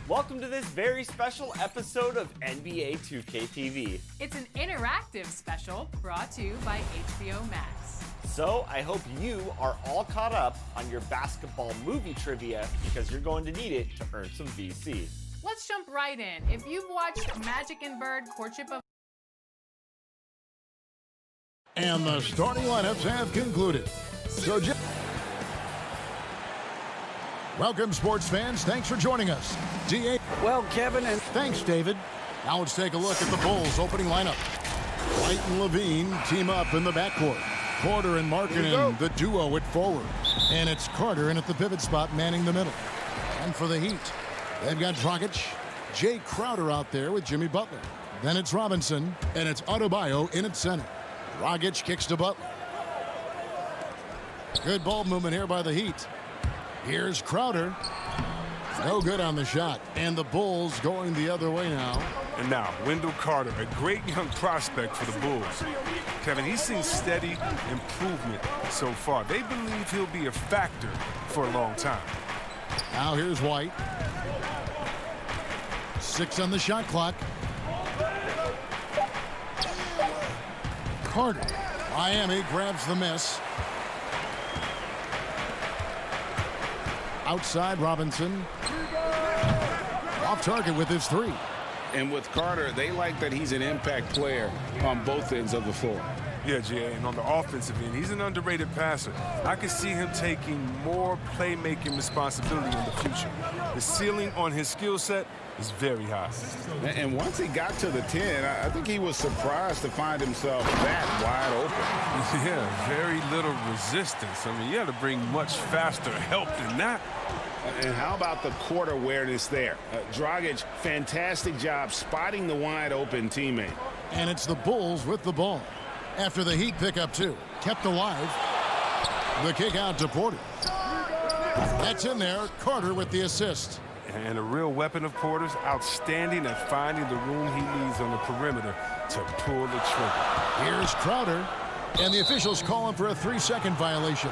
Welcome to this very special episode of NBA 2K TV. It's an interactive special brought to you by HBO Max. So I hope you are all caught up on your basketball movie trivia because you're going to need it to earn some VC. Let's jump right in. If you've watched Magic and Bird, Courtship of... And the starting lineups have concluded. So, welcome, sports fans. Thanks for joining us. DA. Well, Kevin, and thanks, David. Now let's take a look at the Bulls' opening lineup. White and Levine team up in the backcourt. Porter and Markkanen, the duo at forward. And it's Carter in at the pivot spot, manning the middle. And for the Heat, they've got Dragic, Jay Crowder out there with Jimmy Butler. Then it's Robinson, and it's Adebayo in at center. Dragic kicks to Butler. Good ball movement here by the Heat. Here's Crowder. No good on the shot. And the Bulls going the other way now. And now, Wendell Carter, a great young prospect for the Bulls. Kevin, he's seen steady improvement so far. They believe he'll be a factor for a long time. Now here's White. 6 on the shot clock. Carter. Miami grabs the miss. Outside, Robinson. Off target with his three. And with Carter, they like that he's an impact player on both ends of the floor. Yeah, G.A., and on the offensive end, he's an underrated passer. I can see him taking more playmaking responsibility in the future. The ceiling on his skill set is very high. And once he got to the 10, I think he was surprised to find himself that wide open. Yeah, very little resistance. I mean, you had to bring much faster help than that. And how about the court awareness there? Dragic, fantastic job spotting the wide open teammate. And it's the Bulls with the ball. After the Heat pick up 2. Kept alive. The kick out to Porter. That's in there. Carter with the assist. And a real weapon of Porter's, outstanding at finding the room he needs on the perimeter to pull the trigger. Here's Crowder. And the officials call him for a 3-second violation.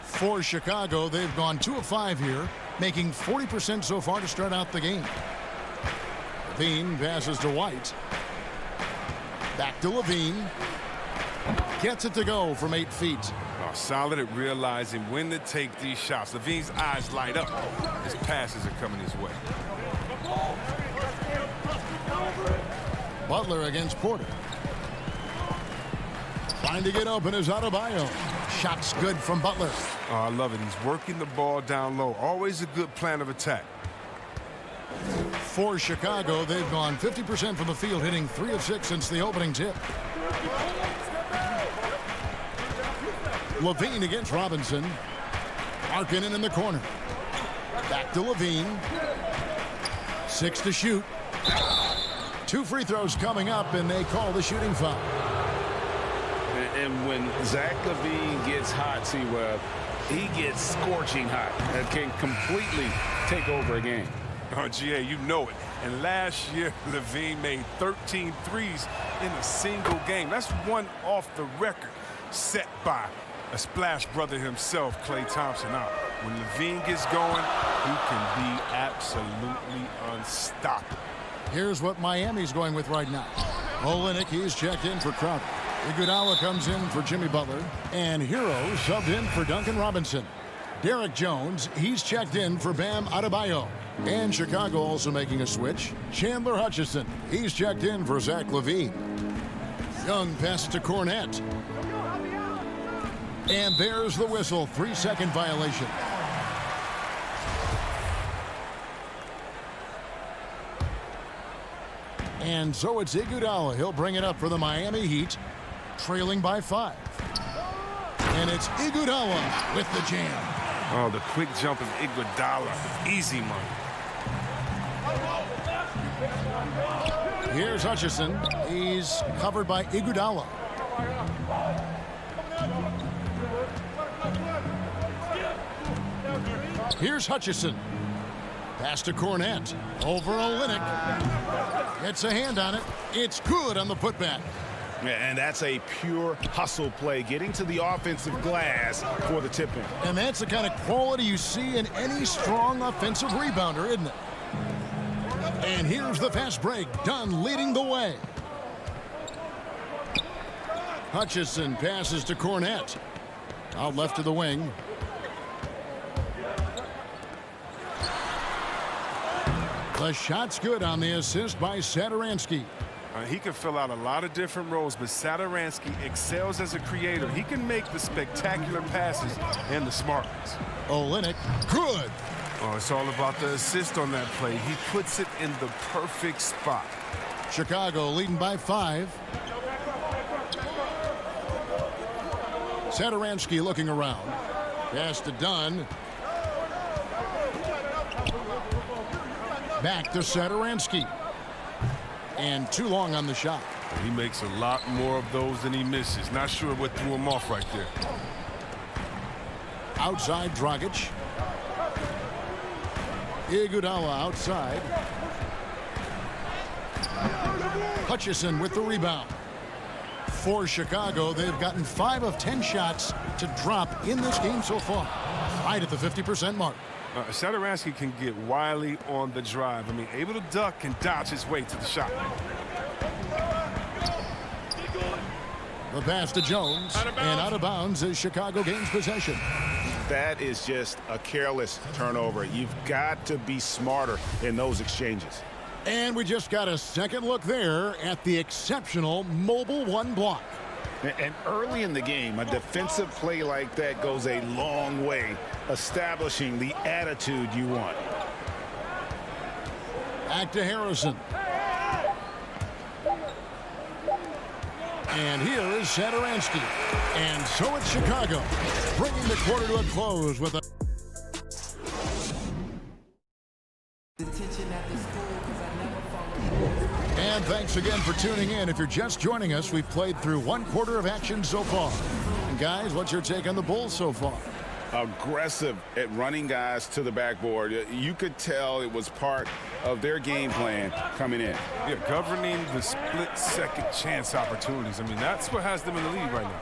For Chicago, they've gone 2 of 5 here, making 40% so far to start out the game. Levine passes to White. Back to Levine. Gets it to go from 8 feet. Oh, solid at realizing when to take these shots. Levine's eyes light up. His passes are coming his way. Butler against Porter. Trying to get open is Adebayo. Shot's good from Butler. Oh, I love it. He's working the ball down low. Always a good plan of attack. For Chicago, they've gone 50% from the field, hitting 3 of 6 since the opening tip. Levine against Robinson. Markkanen in the corner. Back to Levine. 6 to shoot. 2 free throws coming up, and they call the shooting foul. And when Zach Levine gets hot, C-Web, he gets scorching hot. That can completely take over a game. Oh, G.A., you know it. And last year, Levine made 13 threes in a single game. That's one off the record set by a splash brother himself, Klay Thompson. Now, when Levine gets going, he can be absolutely unstoppable. Here's what Miami's going with right now. Olynyk, he's checked in for Crowder. Iguodala comes in for Jimmy Butler. And Hero subbed in for Duncan Robinson. Derek Jones, he's checked in for Bam Adebayo. And Chicago also making a switch. Chandler Hutchison, he's checked in for Zach LaVine. Young passes to Cornette. And there's the whistle, 3-second violation. And so it's Iguodala. He'll bring it up for the Miami Heat, trailing by 5. And it's Iguodala with the jam. Oh, the quick jump of Iguodala. Easy money. Here's Hutchison. He's covered by Iguodala. Here's Hutchison. Pass to Cornette. Over Olynyk. Gets a hand on it. It's good on the putback. And that's a pure hustle play, getting to the offensive glass for the tip-in. And that's the kind of quality you see in any strong offensive rebounder, isn't it? And here's the fast break. Dunn leading the way. Hutchison passes to Cornette. Out left to the wing. The shot's good on the assist by Satoransky. He can fill out a lot of different roles, but Satoransky excels as a creator. He can make the spectacular passes and the smart ones. Olynyk, good. Oh, it's all about the assist on that play. He puts it in the perfect spot. Chicago leading by 5. Satoransky looking around. Pass to Dunn. Back to Satoransky. And too long on the shot. He makes a lot more of those than he misses. Not sure what threw him off right there. Outside Dragic. Iguodala outside. Hutchison with the rebound. For Chicago, they've gotten 5 of 10 shots to drop in this game so far. Right at the 50% mark. Satoransky can get wily on the drive. I mean, able to duck and dodge his way to the shot. The pass to Jones, and out of bounds as Chicago gains possession. That is just a careless turnover. You've got to be smarter in those exchanges. And we just got a second look there at the exceptional mobile 1 block. And early in the game, a defensive play like that goes a long way, establishing the attitude you want. Back to Harrison. And here is Satoransky. And so it's Chicago, bringing the quarter to a close with a... And thanks again for tuning in. If you're just joining us, we've played through 1 quarter of action so far. And guys, what's your take on the Bulls so far? Aggressive at running guys to the backboard. You could tell it was part of their game plan coming in. Yeah, governing the split-second chance opportunities. I mean, that's what has them in the lead right now.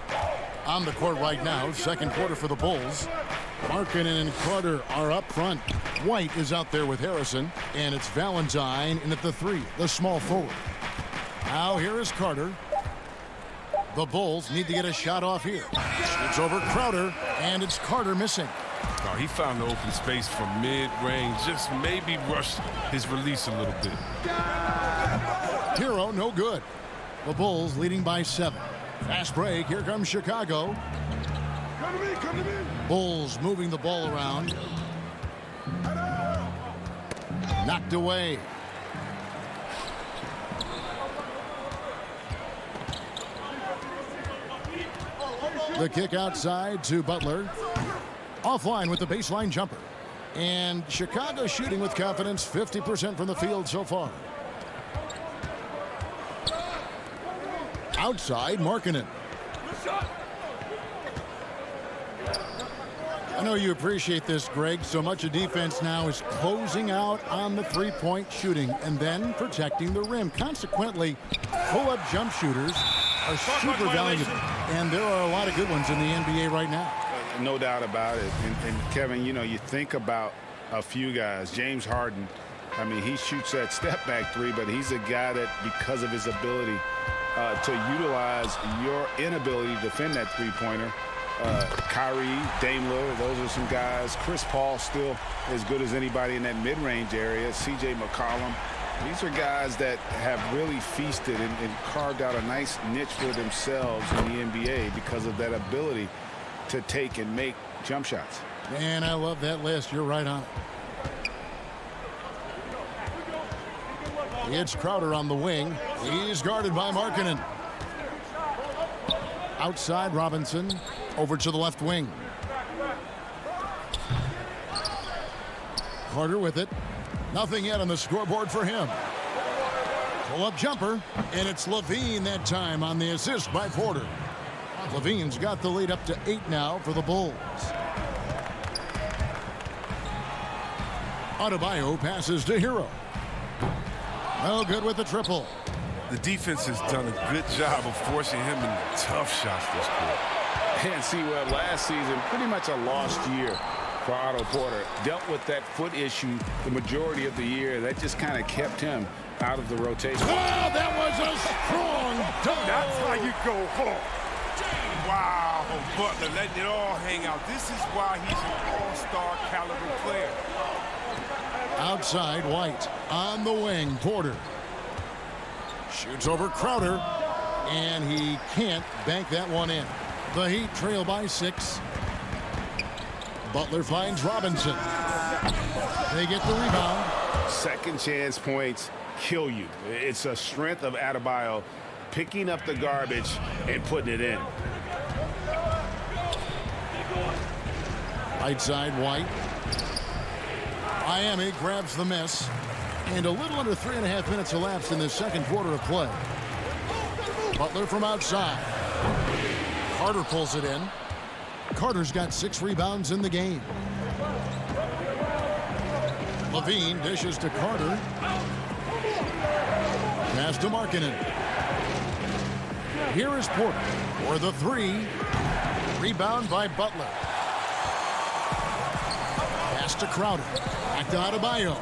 On the court right now, second quarter for the Bulls. Markkanen and Carter are up front. White is out there with Harrison, and it's Valentine in at the 3, the small forward. Now here is Carter. The Bulls need to get a shot off here. It's over Crowder, and it's Carter missing. Oh, he found the open space from mid-range, just maybe rushed his release a little bit. Hero, no good. The Bulls leading by 7. Fast break, here comes Chicago. Come to me. Bulls moving the ball around. Knocked away. The kick outside to Butler. Offline with the baseline jumper. And Chicago shooting with confidence, 50% from the field so far. Outside, Markkanen. I know you appreciate this, Greg. So much of defense now is closing out on the three-point shooting and then protecting the rim. Consequently, pull-up jump shooters are super valuable, and there are a lot of good ones in the NBA right now. No doubt about it. And Kevin, you know, you think about a few guys. James Harden, I mean, he shoots that step-back 3, but he's a guy that, because of his ability to utilize your inability to defend that three-pointer, Kyrie, Dame Lillard, those are some guys. Chris Paul still as good as anybody in that mid-range area. C.J. McCollum. These are guys that have really feasted and carved out a nice niche for themselves in the NBA because of that ability to take and make jump shots. Man, I love that list. You're right on. It's Crowder on the wing. He's guarded by Markkanen. Outside, Robinson. Over to the left wing. Carter with it. Nothing yet on the scoreboard for him. Pull-up jumper, and it's Levine that time on the assist by Porter. Levine's got the lead up to 8 now for the Bulls. Adebayo passes to Hero. No good with the triple. The defense has done a good job of forcing him into tough shots this quarter. And see, well, last season, pretty much a lost year for Otto Porter. Dealt with that foot issue the majority of the year. That just kind of kept him out of the rotation. Oh, that was a strong dunk. That's how you go home. Wow, Butler letting it all hang out. This is why he's an all-star caliber player. Outside, White. On the wing, Porter. Shoots over Crowder. And he can't bank that one in. The Heat trail by 6. Butler finds Robinson. They get the rebound. Second chance points kill you. It's a strength of Adebayo picking up the garbage and putting it in. Right side, White. Miami grabs the miss. And a little under 3.5 minutes elapsed in the second quarter of play. Butler from outside. Carter pulls it in. Carter's got 6 rebounds in the game. Levine dishes to Carter. Pass to Markkanen. Here is Porter for the 3. Rebound by Butler. Pass to Crowder. Back to Adebayo.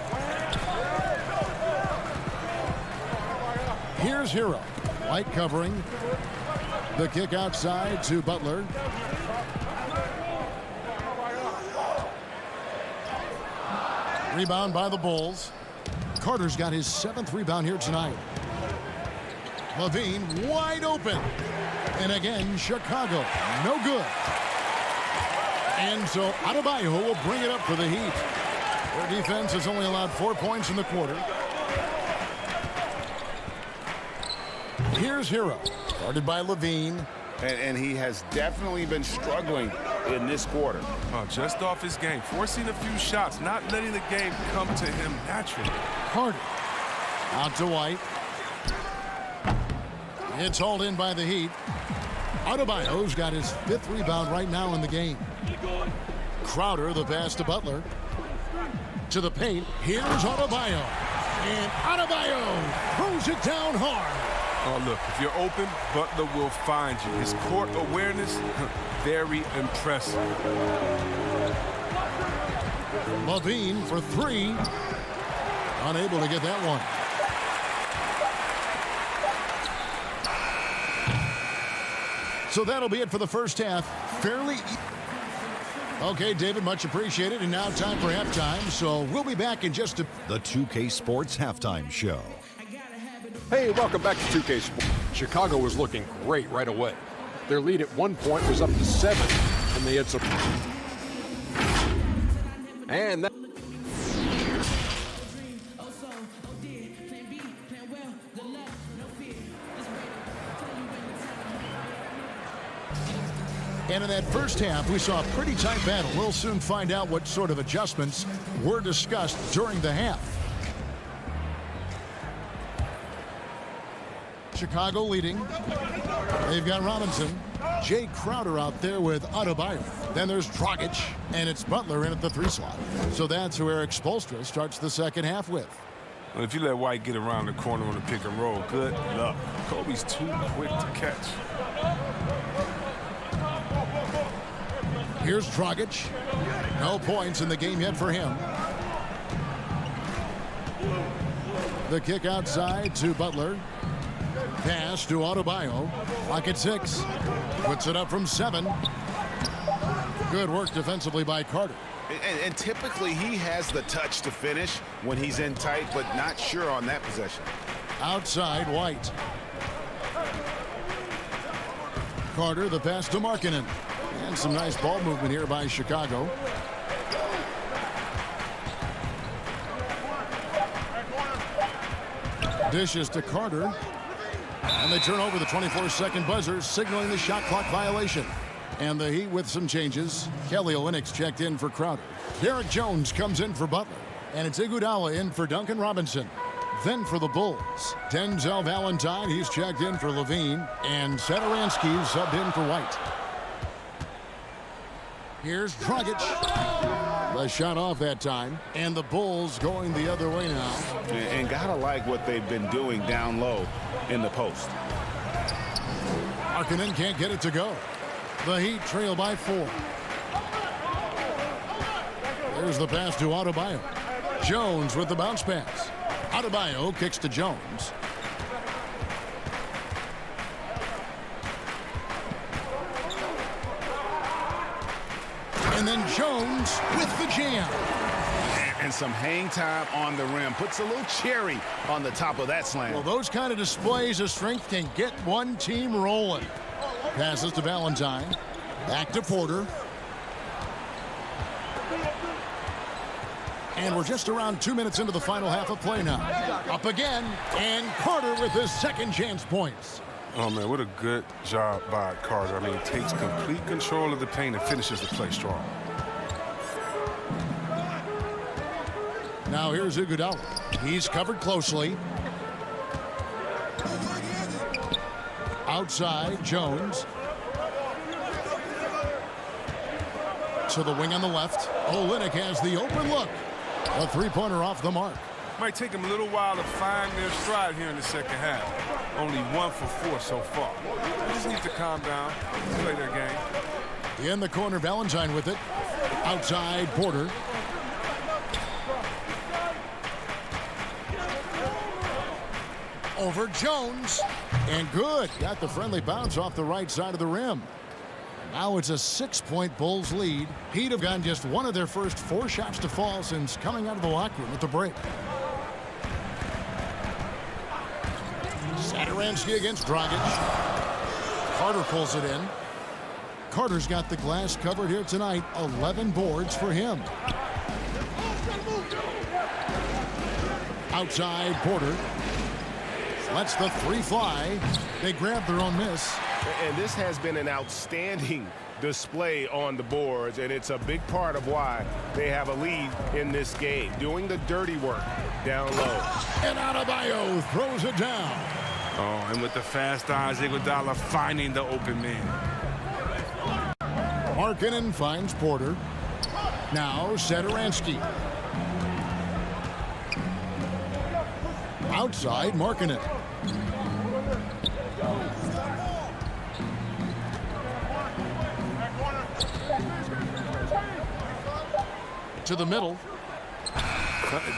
Here's Hero. White covering. The kick outside to Butler. Rebound by the Bulls. Carter's got his 7th rebound here tonight. Levine wide open. And again, Chicago. No good. And so Adebayo will bring it up for the Heat. Their defense has only allowed 4 points in the quarter. Here's Hero. Guarded by Levine. And he has definitely been struggling in this quarter. Just off his game, forcing a few shots, not letting the game come to him naturally. Harden. Out to White. It's hauled in by the Heat. Adebayo's got his 5th rebound right now in the game. Crowder, the pass to Butler. To the paint. Here's Adebayo. And Adebayo throws it down hard. Oh, look, if you're open, Butler will find you. His court awareness, very impressive. Levine for 3. Unable to get that one. So that'll be it for the first half. Fairly. Okay, David, much appreciated. And now time for halftime. So we'll be back in just a... The 2K Sports Halftime Show. Hey, welcome back to 2K Sports. Chicago was looking great right away. Their lead at one point was up to 7, and they had some... And that... And in that first half, we saw a pretty tight battle. We'll soon find out what sort of adjustments were discussed during the half. Chicago leading. They've got Robinson. Jay Crowder out there with Adebayo. Then there's Dragic, and it's Butler in at the 3 slot. So that's who Eric Spoelstra starts the second half with. Well, if you let White get around the corner on the pick and roll, good luck. Kobe's too quick to catch. Here's Dragic. No points in the game yet for him. The kick outside to Butler. Pass to Adebayo. Clock at 6. Puts it up from 7. Good work defensively by Carter. And typically he has the touch to finish when he's in tight, but not sure on that possession. Outside, White. Carter, the pass to Markkanen. And some nice ball movement here by Chicago. Dishes to Carter. And they turn over the 24-second buzzer, signaling the shot clock violation. And the Heat with some changes. Kelly Olynyk checked in for Crowder. Derek Jones comes in for Butler. And it's Iguodala in for Duncan Robinson. Then for the Bulls, Denzel Valentine, he's checked in for Levine. And Satoransky subbed in for White. Here's Dragic. A shot off that time, and the Bulls going the other way now. And gotta like what they've been doing down low in the post. Markkanen can't get it to go. The Heat trail by 4. There's the pass to Adebayo. Jones with the bounce pass. Adebayo kicks to Jones. And then Jones with the jam. And some hang time on the rim. Puts a little cherry on the top of that slam. Well, those kind of displays of strength can get one team rolling. Passes to Valentine. Back to Porter. And we're just around 2 minutes into the final half of play now. Up again, and Carter with his second chance points. Oh, man, what a good job by Carter. I mean, he takes complete control of the paint and finishes the play strong. Now here's Iguodala. He's covered closely. Outside, Jones. To the wing on the left. Olynyk has the open look. A three-pointer off the mark. Might take them a little while to find their stride here in the second half. Only 1 for 4 so far. They just need to calm down, play their game. In the corner, Valentine with it. Outside, Porter. Over Jones. And good. Got the friendly bounce off the right side of the rim. Now it's a 6-point Bulls lead. Heat have gotten just one of their first 4 shots to fall since coming out of the locker room at the break. Satoransky against Dragic. Carter pulls it in. Carter's got the glass covered here tonight. 11 boards for him. Outside, Porter. Lets the 3 fly. They grab their own miss. And this has been an outstanding display on the boards, and it's a big part of why they have a lead in this game. Doing the dirty work down low. And Adebayo throws it down. Oh, and with the fast eyes, Iguodala finding the open man. Markkanen finds Porter. Now Satoransky. Outside, Markkanen. To the middle.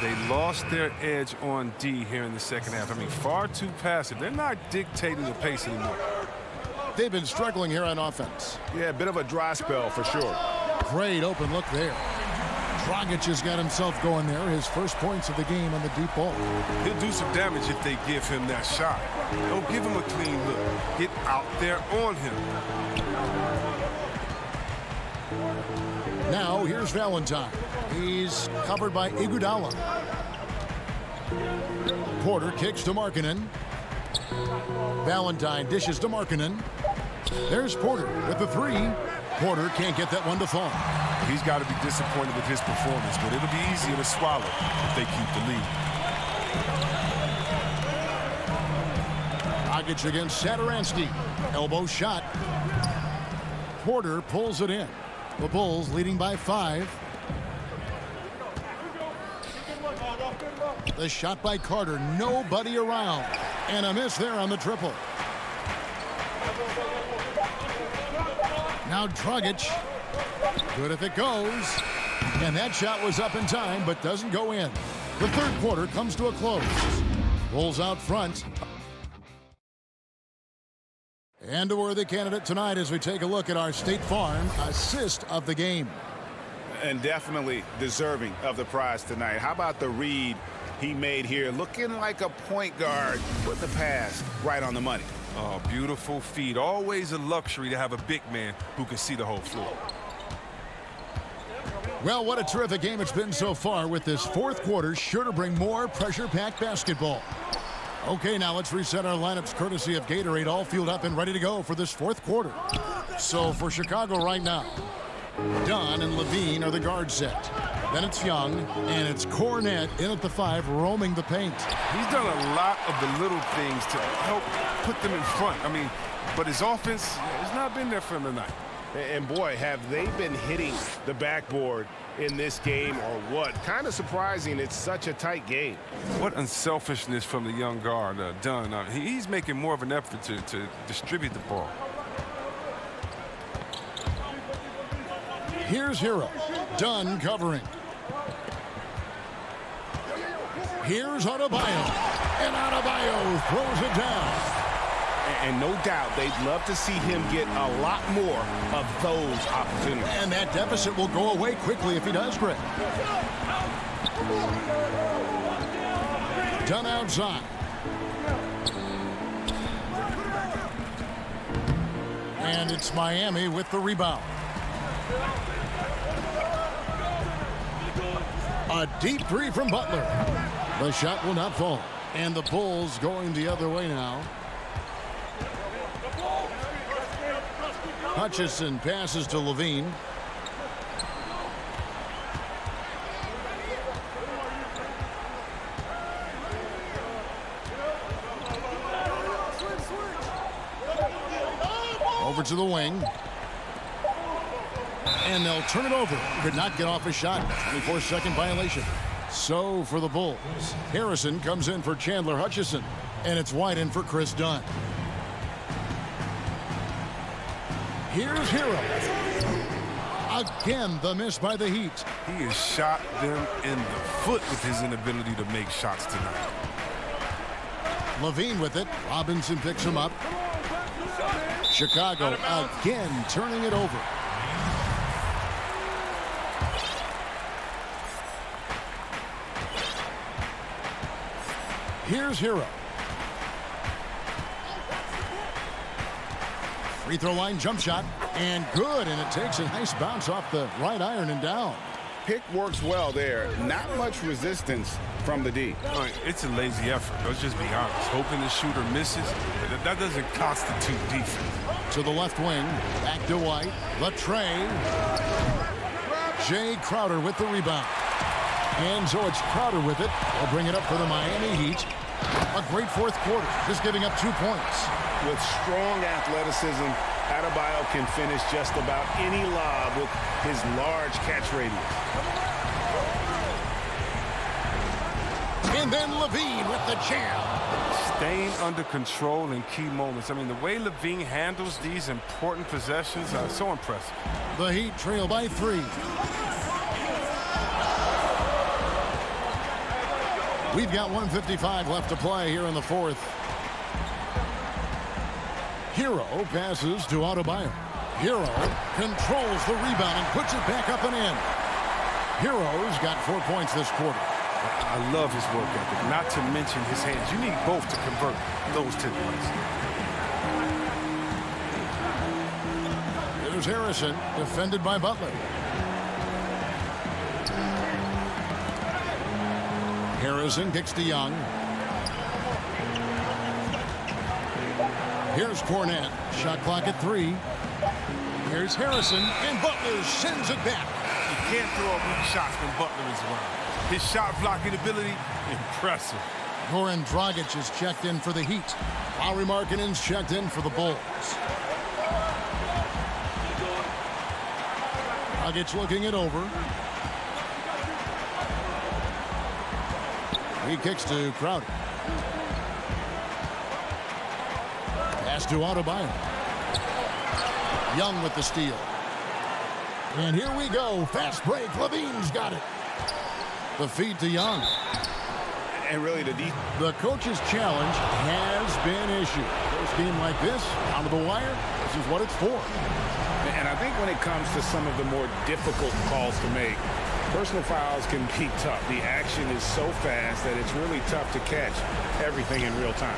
They lost their edge on D here in the second half. I mean, far too passive. They're not dictating the pace anymore. They've been struggling here on offense. Yeah, a bit of a dry spell for sure. Great open look there. Dragic has got himself going there. His first points of the game on the deep ball. He'll do some damage if they give him that shot. Don't give him a clean look. Get out there on him. Now here's Valentine. He's covered by Iguodala. Porter kicks to Markkanen. Valentine dishes to Markkanen. There's Porter with the 3. Porter can't get that one to fall. He's got to be disappointed with his performance, but it'll be easier to swallow if they keep the lead. Dragic against Satoransky. Elbow shot. Porter pulls it in. The Bulls leading by 5. The shot by Carter. Nobody around. And a miss there on the triple. Now Dragic. Good if it goes. And that shot was up in time, but doesn't go in. The third quarter comes to a close. Bulls out front. And a worthy candidate tonight as we take a look at our State Farm assist of the game. And definitely deserving of the prize tonight. How about the read he made here? Looking like a point guard with the pass right on the money. Oh, beautiful feed. Always a luxury to have a big man who can see the whole floor. Well, what a terrific game it's been so far, with this fourth quarter sure to bring more pressure-packed basketball. Okay, now let's reset our lineups courtesy of Gatorade, all fueled up and ready to go for this fourth quarter. So for Chicago right now, Dunn and Levine are the guard set. Then it's Young, and it's Cornette in at the 5, roaming the paint. He's done a lot of the little things to help put them in front. I mean, but his offense has not been there for him tonight. And boy, have they been hitting the backboard in this game or what? Kind of surprising. It's such a tight game. What unselfishness from the young guard, Dunn. He's making more of an effort to distribute the ball. Here's Hero. Dunn covering. Here's Adebayo. And Adebayo throws it down. And no doubt they'd love to see him get a lot more of those opportunities. And that deficit will go away quickly if he does, Greg. Dunn outside. And it's Miami with the rebound. A deep three from Butler. The shot will not fall. And the Bulls going the other way now. Hutchison passes to Levine. Over to the wing. And they'll turn it over. Could not get off a shot. 24-second violation. So for the Bulls, Harrison comes in for Chandler Hutchison. And it's White in for Chris Dunn. Here's Hero. Again, the miss by the Heat. He has shot them in the foot with his inability to make shots tonight. Levine with it. Robinson picks him up. Chicago again turning it over. Here's Hero. Free throw line jump shot. And good. And it takes a nice bounce off the right iron and down. Pick works well there. Not much resistance from the D. It's a lazy effort. Let's just be honest. Hoping the shooter misses, that doesn't constitute defense. To the left wing. Back to White. The tray. Jay Crowder with the rebound. And so it's Crowder with it. They'll bring it up for the Miami Heat. A great fourth quarter. Just giving up 2 points. With strong athleticism, Adebayo can finish just about any lob with his large catch radius. And then Levine with the jam. Staying under control in key moments. I mean, the way Levine handles these important possessions are so impressive. The Heat trail by 3. We've got 1:55 left to play here in the fourth. Hero passes to Adebayo. Hero controls the rebound and puts it back up and in. Hero's got 4 points this quarter. I love his work ethic, not to mention his hands. You need both to convert those 10 points. There's Harrison, defended by Butler. Harrison kicks to Young. Here's Cornette. Shot clock at 3. Here's Harrison, and Butler sends it back. You can't throw up weak shots when Butler is around. His shot blocking ability, impressive. Goran Dragic is checked in for the Heat. Lauri Markkanen's checked in for the Bulls. Dragic looking it over. He kicks to Crowder. Pass to Adebayo. Young with the steal. And here we go. Fast break. Levine's got it. The feed to Young. And really the coach's challenge has been issued. First game like this, down to the wire, this is what it's for. And I think when it comes to some of the more difficult calls to make, personal fouls can be tough. The action is so fast that it's really tough to catch everything in real time.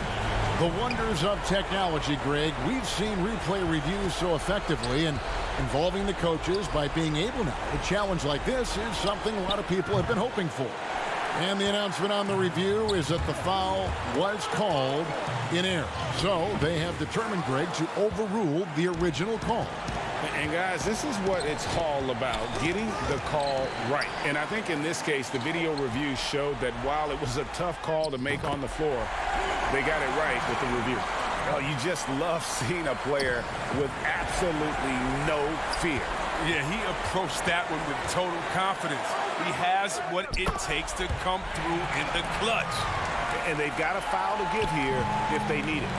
The wonders of technology, Greg. We've seen replay reviews so effectively, and involving the coaches by being able now to challenge like this is something a lot of people have been hoping for. And the announcement on the review is that the foul was called in error. So they have determined, Greg, to overrule the original call. And guys, this is what it's all about, getting the call right. And I think in this case, the video review showed that while it was a tough call to make on the floor, they got it right with the review. Oh, you just love seeing a player with absolutely no fear. Yeah, he approached that one with total confidence. He has what it takes to come through in the clutch. And they've got a foul to give here if they need it.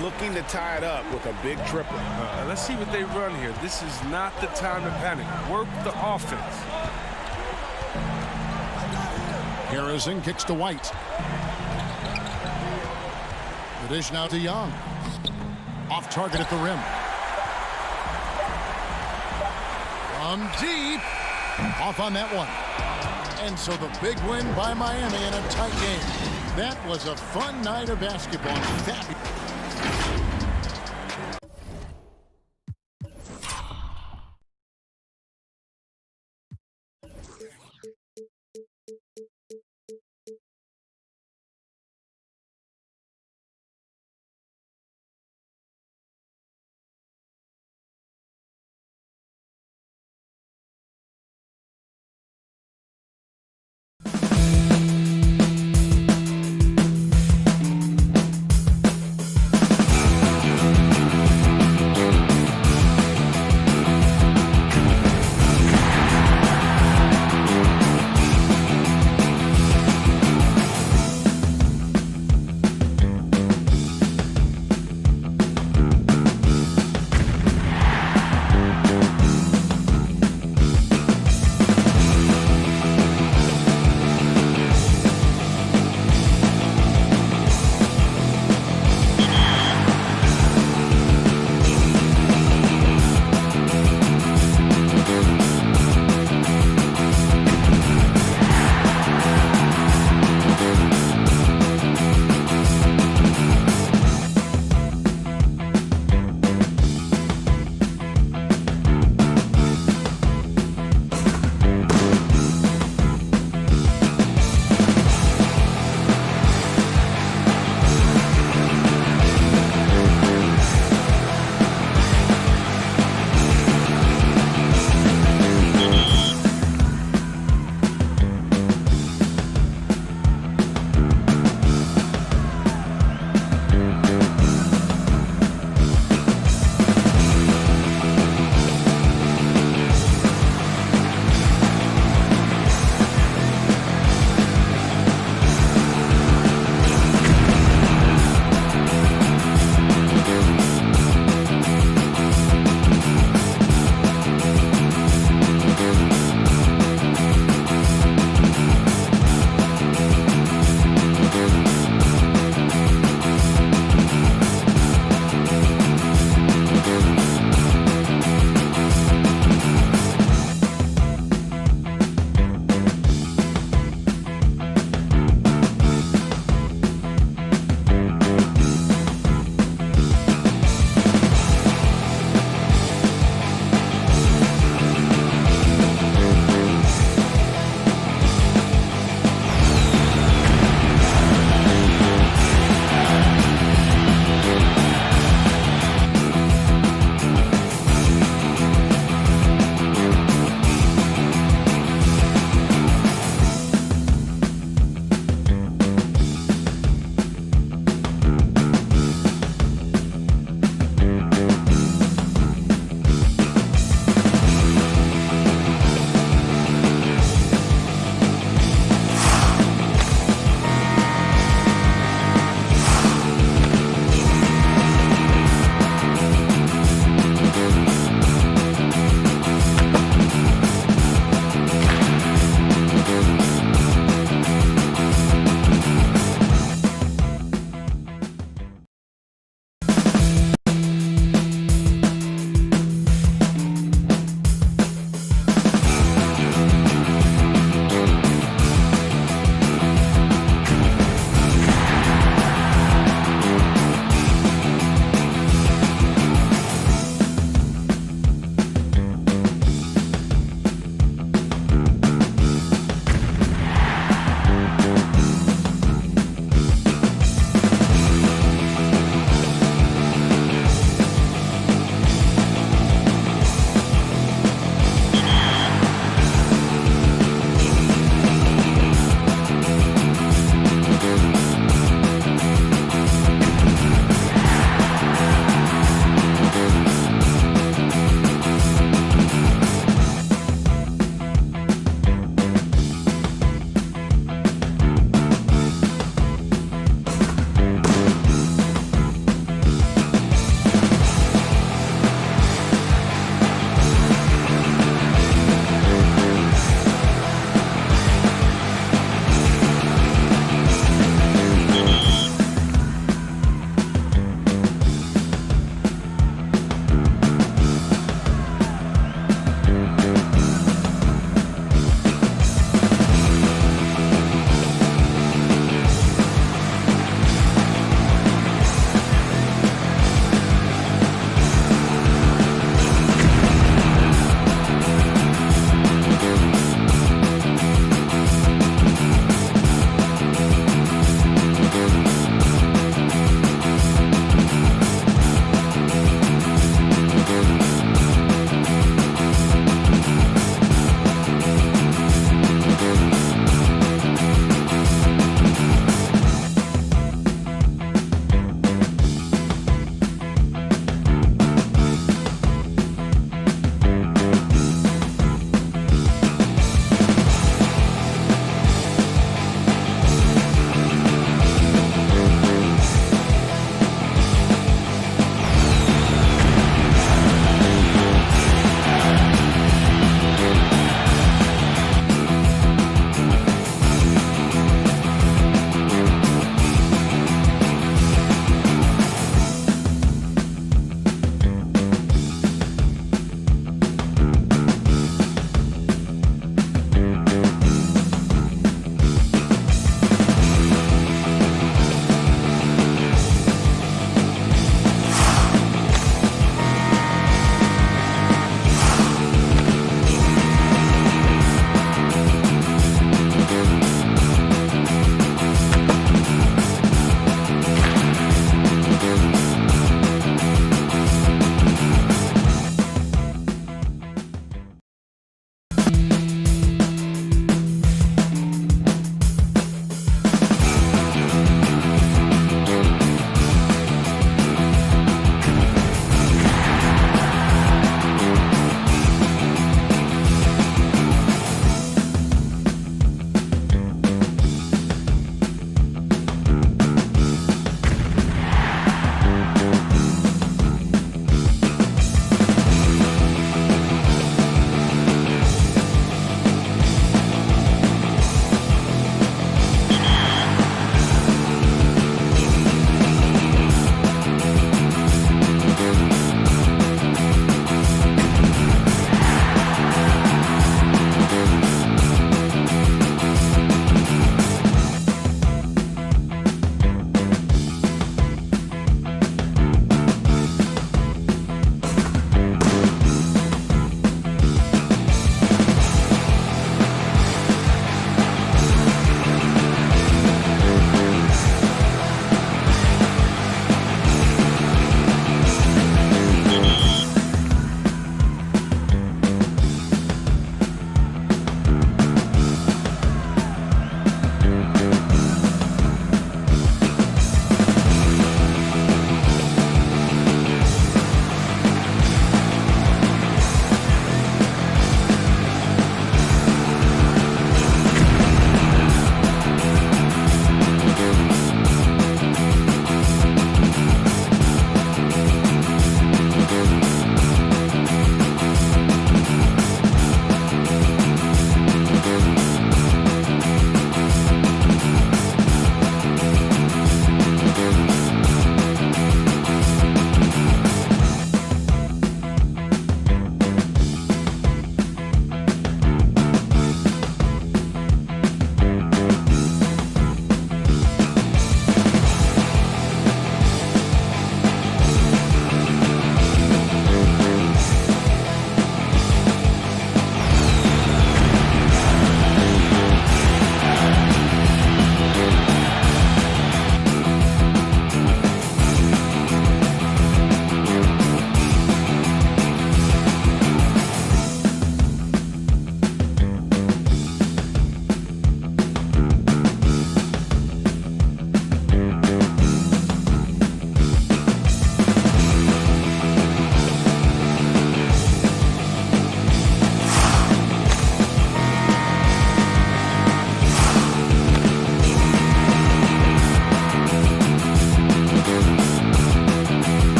Looking to tie it up with a big triple. Let's see what they run here. This is not the time to panic. Work the offense. Harrison kicks to White. The dish now to Young. Off target at the rim. From deep. Off on that one. And so the big win by Miami in a tight game. That was a fun night of basketball.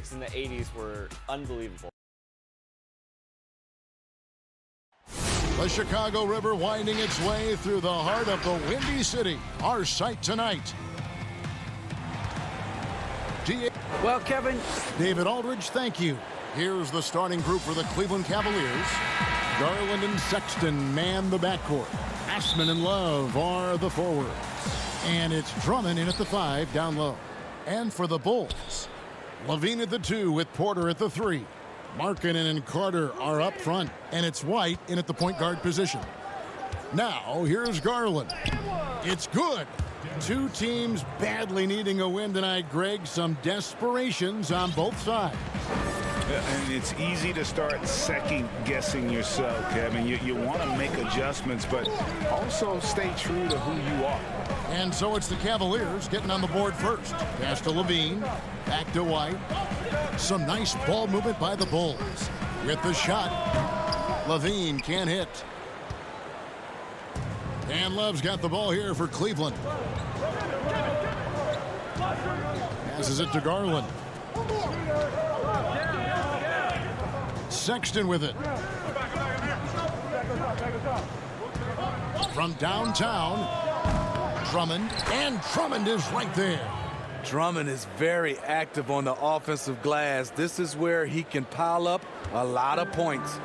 Olympics in the 80s were unbelievable. The Chicago River winding its way through the heart of the Windy City. Our sight tonight. Well, Kevin. David Aldridge, thank you. Here's the starting group for the Cleveland Cavaliers. Garland and Sexton man the backcourt. Ashman and Love are the forwards. And it's Drummond in at the 5 down low. And for the Bulls, Levine at the 2 with Porter at the 3. Markkanen and Carter are up front, and it's White in at the point guard position. Now, here's Garland. It's good. Two teams badly needing a win tonight, Greg. Some desperations on both sides. And it's easy to start second-guessing yourself, Kevin. You want to make adjustments, but also stay true to who you are. And so it's the Cavaliers getting on the board first. Pass to Levine. Back to White. Some nice ball movement by the Bulls. With the shot. Levine can't hit. And Love's got the ball here for Cleveland. Passes it to Garland. Sexton with it. From downtown, Drummond, and Drummond is right there. Drummond is very active on the offensive glass. This is where he can pile up a lot of points.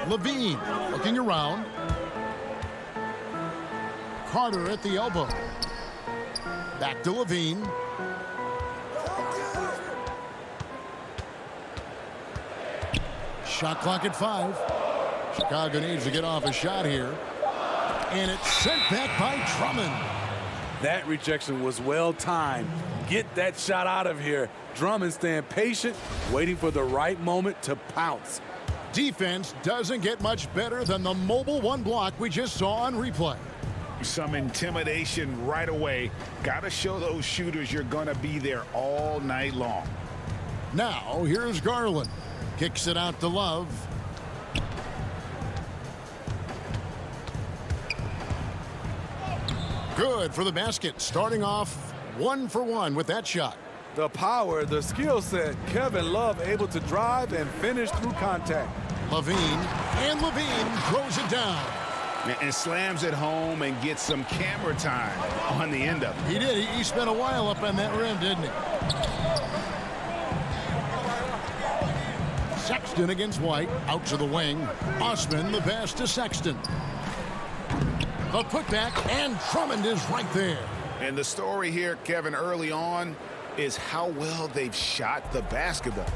Levine looking around. Carter at the elbow. Back to Levine. Shot clock at 5. Chicago needs to get off a shot here. And it's sent back by Drummond. That rejection was well timed. Get that shot out of here. Drummond staying patient, waiting for the right moment to pounce. Defense doesn't get much better than the mobile one block we just saw on replay. Some intimidation right away. Got to show those shooters you're going to be there all night long. Now, here's Garland. Kicks it out to Love. Good for the basket. Starting off 1 for 1 with that shot. The power, the skill set. Kevin Love able to drive and finish through contact. Levine, and Levine throws it down. And slams it home and gets some camera time on the end of it. He did. He spent a while up on that rim, didn't he? Sexton against White. Out to the wing. Osman the pass to Sexton. The putback, and Drummond is right there. And the story here, Kevin, early on is how well they've shot the basketball.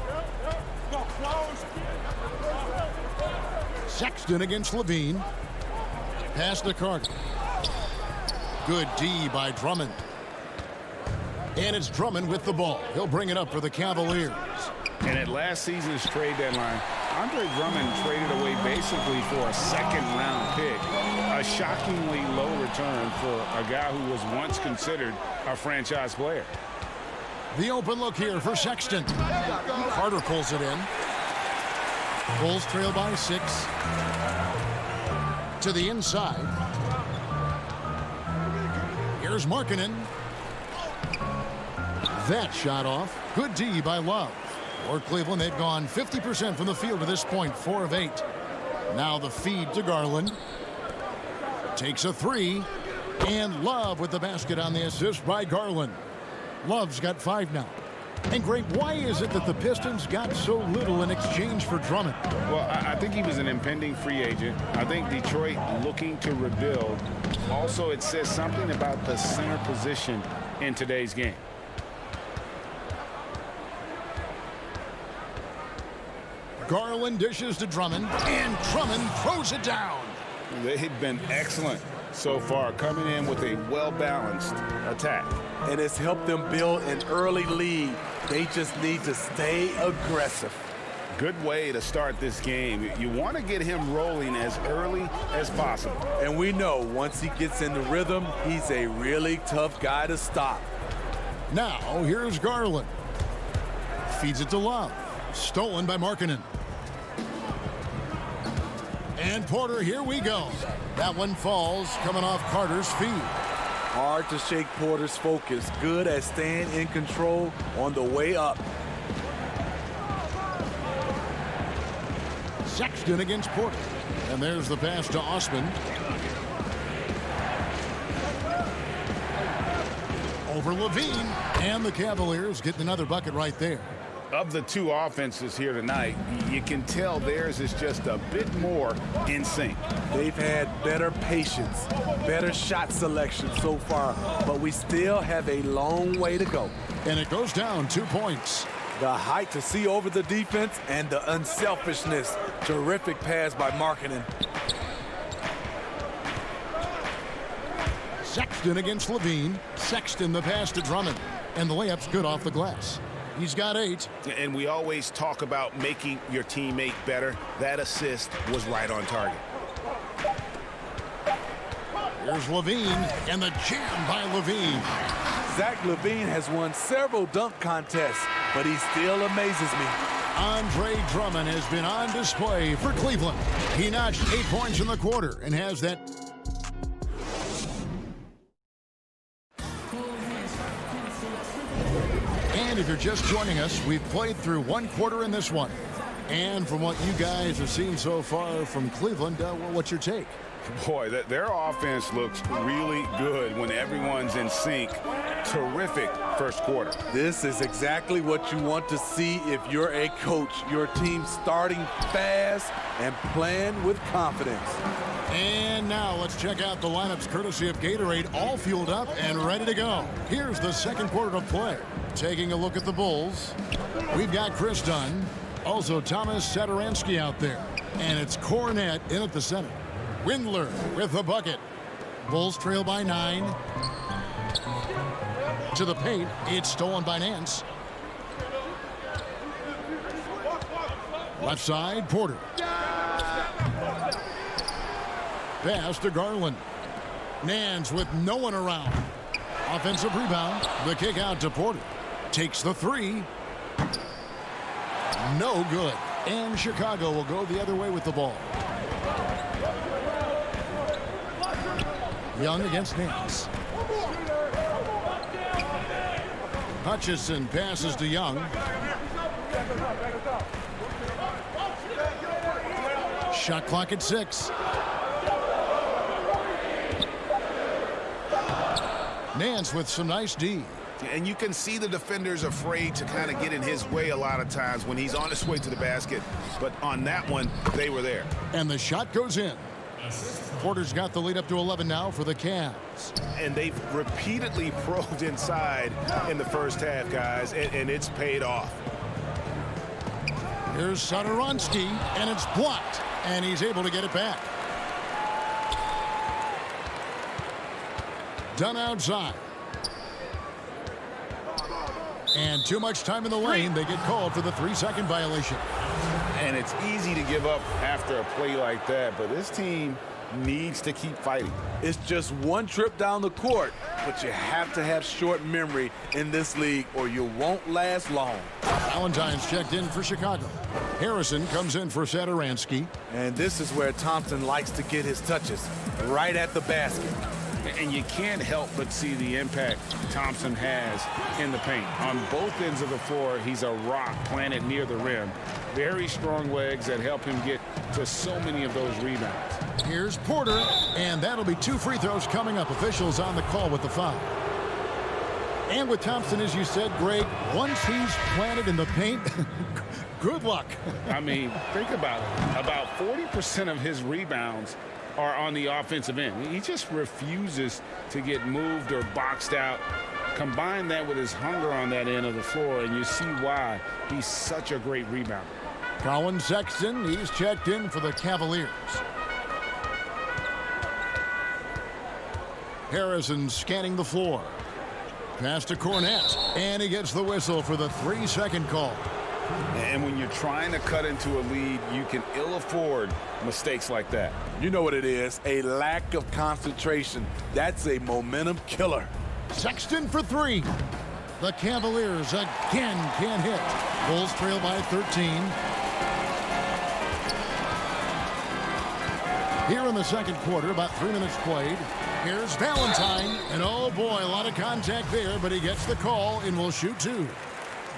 Sexton against Levine. Pass to Carter. Good D by Drummond. And it's Drummond with the ball. He'll bring it up for the Cavaliers. And at last season's trade deadline, Andre Drummond traded away basically for a second-round pick. A shockingly low return for a guy who was once considered a franchise player. The open look here for Sexton. Carter pulls it in. Bulls trail by 6. To the inside. Here's Markkanen. That shot off. Good D by Love. For Cleveland, they've gone 50% from the field to this point, 4 of 8. Now the feed to Garland. Takes a 3. And Love with the basket on the assist by Garland. Love's got 5 now. And Greg, why is it that the Pistons got so little in exchange for Drummond? Well, I think he was an impending free agent. I think Detroit looking to rebuild. Also, it says something about the center position in today's game. Garland dishes to Drummond, and Drummond throws it down. They've been excellent so far, coming in with a well-balanced attack. And it's helped them build an early lead. They just need to stay aggressive. Good way to start this game. You want to get him rolling as early as possible. And we know once he gets in the rhythm, he's a really tough guy to stop. Now, here's Garland. Feeds it to Love. Stolen by Markkanen. And Porter, here we go. That one falls, coming off Carter's feed. Hard to shake Porter's focus. Good at staying in control on the way up. Sexton against Porter. And there's the pass to Osman. Over Levine. And the Cavaliers getting another bucket right there. Of the two offenses here tonight, you can tell theirs is just a bit more in sync. They've had better patience, better shot selection so far, but we still have a long way to go. And it goes down 2 points. The height to see over the defense and the unselfishness. Terrific pass by Markkanen. Sexton against Levine. Sexton the pass to Drummond. And the layup's good off the glass. He's got 8. And we always talk about making your teammate better. That assist was right on target. Here's Levine, and the jam by Levine. Zach LaVine has won several dunk contests, but he still amazes me. Andre Drummond has been on display for Cleveland. He notched 8 points in the quarter and has that. And if you're just joining us, we've played through 1 quarter in this one. And from what you guys have seen so far from Cleveland, what's your take? Boy, their offense looks really good when everyone's in sync. Terrific first quarter. This is exactly what you want to see if you're a coach. Your team starting fast and playing with confidence. And now let's check out the lineups courtesy of Gatorade, all fueled up and ready to go. Here's the second quarter of play. Taking a look at the Bulls, we've got Chris Dunn, also Thomas Satoransky out there, and it's Cornette in at the center. Windler with the bucket. Bulls trail by 9. To the paint, it's stolen by Nance. Left side, Porter. Pass to Garland. Nance with no one around. Offensive rebound. The kick out to Porter. Takes the 3. No good. And Chicago will go the other way with the ball. Young against Nance. Hutchison passes to Young. Shot clock at 6. Nance with some nice D. And you can see the defenders afraid to kind of get in his way a lot of times when he's on his way to the basket. But on that one, they were there. And the shot goes in. Porter's got the lead up to 11 now for the Cavs. And they've repeatedly probed inside in the first half, guys, and it's paid off. Here's Satoransky, and it's blocked, and he's able to get it back. Done outside. And too much time in the lane. They get called for the 3-second violation. And it's easy to give up after a play like that, but this team needs to keep fighting. It's just one trip down the court, but you have to have short memory in this league or you won't last long. Valentine's checked in for Chicago. Harrison comes in for Satoransky. And this is where Thompson likes to get his touches, right at the basket. And you can't help but see the impact Thompson has in the paint. On both ends of the floor, he's a rock planted near the rim. Very strong legs that help him get to so many of those rebounds. Here's Porter, and that'll be 2 free throws coming up. Officials on the call with the foul. And with Thompson, as you said, Greg, once he's planted in the paint, good luck. I mean, think about it. About 40% of his rebounds are on the offensive end. He just refuses to get moved or boxed out. Combine that with his hunger on that end of the floor, and you see why he's such a great rebounder. Colin Sexton, he's checked in for the Cavaliers. Harrison scanning the floor. Pass to Cornette, and he gets the whistle for the 3-second call. And when you're trying to cut into a lead, you can ill afford mistakes like that. You know what it is, a lack of concentration. That's a momentum killer. Sexton for 3. The Cavaliers again can't hit. Bulls trail by 13. Here in the second quarter, about 3 minutes played. Here's Valentine, and oh boy, a lot of contact there, but he gets the call and will shoot two.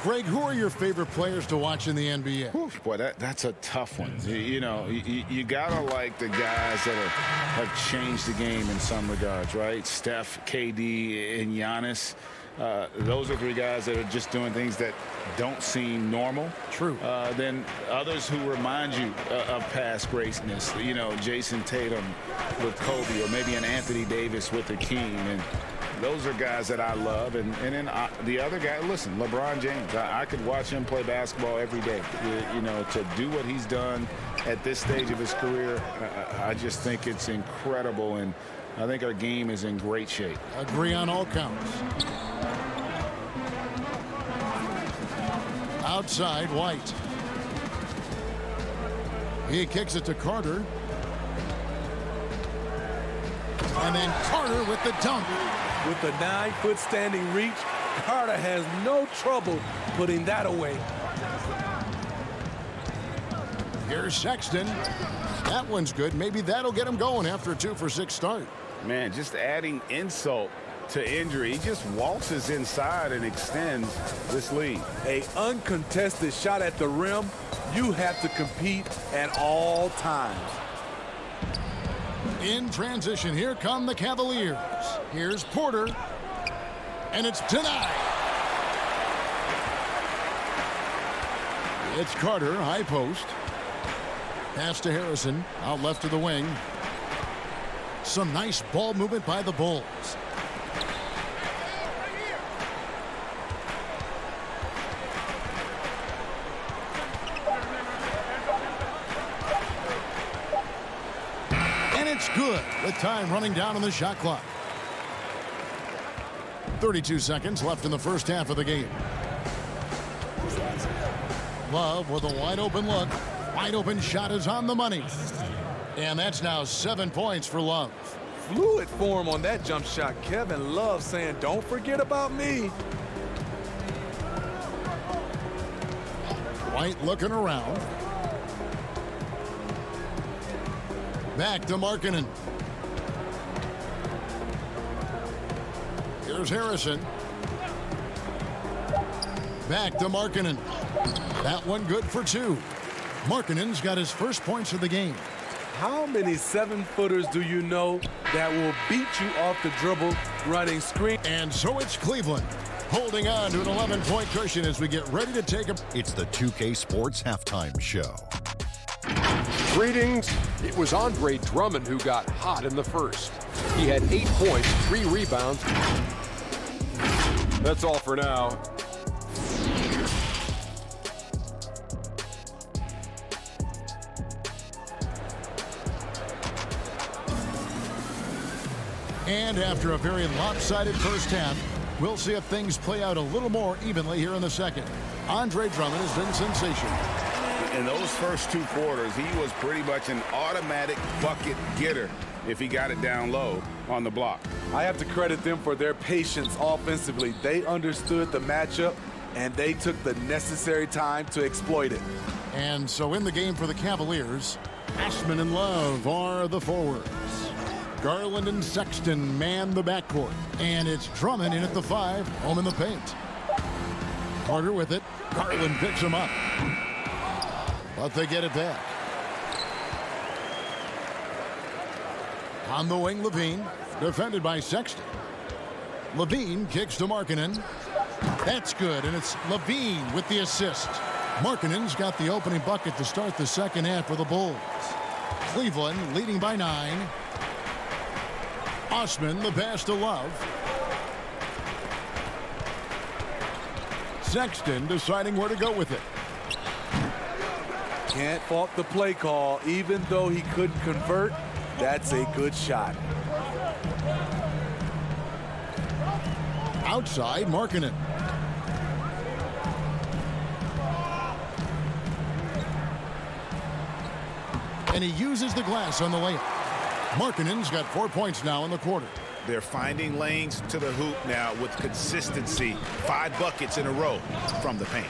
Greg, who are your favorite players to watch in the NBA? Oof, boy, that's a tough one. You gotta like the guys that have changed the game in some regards, right? Steph, KD, and Giannis. Those are three guys that are just doing things that don't seem normal. True. Then others who remind you of past greatness. Jason Tatum with Kobe, or maybe an Anthony Davis with the King. And those are guys that I love. And then the other guy, listen, LeBron James. I could watch him play basketball every day. To do what he's done at this stage of his career, I just think it's incredible. And I think our game is in great shape. Agree on all counts. Outside, White. He kicks it to Carter. And then Carter with the dunk. With the 9-foot standing reach, Carter has no trouble putting that away. Here's Sexton. That one's good. Maybe that'll get him going after a 2-for-6 start. Man, just adding insult to injury. He just waltzes inside and extends this lead. An uncontested shot at the rim, you have to compete at all times. In transition, here come the Cavaliers. Here's Porter, and it's denied. It's Carter, high post. Pass to Harrison, out left to the wing. Some nice ball movement by the Bulls. Good, with time running down on the shot clock. 32 seconds left in the first half of the game. Love with a wide open look. Wide open shot is on the money. And that's now 7 points for Love. Fluid form on that jump shot. Kevin Love saying, don't forget about me. White looking around. Back to Markkanen. Here's Harrison. Back to Markkanen. That one good for two. Markkanen's got his first points of the game. How many 7-footers do you know that will beat you off the dribble running screen? And so it's Cleveland holding on to an 11-point cushion as we get ready to take a... It's the 2K Sports Halftime Show. Greetings. It was Andre Drummond who got hot in the first. He had 8 points, 3 rebounds. That's all for now. And after a very lopsided first half, we'll see if things play out a little more evenly here in the second. Andre Drummond has been sensational. In those first 2 quarters, he was pretty much an automatic bucket getter if he got it down low on the block. I have to credit them for their patience offensively. They understood the matchup, and they took the necessary time to exploit it. And so in the game for the Cavaliers, Ashman and Love are the forwards. Garland and Sexton man the backcourt. And it's Drummond in at the 5, home in the paint. Carter with it. Garland picks him up. But they get it back. On the wing, Levine, defended by Sexton. Levine kicks to Markkanen. That's good, and it's Levine with the assist. Markkanen's got the opening bucket to start the second half for the Bulls. Cleveland leading by 9. Osman, the pass to Love. Sexton deciding where to go with it. Can't fault the play call. Even though he couldn't convert, that's a good shot. Outside, Markkanen. And he uses the glass on the layup. Markkanen's got 4 points now in the quarter. They're finding lanes to the hoop now with consistency. 5 buckets in a row from the paint.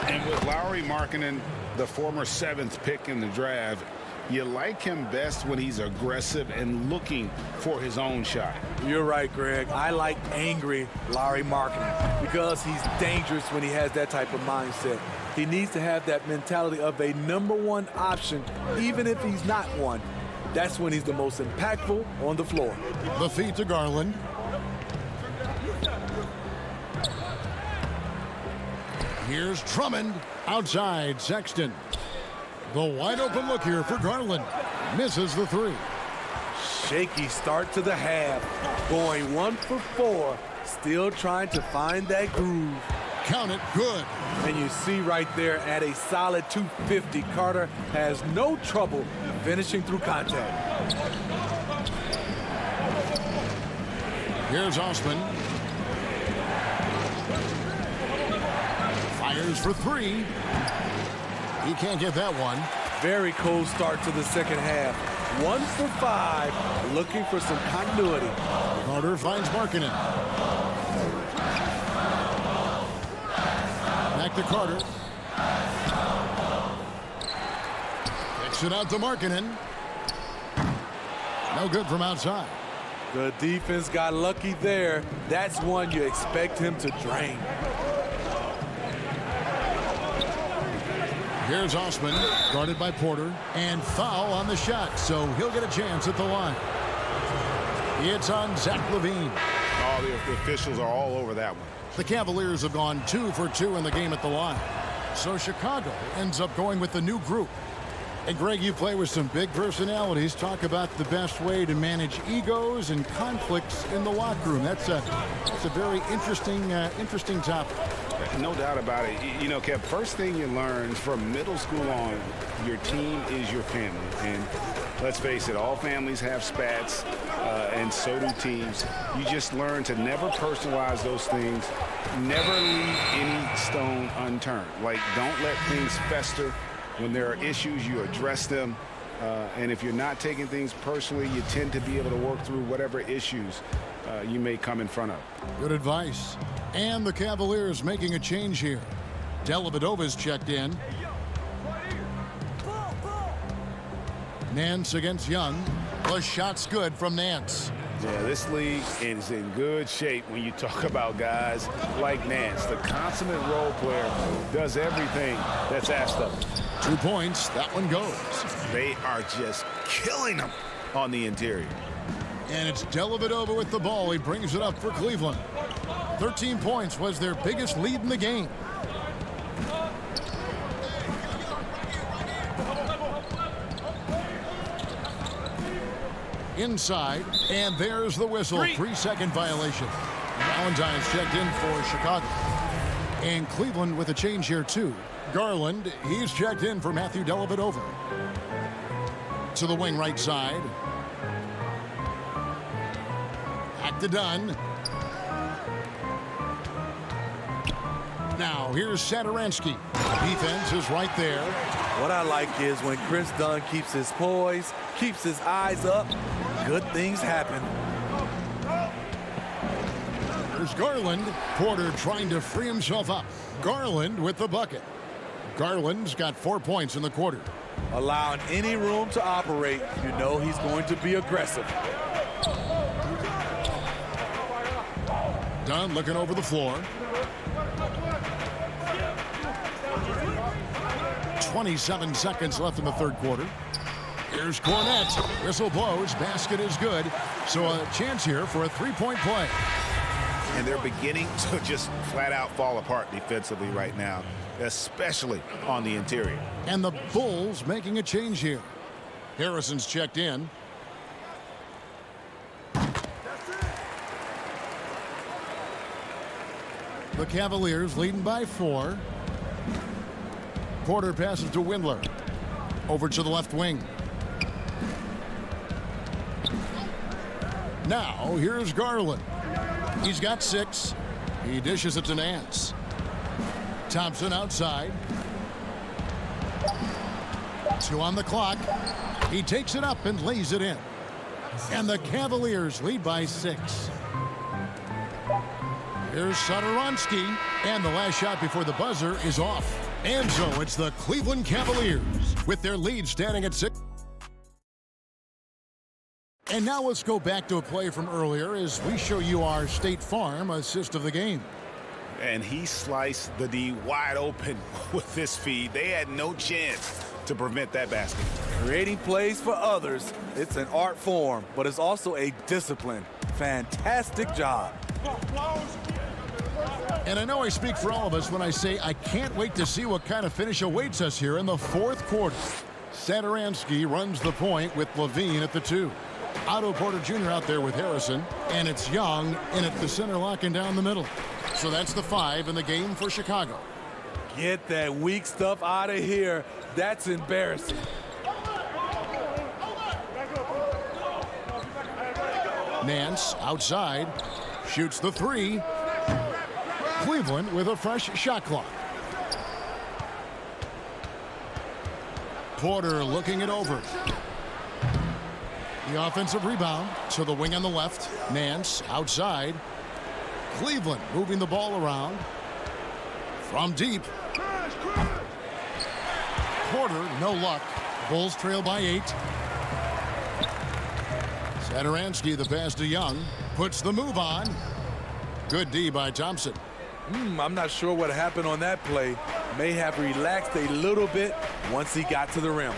And with Lauri Markkanen, the former 7th pick in the draft, You like him best when he's aggressive and looking for his own shot. You're right, Greg. I like angry Larry Markkinen because he's dangerous when he has that type of mindset. He needs to have that mentality of a #1 option, even if he's not one. That's when he's the most impactful on the floor. The feed to Garland. Here's Drummond. Outside, Sexton. The wide open look here for Garland. Misses the three. Shaky start to the half. Going 1 for 4. Still trying to find that groove. Count it, good. And you see right there at a solid 250, Carter has no trouble finishing through contact. Here's Osman. Fires for three. He can't get that one. Very cold start to the second half. 1 for 5, looking for some continuity. Carter finds Markkinen. Back to Carter. Kicks it out to Markkinen. No good from outside. The defense got lucky there. That's one you expect him to drain. Here's Osman, guarded by Porter, and foul on the shot, so he'll get a chance at the line. It's on Zach LaVine. Oh, the officials are all over that one. The Cavaliers have gone 2 for 2 in the game at the line. So Chicago ends up going with the new group. And Greg, you play with some big personalities. Talk about the best way to manage egos and conflicts in the locker room. That's a very interesting topic. No doubt about it. You know, Kev, first thing you learn from middle school on, your team is your family. And let's face it, all families have spats, and so do teams. You just learn to never personalize those things. Never leave any stone unturned. Like, don't let things fester. When there are issues, you address them. And if you're not taking things personally, you tend to be able to work through whatever issues you may come in front of. Good advice. And the Cavaliers making a change here. Dellavedova's checked in. Nance against Young. The shot's good from Nance. Yeah, this league is in good shape when you talk about guys like Nance. The consummate role player does everything that's asked of him. 2 points. That one goes. They are just killing them on the interior. And it's Dellavedova with the ball. He brings it up for Cleveland. 13 points was their biggest lead in the game. Inside, and there's the whistle. 3-second violation. Valentine's checked in for Chicago. And Cleveland with a change here too. Garland, he's checked in for Matthew Dellavedova. To the wing right side. Back to Dunn. Now here's Satoransky. Defense is right there. What I like is when Chris Dunn keeps his poise, keeps his eyes up, good things happen. There's Garland. Porter trying to free himself up. Garland with the bucket. Garland's got 4 points in the quarter. Allowing any room to operate, you know he's going to be aggressive. Dunn looking over the floor. 27 seconds left in the third quarter. Here's Cornette. Whistle blows. Basket is good. So a chance here for a three-point play. And they're beginning to just flat out fall apart defensively right now, especially on the interior. And the Bulls making a change here. Harrison's checked in. The Cavaliers leading by 4. Porter passes to Windler. Over to the left wing. Now here's Garland. He's got 6. He dishes it to Nance. Thompson outside. 2 on the clock. He takes it up and lays it in. And the Cavaliers lead by 6. Here's Satoransky. And the last shot before the buzzer is off. And so it's the Cleveland Cavaliers with their lead standing at 6. And now let's go back to a play from earlier as we show you our State Farm assist of the game. And he sliced the D wide open with this feed. They had no chance to prevent that basket. Creating plays for others, it's an art form, but it's also a discipline. Fantastic job. And I know I speak for all of us when I say I can't wait to see what kind of finish awaits us here in the fourth quarter. Satoransky runs the point with Levine at the 2. Otto Porter Jr. out there with Harrison, and it's Young in at the center, locking down the middle. So that's the 5 in the game for Chicago. Get that weak stuff out of here. That's embarrassing. Nance outside, shoots the 3. Cleveland with a fresh shot clock. Porter looking it over. The offensive rebound to the wing on the left. Nance outside. Cleveland moving the ball around. From deep. Porter, no luck. Bulls trail by 8. Satoransky, the pass to Young. Puts the move on. Good D by Thompson. I'm not sure what happened on that play. May have relaxed a little bit once he got to the rim.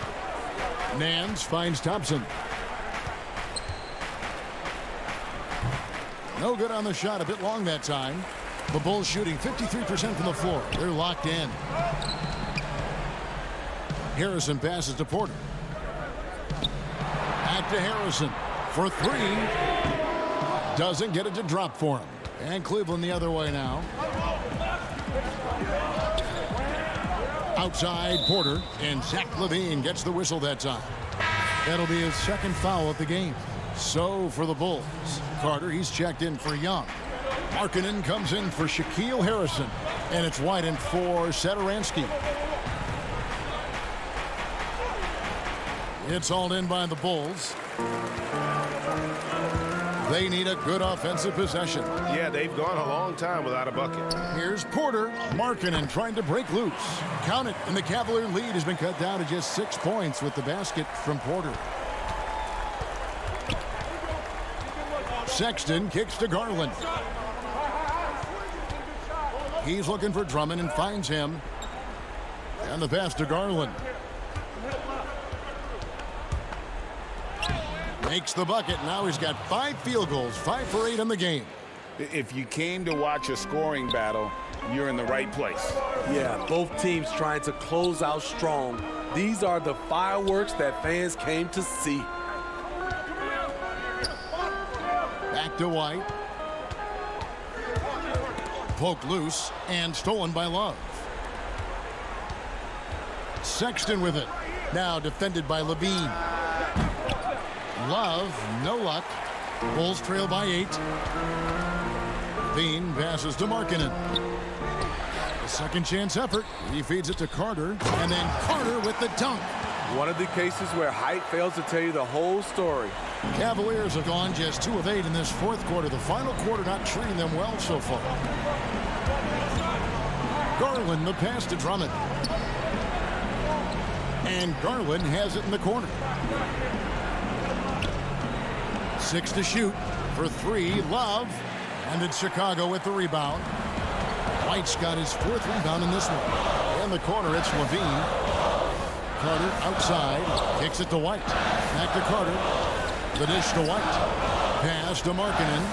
Nance finds Thompson. No good on the shot, a bit long that time. The Bulls shooting 53% from the floor. They're locked in. Harrison passes to Porter. Back to Harrison for 3. Doesn't get it to drop for him. And Cleveland the other way now. Outside Porter, and Zach Levine gets the whistle that time. That'll be his second foul of the game. So for the Bulls, Carter, he's checked in for Young. Markkanen comes in for Shaquille Harrison, and it's Whiten for Satoransky. It's hauled in by the Bulls. They need a good offensive possession. Yeah, they've gone a long time without a bucket. Here's Porter. Markkanen trying to break loose. Count it, and the Cavalier lead has been cut down to just 6 points with the basket from Porter. Sexton kicks to Garland. He's looking for Drummond and finds him. And the pass to Garland. Makes the bucket. Now he's got 5 field goals, 5 for 8 in the game. If you came to watch a scoring battle, you're in the right place. Yeah, both teams trying to close out strong. These are the fireworks that fans came to see. Back to White. Poked loose and stolen by Love. Sexton with it. Now defended by Levine. Love, no luck. Bulls trail by 8. Levine passes to Markkanen. A second chance effort. He feeds it to Carter. And then Carter with the dunk. One of the cases where height fails to tell you the whole story. Cavaliers have gone just 2 of 8 in this fourth quarter. The final quarter not treating them well so far. Garland, the pass to Drummond. And Garland has it in the corner. 6 to shoot for 3. Love. And it's Chicago with the rebound. White's got his 4th rebound in this one. In the corner, it's Levine. Carter outside. Kicks it to White. Back to Carter. The dish to White. Pass to Markkanen.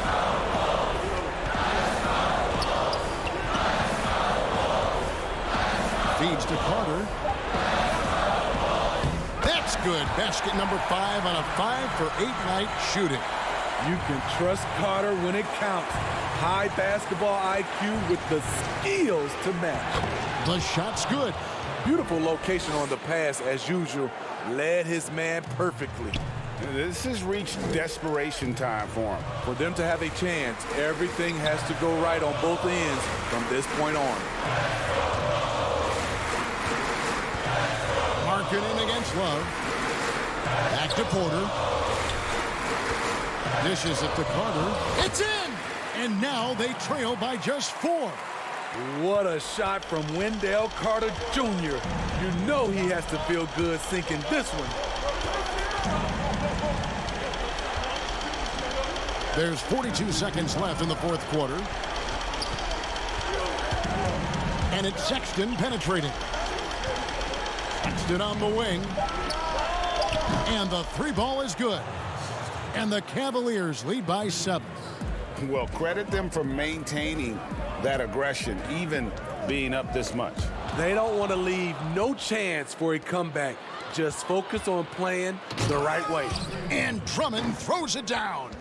Feeds to Carter. That's good. Basket number 5 on a 5 for 8 night shooting. You can trust Carter when it counts. High basketball IQ with the skills to match. The shot's good. Beautiful location on the pass as usual. Led his man perfectly. This has reached desperation time for him. For them to have a chance, everything has to go right on both ends from this point on. Markkanen against Love. Back to Porter. Dishes it to Carter. It's in! And now they trail by just 4. What a shot from Wendell Carter Jr. You know he has to feel good sinking this one. There's 42 seconds left in the fourth quarter. And it's Sexton penetrating. Sexton on the wing. And the three ball is good. And the Cavaliers lead by 7. Well, credit them for maintaining that aggression, even being up this much. They don't want to leave no chance for a comeback. Just focus on playing the right way. And Drummond throws it down.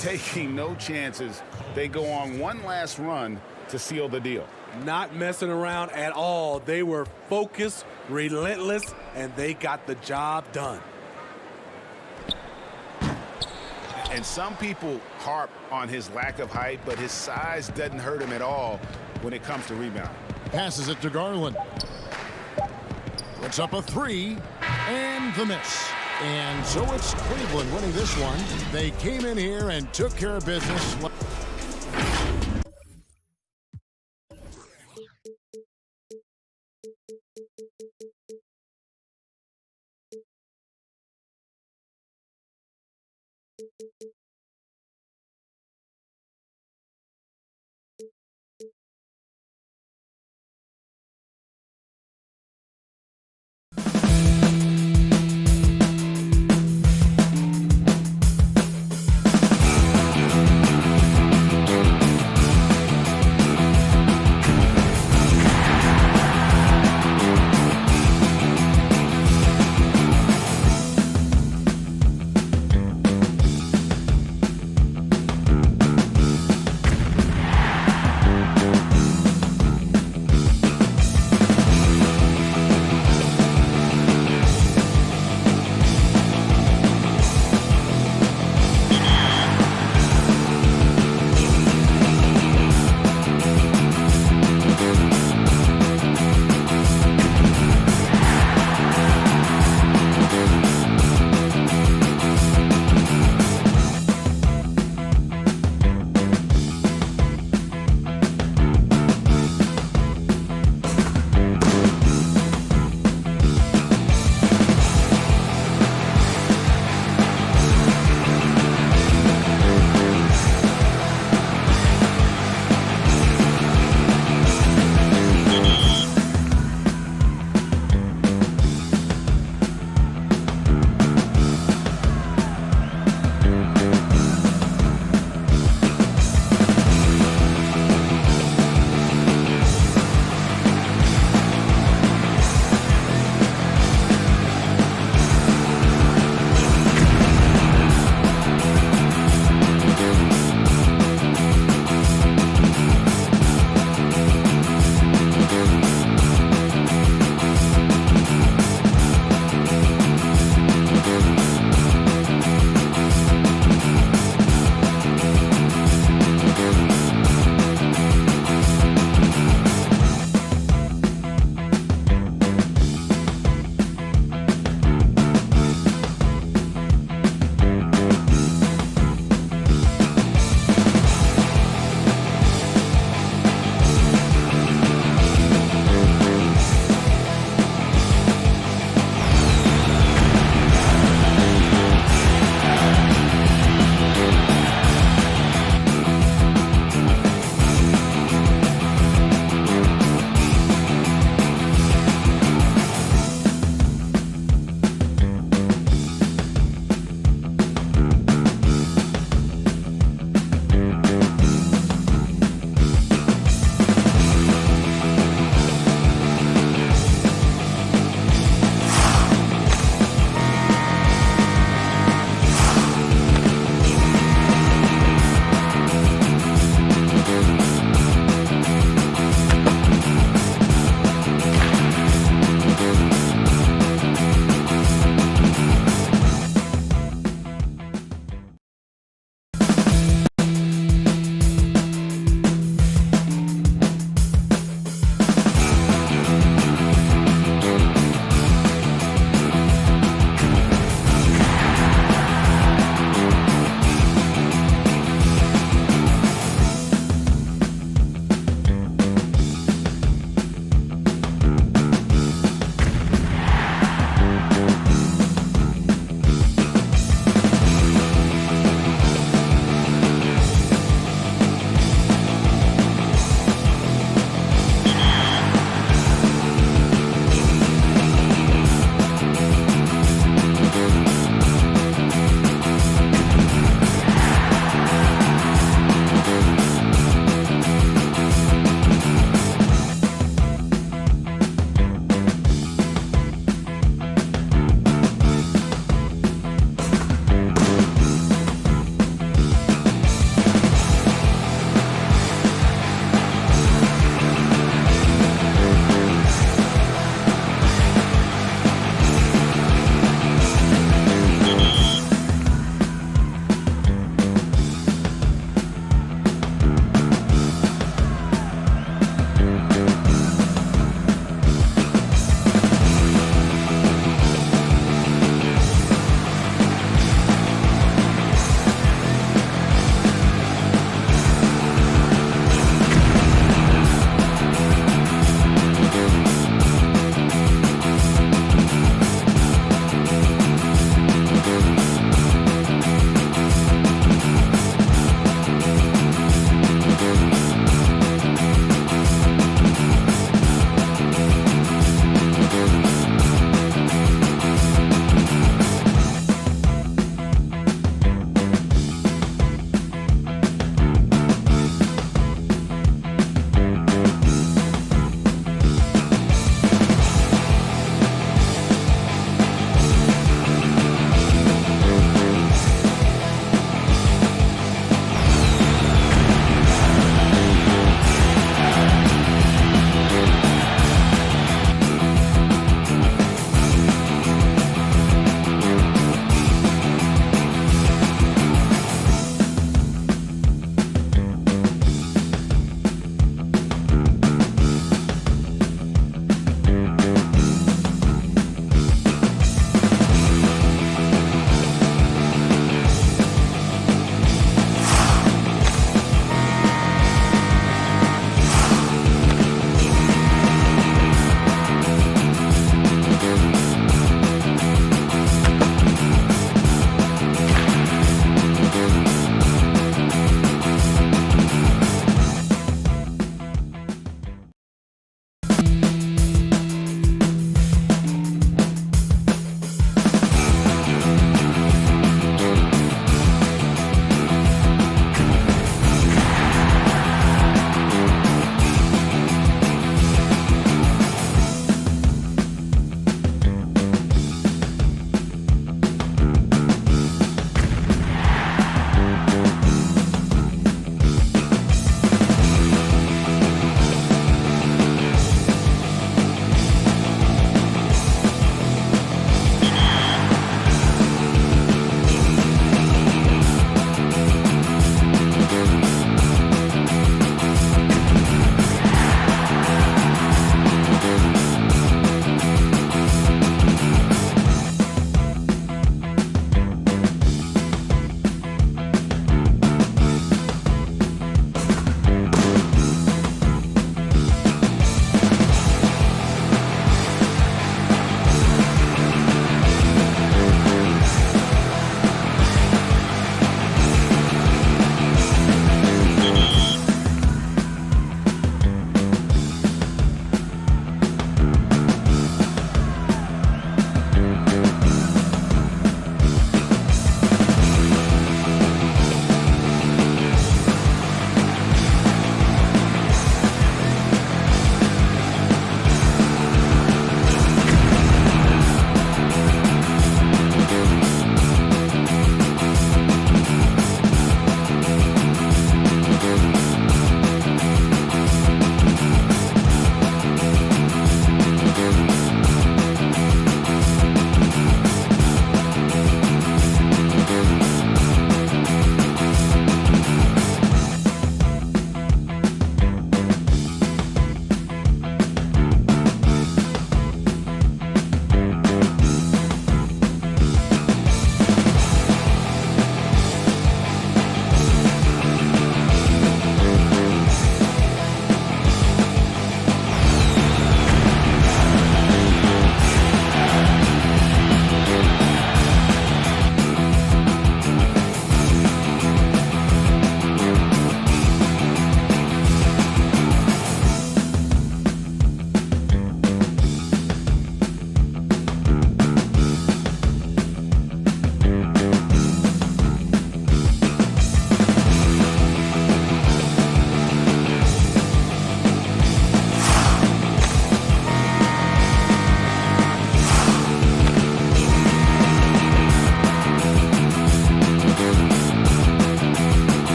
Taking no chances. They go on one last run to seal the deal. Not messing around at all. They were focused, relentless, and they got the job done. And some people harp on his lack of height, but his size doesn't hurt him at all when it comes to rebounding. Passes it to Garland. Puts up a 3 and the miss. And so it's Cleveland winning this one. They came in here and took care of business.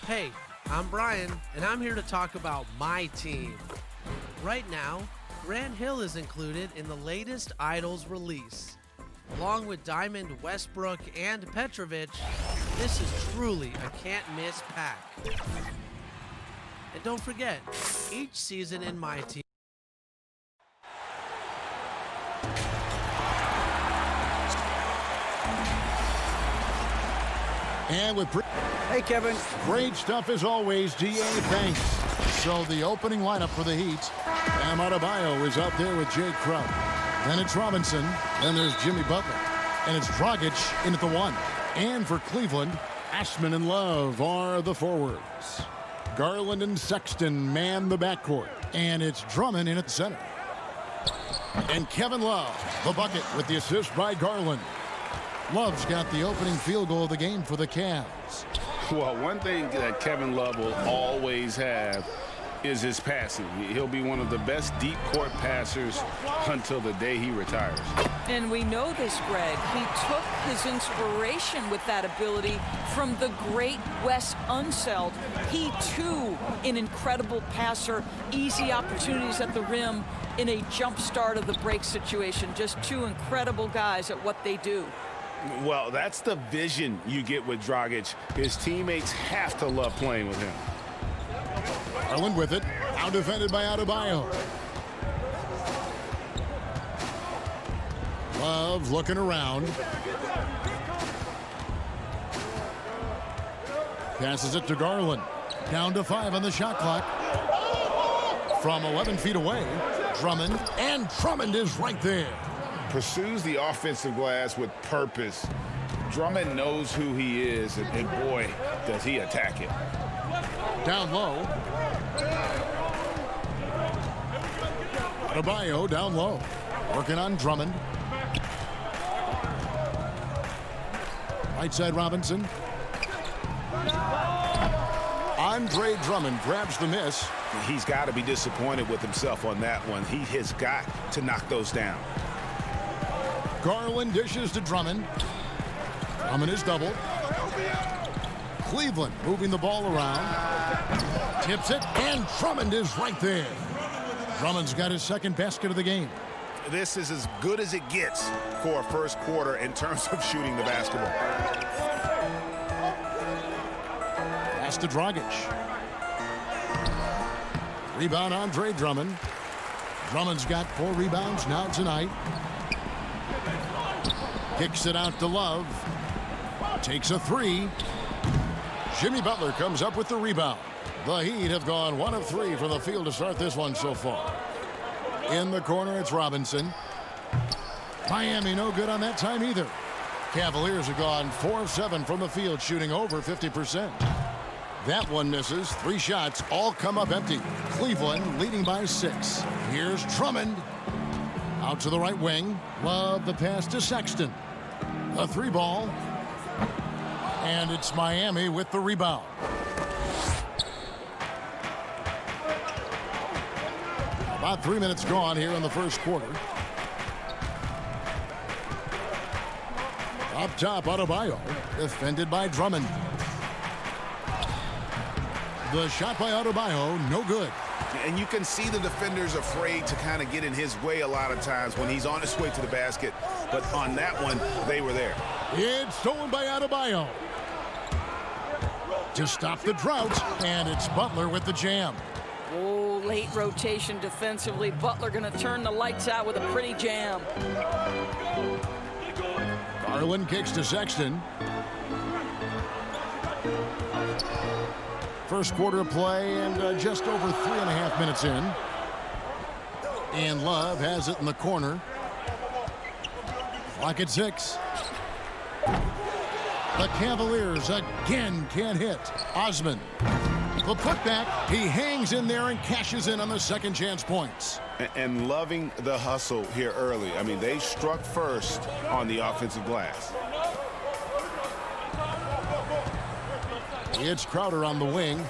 Hey, I'm Brian, and I'm here to talk about my team. Right now, Grant Hill is included in the latest Idols release. Along with Diamond, Westbrook, and Petrovic, this is truly a can't-miss pack. And don't forget, each season in my team. And with hey, Kevin. Great stuff as always, D.A. Banks. So the opening lineup for the Heat. Bam Adebayo is out there with Jay Crowder. Then it's Robinson. Then there's Jimmy Butler. And it's Dragic in at the 1. And for Cleveland, Ashman and Love are the forwards. Garland and Sexton man the backcourt. And it's Drummond in at the center. And Kevin Love, the bucket with the assist by Garland. Love's got the opening field goal of the game for the Cavs. Well, one thing that Kevin Love will always have is his passing. He'll be one of the best deep court passers until the day he retires. And we know this, Greg. He took his inspiration with that ability from the great Wes Unseld. He, too, an incredible passer, easy opportunities at the rim in a jump start of the break situation. Just two incredible guys at what they do. Well, that's the vision you get with Dragic. His teammates have to love playing with him. Garland with it. Now defended by Adebayo. Love looking around. Passes it to Garland. Down to 5 on the shot clock. From 11 feet away, Drummond. And Drummond is right there. Pursues the offensive glass with purpose. Drummond knows who he is, and boy, does he attack it. Down low. Adebayo down low. Working on Drummond. Right side Robinson. Andre Drummond grabs the miss. He's got to be disappointed with himself on that one. He has got to knock those down. Garland dishes to Drummond. Drummond is doubled. Cleveland moving the ball around. Tips it, and Drummond is right there. Drummond's got his second basket of the game. This is as good as it gets for a first quarter in terms of shooting the basketball. Pass to Dragic. Rebound Andre Drummond. Drummond's got 4 rebounds now tonight. Kicks it out to Love. Takes a 3. Jimmy Butler comes up with the rebound. The Heat have gone 1 of 3 from the field to start this one so far. In the corner, it's Robinson. Miami no good on that time either. Cavaliers have gone 4 of 7 from the field, shooting over 50%. That one misses. 3 shots all come up empty. Cleveland leading by 6. Here's Drummond. Out to the right wing. Love the pass to Sexton. A 3 ball. And it's Miami with the rebound. About 3 minutes gone here in the first quarter. Up top, Adebayo. Defended by Drummond. The shot by Adebayo, no good. And you can see the defenders afraid to kind of get in his way a lot of times when he's on his way to the basket. But on that one, they were there. It's stolen by Adebayo. To stop the drought, and it's Butler with the jam. Oh, late rotation defensively. Butler going to turn the lights out with a pretty jam. Garland kicks to Sexton. First quarter of play and just over 3.5 minutes in. And Love has it in the corner. Clock at 6. The Cavaliers again can't hit. Osman. The putback. He hangs in there and cashes in on the second chance points. And loving the hustle here early. I mean, they struck first on the offensive glass. It's Crowder on the wing.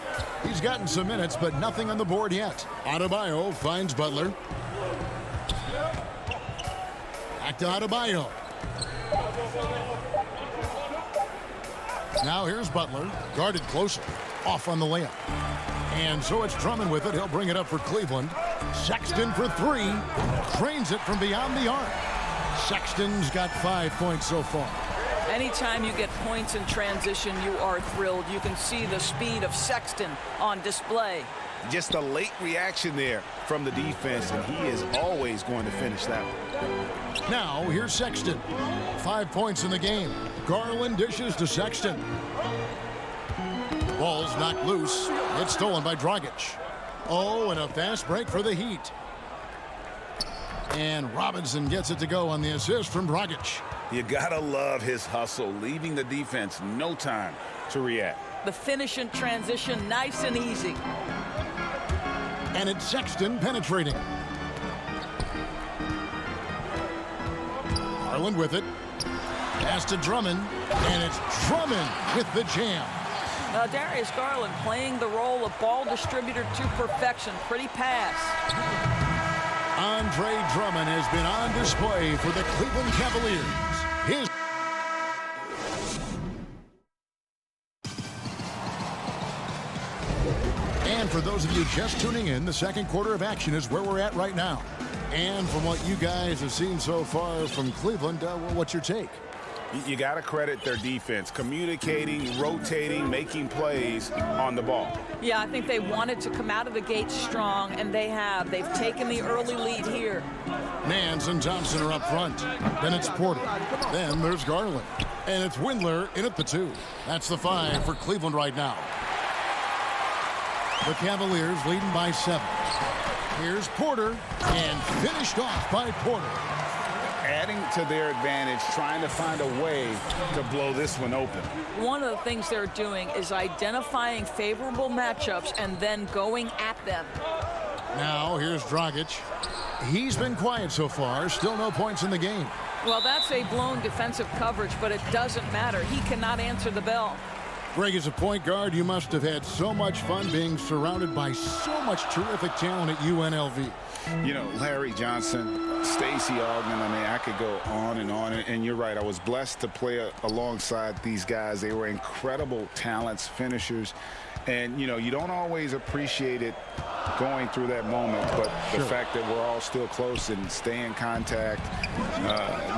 He's gotten some minutes, but nothing on the board yet. Adebayo finds Butler. Back to Adebayo. Now here's Butler, guarded closer. off on the layup. And so it's Drummond with it. He'll bring it up for Cleveland. Sexton for three. Drains it from beyond the arc. Sexton's got 5 points so far. Anytime you get points in transition, you are thrilled. You can see the speed of Sexton on display. Just a late reaction there from the defense, and he is always going to finish that one. Now, here's Sexton. 5 points in the game. Garland dishes to Sexton. Ball's knocked loose. It's stolen by Dragic. Oh, and a fast break for the Heat. And Robinson gets it to go on the assist from Dragic. You gotta love his hustle, leaving the defense no time to react. The finish in transition, nice and easy. And it's Sexton penetrating. Garland with it. Pass to Drummond. And it's Drummond with the jam. Darius Garland playing the role of ball distributor to perfection. Pretty pass. Andre Drummond has been on display for the Cleveland Cavaliers. And for those of you just tuning in, the second quarter of action is where we're at right now. And from what you guys have seen so far from Cleveland, what's your take? You got to credit their defense, communicating, rotating, making plays on the ball. Yeah, I think they wanted to come out of the gate strong, and they have. They've taken the early lead here. Nance and Thompson are up front. Then it's Porter. Then there's Garland. And it's Windler in at the 2. That's the 5 for Cleveland right now. The Cavaliers leading by 7. Here's Porter, and finished off by Porter. Adding to their advantage, trying to find a way to blow this one open. One of the things they're doing is identifying favorable matchups and then going at them. Now here's Dragic. He's been quiet so far. Still no points in the game. Well, that's a blown defensive coverage, but it doesn't matter. He cannot answer the bell. Greg, as a point guard, you must have had so much fun being surrounded by so much terrific talent at UNLV. You know, Larry Johnson, Stacey Augmon, I mean, I could go on. And you're right, I was blessed to play alongside these guys. They were incredible talents, finishers. And, you know, you don't always appreciate it going through that moment, but the fact that we're all still close and stay in contact,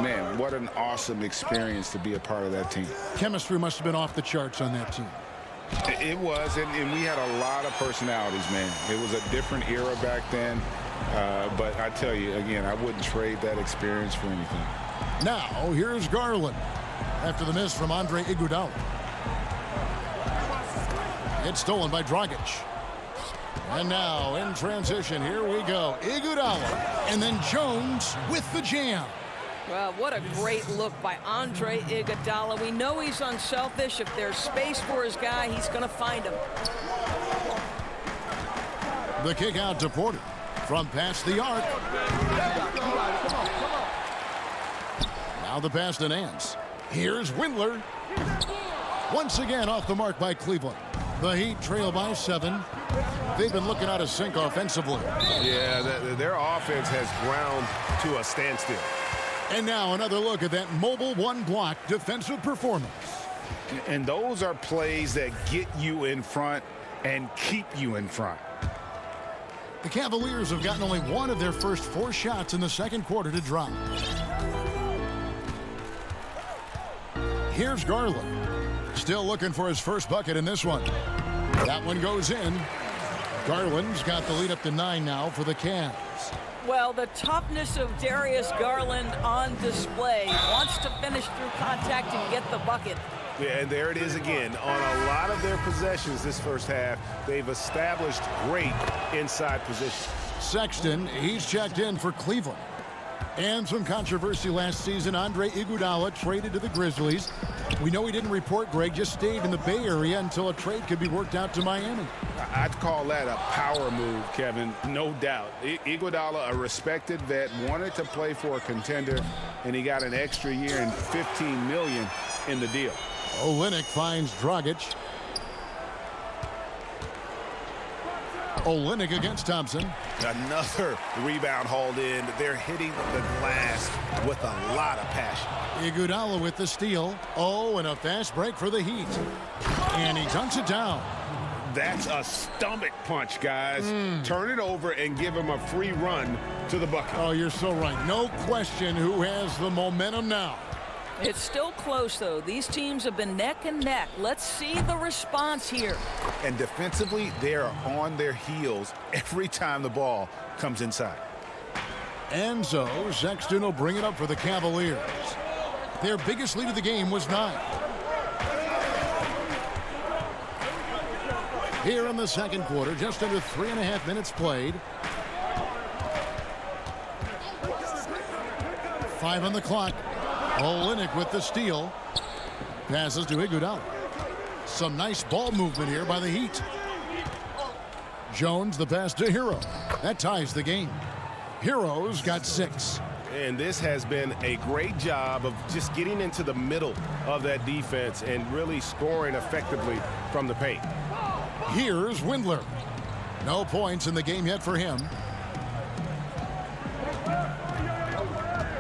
man, what an awesome experience to be a part of that team. Chemistry must have been off the charts on that team. It was, and we had a lot of personalities, man. It was a different era back then, but I tell you, again, I wouldn't trade that experience for anything. Now, here's Garland after the miss from Andre Iguodala. It's stolen by Dragic. And now, in transition, here we go. Iguodala, and then Jones with the jam. Well, what a great look by Andre Iguodala. We know he's unselfish. If there's space for his guy, he's going to find him. The kick out to Porter from past the arc. Now the pass to Nance. Here's Windler. Once again off the mark by Cleveland. The Heat trail by 7. They've been looking out of sync offensively. Yeah, their offense has ground to a standstill. And now another look at that mobile one-block defensive performance. And those are plays that get you in front and keep you in front. The Cavaliers have gotten only one of their first 4 shots in the second quarter to drop. Here's Garland. Still looking for his first bucket in this one. That one goes in. Garland's got the lead up to 9 now for the Cavs. Well, the toughness of Darius Garland on display. Wants to finish through contact and get the bucket. Yeah, and there it is again. On a lot of their possessions this first half, they've established great inside position. Sexton, he's checked in for Cleveland. And some controversy last season. Andre Iguodala traded to the Grizzlies. We know he didn't report, Greg, just stayed in the Bay Area until a trade could be worked out to Miami. I'd call that a power move, Kevin, no doubt. Iguodala, a respected vet, wanted to play for a contender, and he got an extra year and $15 million in the deal. Olynyk finds Dragic. Olynyk against Thompson. Another rebound hauled in. They're hitting the glass with a lot of passion. Iguodala with the steal. Oh, and a fast break for the Heat. And he dunks it down. That's a stomach punch, guys. Turn it over and give him a free run to the bucket. Oh, you're so right. No question who has the momentum now. It's still close, though. These teams have been neck and neck. Let's see the response here. And defensively, they are on their heels every time the ball comes inside. And so Sexton will bring it up for the Cavaliers. Their biggest lead of the game was 9. Here in the second quarter, just under 3.5 minutes played. 5 on the clock. Olynyk with the steal. Passes to Iguodala. Some nice ball movement here by the Heat. Jones the pass to Hero. That ties the game. Hero's got 6. And this has been a great job of just getting into the middle of that defense and really scoring effectively from the paint. Here's Windler. No points in the game yet for him.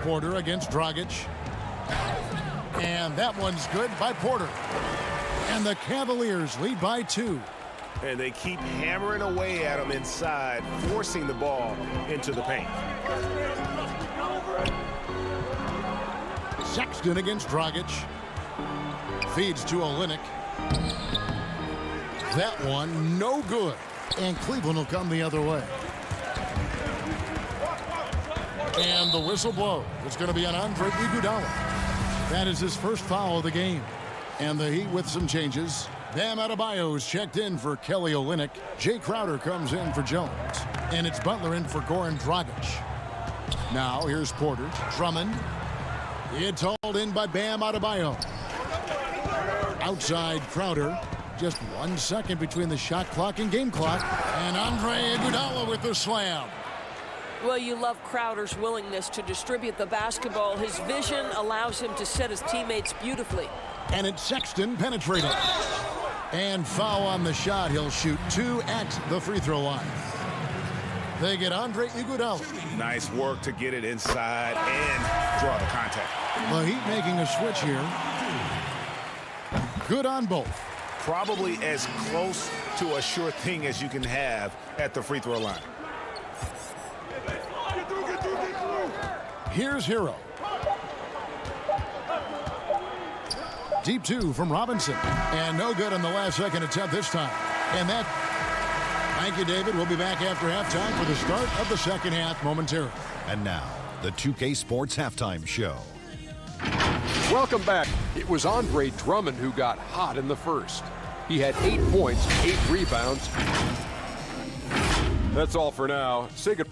Porter against Dragic. And that one's good by Porter. And the Cavaliers lead by 2. And they keep hammering away at him inside, forcing the ball into the paint. Sexton against Dragic. Feeds to Olynyk. That one no good. And Cleveland will come the other way. And the whistle blows. It's going to be on Andre Iguodala. That is his first foul of the game. And the Heat with some changes. Bam Adebayo's checked in for Kelly Olynyk. Jay Crowder comes in for Jones. And it's Butler in for Goran Dragic. Now here's Porter. Drummond. It's hauled in by Bam Adebayo. Outside Crowder. Just 1 second between the shot clock and game clock. And Andre Iguodala with the slam. Well, you love Crowder's willingness to distribute the basketball. His vision allows him to set his teammates beautifully. And it's Sexton penetrating. And foul on the shot. He'll shoot 2 at the free throw line. They get Andre Iguodala. Nice work to get it inside and draw the contact. The Heat making a switch here. Good on both. Probably as close to a sure thing as you can have at the free throw line. Here's Hero. Deep 2 from Robinson. And no good on the last second attempt this time. And that, thank you, David. We'll be back after halftime for the start of the second half momentarily. And now, the 2K Sports Halftime Show. Welcome back. It was Andre Drummond who got hot in the first. He had 8 points, 8 rebounds. That's all for now. Say good.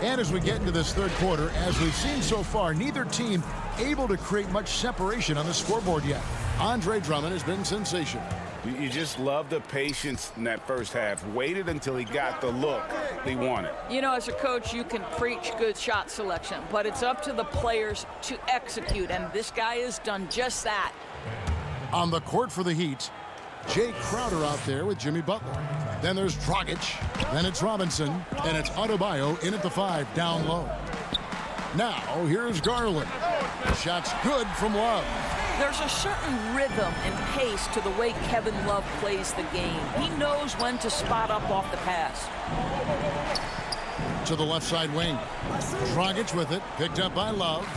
And as we get into this third quarter, as we've seen so far, neither team able to create much separation on the scoreboard yet. Andre Drummond has been sensational. You just love the patience in that first half. Waited until he got the look he wanted. You know, as a coach, you can preach good shot selection, but it's up to the players to execute, and this guy has done just that. On the court for the Heat, Jay Crowder out there with Jimmy Butler. Then there's Dragic. Then it's Robinson. And it's Adebayo in at the 5, down low. Now, here's Garland. Shot's good from Love. There's a certain rhythm and pace to the way Kevin Love plays the game. He knows when to spot up off the pass. To the left side wing. Dragic with it, picked up by Love.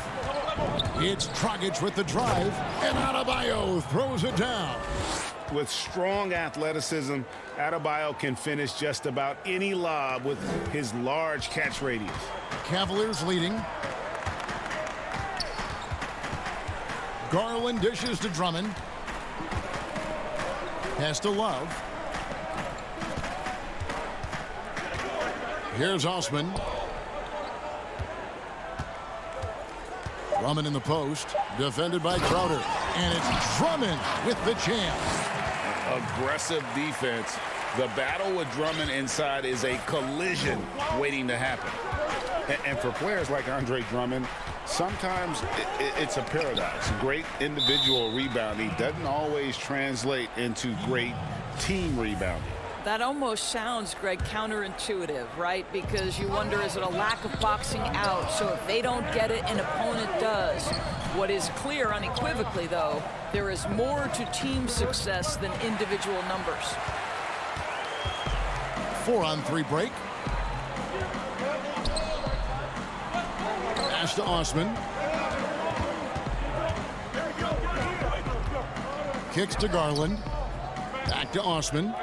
It's Dragic with the drive, and Adebayo throws it down. With strong athleticism, Adebayo can finish just about any lob with his large catch radius. Cavaliers leading. Garland dishes to Drummond. Pass to Love. Here's Osman. Drummond in the post. Defended by Crowder. And it's Drummond with the chance. Aggressive defense. The battle with Drummond inside is a collision waiting to happen. And for players like Andre Drummond, sometimes it's a paradox. Great individual rebounding doesn't always translate into great team rebounding. That almost sounds, Greg, counterintuitive, right? Because you wonder, is it a lack of boxing out? So if they don't get it, an opponent does. What is clear unequivocally, though, there is more to team success than individual numbers. 4-on-3 break. Pass to Osman. Kicks to Garland. Back to Osman.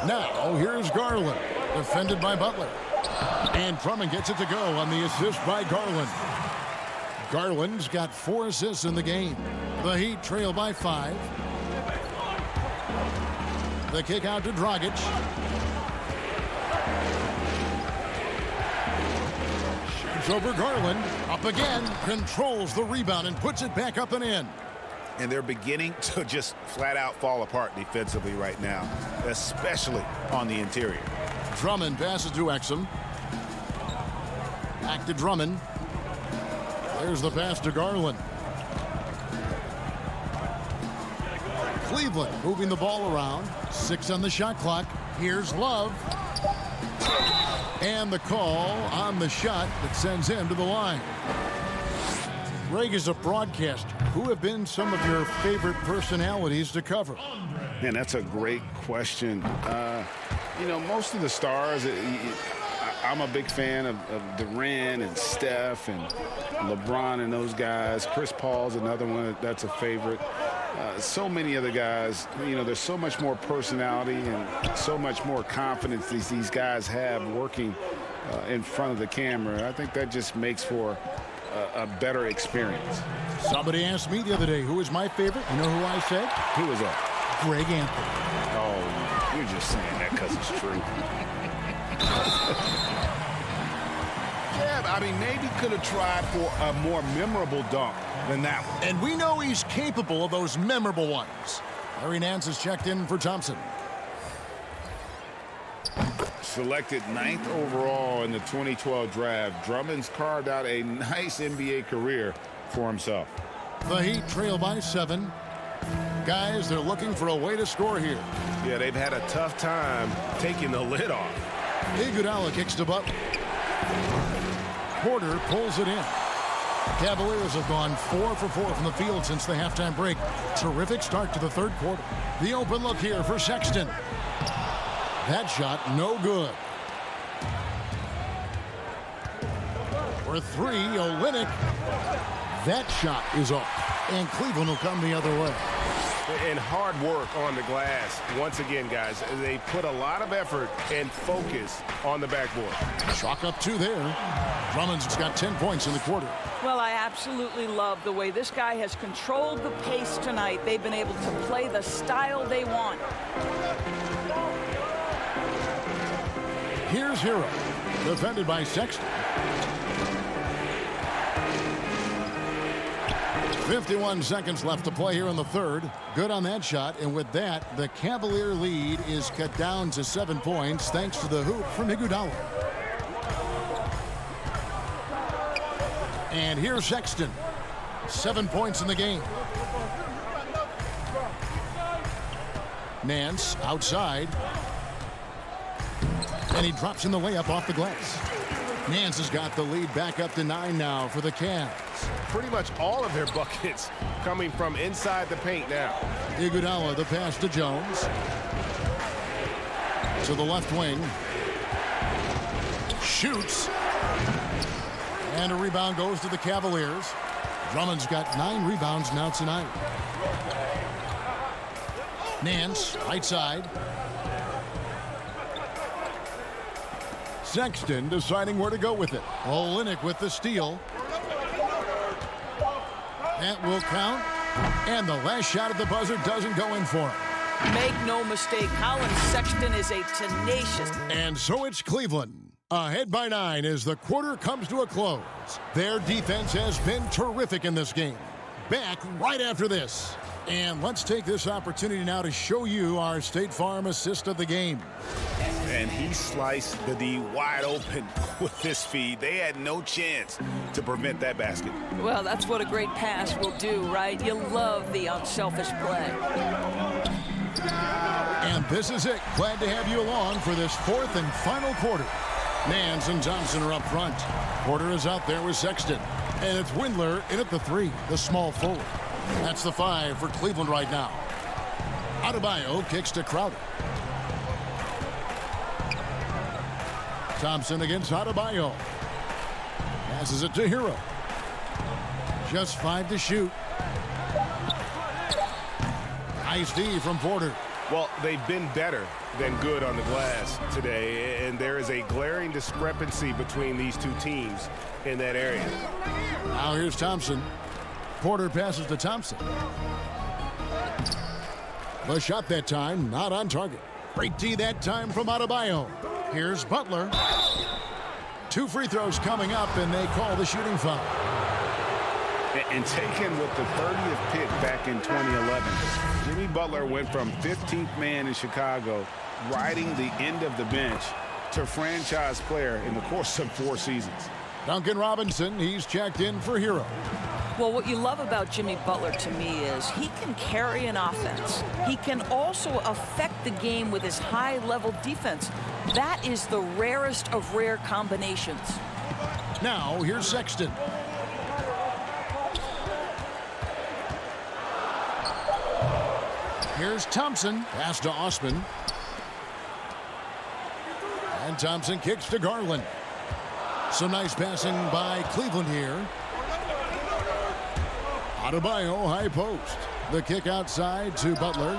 Now, here's Garland, defended by Butler. And Drummond gets it to go on the assist by Garland. Garland's got 4 assists in the game. The Heat trail by 5. The kick out to Dragic. Shoots over Garland. Up again. Controls the rebound and puts it back up and in. And they're beginning to just flat out fall apart defensively right now, especially on the interior. Drummond passes to Exum. Back to Drummond. There's the pass to Garland. Cleveland moving the ball around. 6 on the shot clock. Here's Love. And the call on the shot that sends him to the line. Greg, is a broadcaster, who have been some of your favorite personalities to cover? Man, that's a great question. You know, most of the stars, I'm a big fan of Durant and Steph and LeBron and those guys. Chris Paul's another one that's a favorite. So many other guys, you know, there's so much more personality and so much more confidence these guys have working in front of the camera. I think that just makes for a better experience. Somebody asked me the other day, who is my favorite? You know who I said? Who was that? Greg Anthony. Oh, you're just saying that because it's true. Yeah, I mean, maybe could have tried for a more memorable dunk than that one. And we know he's capable of those memorable ones. Larry Nance is checked in for Thompson. Selected 9th overall in the 2012 draft, Drummond's carved out a nice NBA career for himself. The Heat trail by 7. Guys, they're looking for a way to score here. Yeah, they've had a tough time taking the lid off. Iguodala kicks to Butler. Porter pulls it in. Cavaliers have gone 4 for 4 from the field since the halftime break. Terrific start to the third quarter. The open look here for Sexton. That shot no good. For 3, Olynyk. That shot is up. And Cleveland will come the other way. And hard work on the glass. Once again, guys, they put a lot of effort and focus on the backboard. Chalk up 2 there. Drummond's got 10 points in the quarter. Well, I absolutely love the way this guy has controlled the pace tonight. They've been able to play the style they want. Here's Hero, defended by Sexton. 51 seconds left to play here in the third. Good on that shot, and with that, the Cavalier lead is cut down to 7 points thanks to the hoop from Iguodala. And here's Sexton. 7 points in the game. Nance outside. And he drops in the layup off the glass. Nance has got the lead back up to 9 now for the Cavs. Pretty much all of their buckets coming from inside the paint now. Iguodala, the pass to Jones. To the left wing. Shoots. And a rebound goes to the Cavaliers. Drummond's got 9 rebounds now tonight. Nance, right side. Sexton deciding where to go with it. Olynyk with the steal. That will count. And the last shot at the buzzer doesn't go in for him. Make no mistake, Colin Sexton is a tenacious. And so it's Cleveland. Ahead by 9 as the quarter comes to a close. Their defense has been terrific in this game. Back right after this. And let's take this opportunity now to show you our State Farm assist of the game. and he sliced the D wide open with this feed. They had no chance to prevent that basket. Well, that's what a great pass will do, right? You love the unselfish play. And this is it. Glad to have you along for this fourth and final quarter. Nance and Thompson are up front. Porter is out there with Sexton. And it's Windler in at the 3, the small forward. That's the 5 for Cleveland right now. Adebayo kicks to Crowder. Thompson against Adebayo. Passes it to Hero. Just 5 to shoot. Nice D from Porter. Well, they've been better than good on the glass today, and there is a glaring discrepancy between these two teams in that area. Now here's Thompson. Porter passes to Thompson. The shot that time, not on target. Great D that time from Adebayo. Here's Butler. 2 free throws coming up, and they call the shooting foul. And taken with the 30th pick back in 2011, Jimmy Butler went from 15th man in Chicago, riding the end of the bench, to franchise player in the course of 4 seasons. Duncan Robinson, he's checked in for Hero. Well, what you love about Jimmy Butler to me is he can carry an offense. He can also affect the game with his high-level defense. That is the rarest of rare combinations. Now, here's Sexton. Here's Thompson. Pass to Osman. And Thompson kicks to Garland. Some nice passing by Cleveland here. Adebayo, high post. The kick outside to Butler.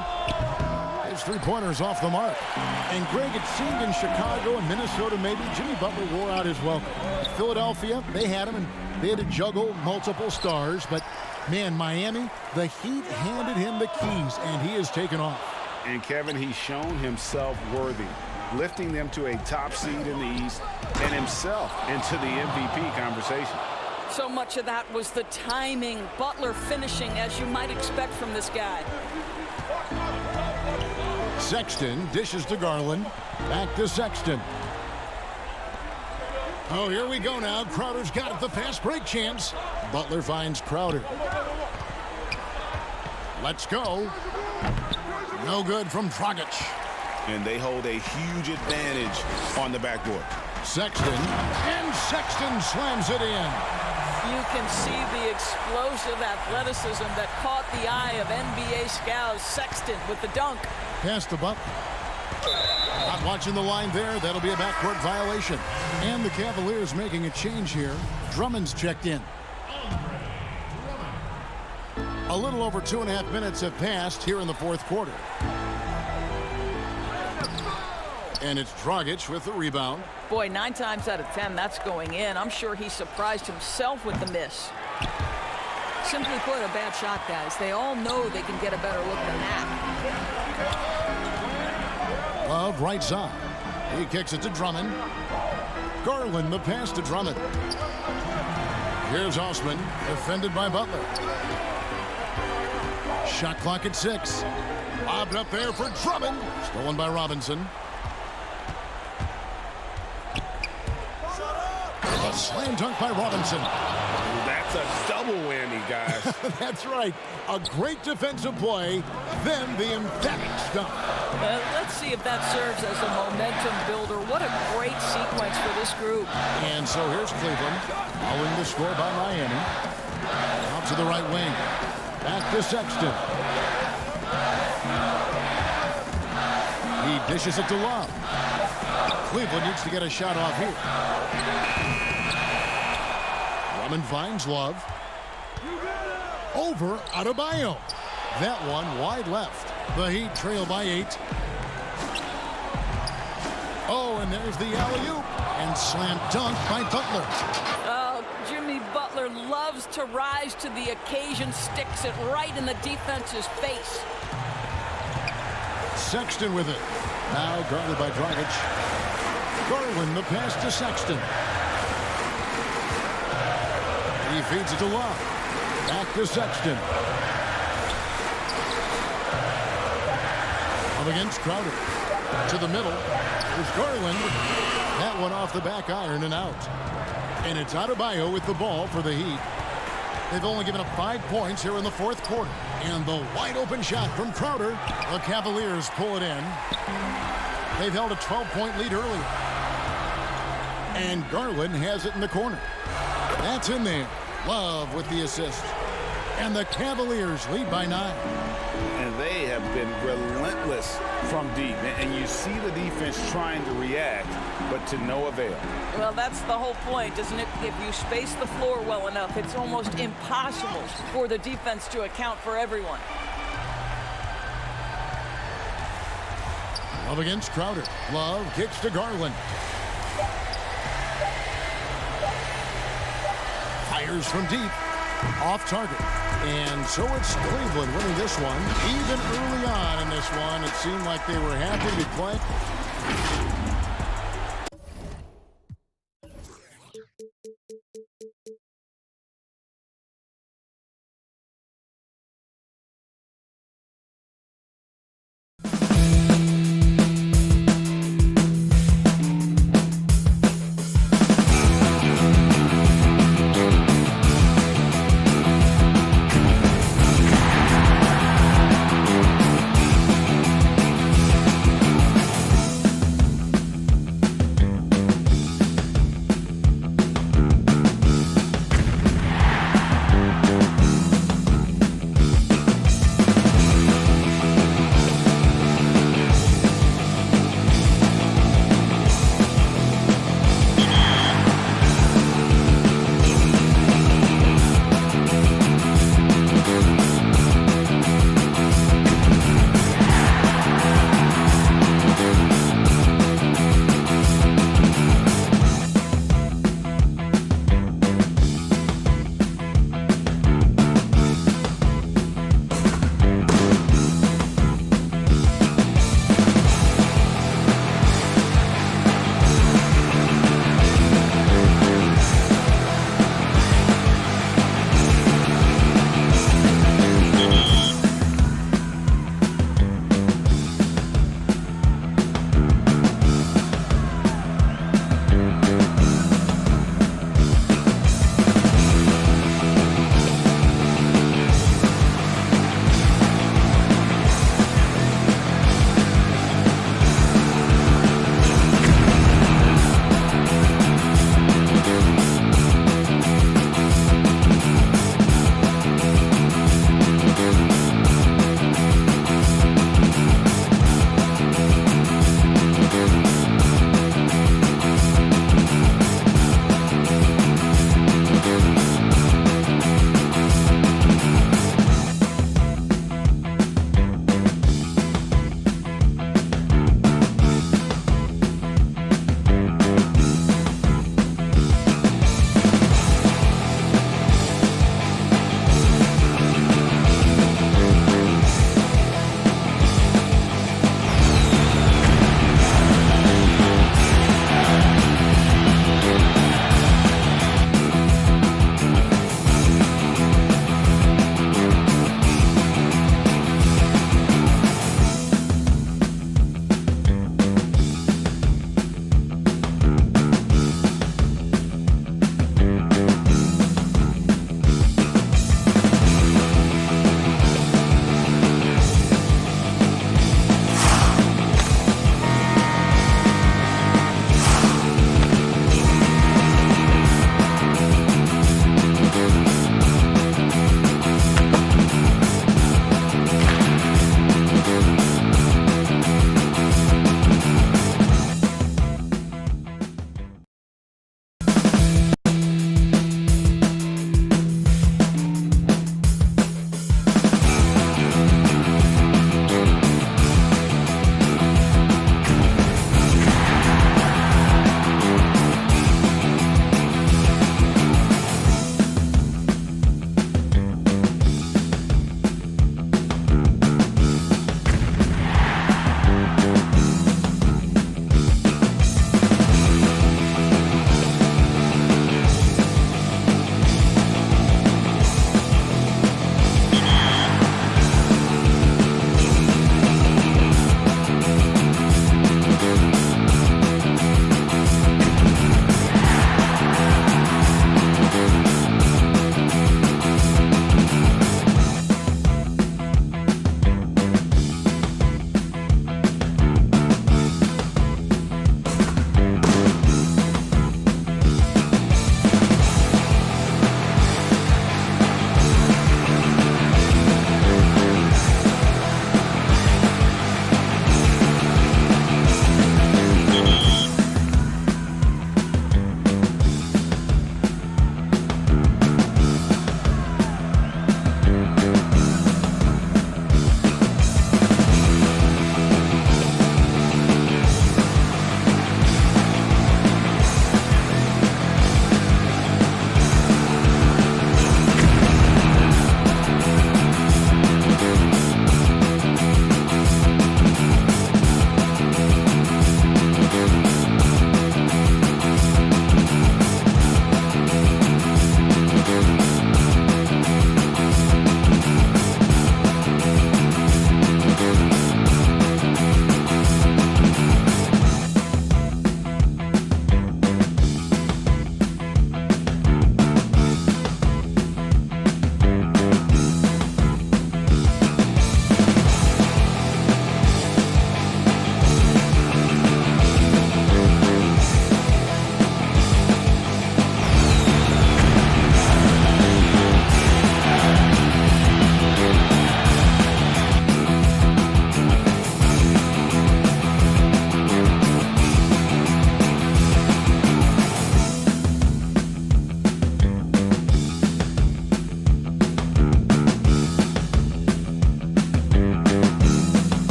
His 3-pointers off the mark. And Greg, it seemed in Chicago and Minnesota maybe Jimmy Butler wore out his welcome. Philadelphia, they had him and they had to juggle multiple stars. But, man, Miami, the Heat handed him the keys and he has taken off. And, Kevin, he's shown himself worthy, lifting them to a top seed in the East and himself into the MVP conversation. So much of that was the timing. Butler finishing as you might expect from this guy. Sexton dishes to Garland. Back to Sexton. Oh, here we go now. Crowder's got it. The fast break chance. Butler finds Crowder. Let's go. No good from Dragic. And they hold a huge advantage on the backboard. Sexton. And Sexton slams it in. You can see the explosive athleticism that caught the eye of NBA scouts. Sexton with the dunk. Pass to Butler. Not watching the line there. That'll be a backcourt violation. And the Cavaliers making a change here. Drummond's checked in. A little over 2.5 minutes have passed here in the fourth quarter. And it's Dragic with the rebound. Boy, 9 times out of 10, that's going in. I'm sure he surprised himself with the miss. Simply put, a bad shot, guys. They all know they can get a better look than that. Love right side. He kicks it to Drummond. Garland, the pass to Drummond. Here's Osman, defended by Butler. Shot clock at 6. Lobbed up there for Drummond. Stolen by Robinson. A slam dunk by Robinson. That's a double whammy, guys. That's right. A great defensive play, then the emphatic dunk. Let's see if that serves as a momentum builder. What a great sequence for this group. And so here's Cleveland, following the score by Miami. Out to the right wing. Back to Sexton. He dishes it to Love. Cleveland needs to get a shot off here. Drummond finds Love. Over Adebayo. That one wide left. The Heat trail by 8. Oh, and there's the alley-oop. And slam dunk by Butler. Oh, Jimmy Butler loves to rise to the occasion. Sticks it right in the defense's face. Sexton with it. Now guarded by Dragic. Garland, the pass to Sexton. He feeds it to Love. Back to Sexton. Up against Crowder. To the middle. There's Garland. That one off the back iron and out. And it's Adebayo with the ball for the Heat. They've only given up 5 points here in the fourth quarter. And the wide open shot from Crowder. The Cavaliers pull it in. They've held a 12-point lead earlier. And Garland has it in the corner. That's in there. Love with the assist. And the Cavaliers lead by 9. And they have been relentless from deep. And you see the defense trying to react, but to no avail. Well, that's the whole point, isn't it? If you space the floor well enough, it's almost impossible for the defense to account for everyone. Love against Crowder. Love kicks to Garland. Fires from deep. Off target. And so it's Cleveland winning this one. Even early on in this one, it seemed like they were happy to be playing.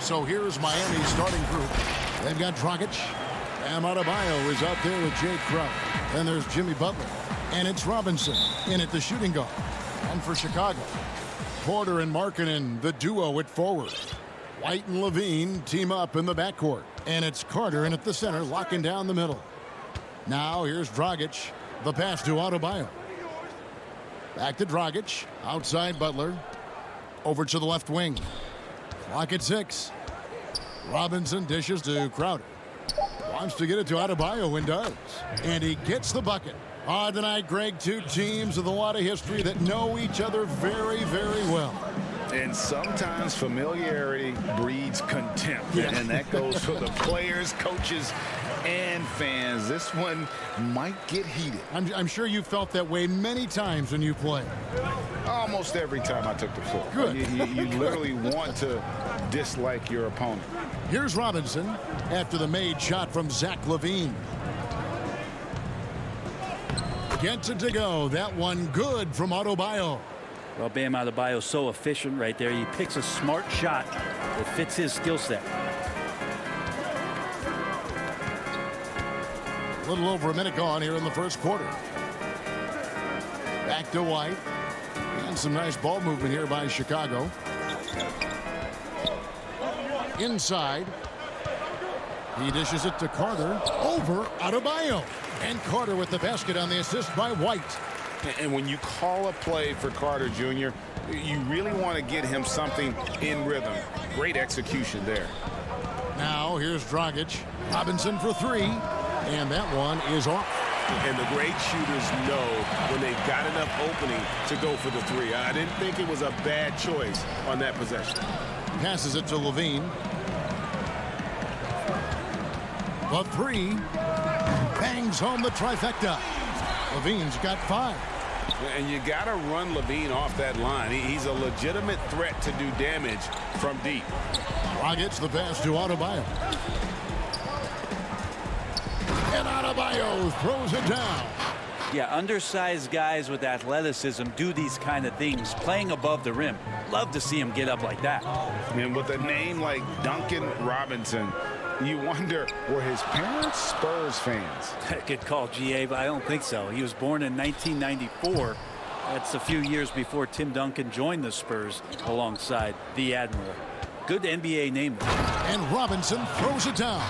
So here's Miami's starting group. They've got Dragic. Bam Adebayo is out there with Jay Crowder. Then there's Jimmy Butler. And it's Robinson in at the shooting guard. And for Chicago, Porter and Markkanen, the duo at forward. White and Levine team up in the backcourt. And it's Carter in at the center, locking down the middle. Now here's Dragic. The pass to Adebayo. Back to Dragic. Outside Butler. Over to the left wing. Clock at 6. Robinson dishes to Crowder. Wants to get it to Adebayo and does. And he gets the bucket. Tonight, Greg, two teams with a lot of history that know each other very, very well. And sometimes familiarity breeds contempt. Yeah. And that goes for the players, coaches, and fans. This one might get heated. I'm sure you felt that way many times when you play. Almost every time I took the floor. Good. You literally want to dislike your opponent. Here's Robinson after the made shot from Zach LaVine. Gets it to go. That one good from Adebayo. Well, Bam Adebayo is so efficient right there. He picks a smart shot that fits his skill set. A little over a minute gone here in the first quarter. Back to White. And some nice ball movement here by Chicago. Inside. He dishes it to Carter. Over Adebayo. And Carter with the basket on the assist by White. And when you call a play for Carter Jr., you really want to get him something in rhythm. Great execution there. Now here's Dragic. Robinson for three. And that one is off. And the great shooters know when they've got enough opening to go for the three. I didn't think it was a bad choice on that possession. Passes it to Levine. The three. Bangs home the trifecta. Levine's got 5. And you got to run Levine off that line. He's a legitimate threat to do damage from deep. Dragic the pass to Adebayo. And Adebayo throws it down. Yeah, undersized guys with athleticism do these kind of things, playing above the rim. Love to see him get up like that. And with a name like Duncan Robinson, you wonder, were his parents Spurs fans? Good call, GA, but I don't think so. He was born in 1994. That's a few years before Tim Duncan joined the Spurs alongside the Admiral. Good NBA name. And Robinson throws it down.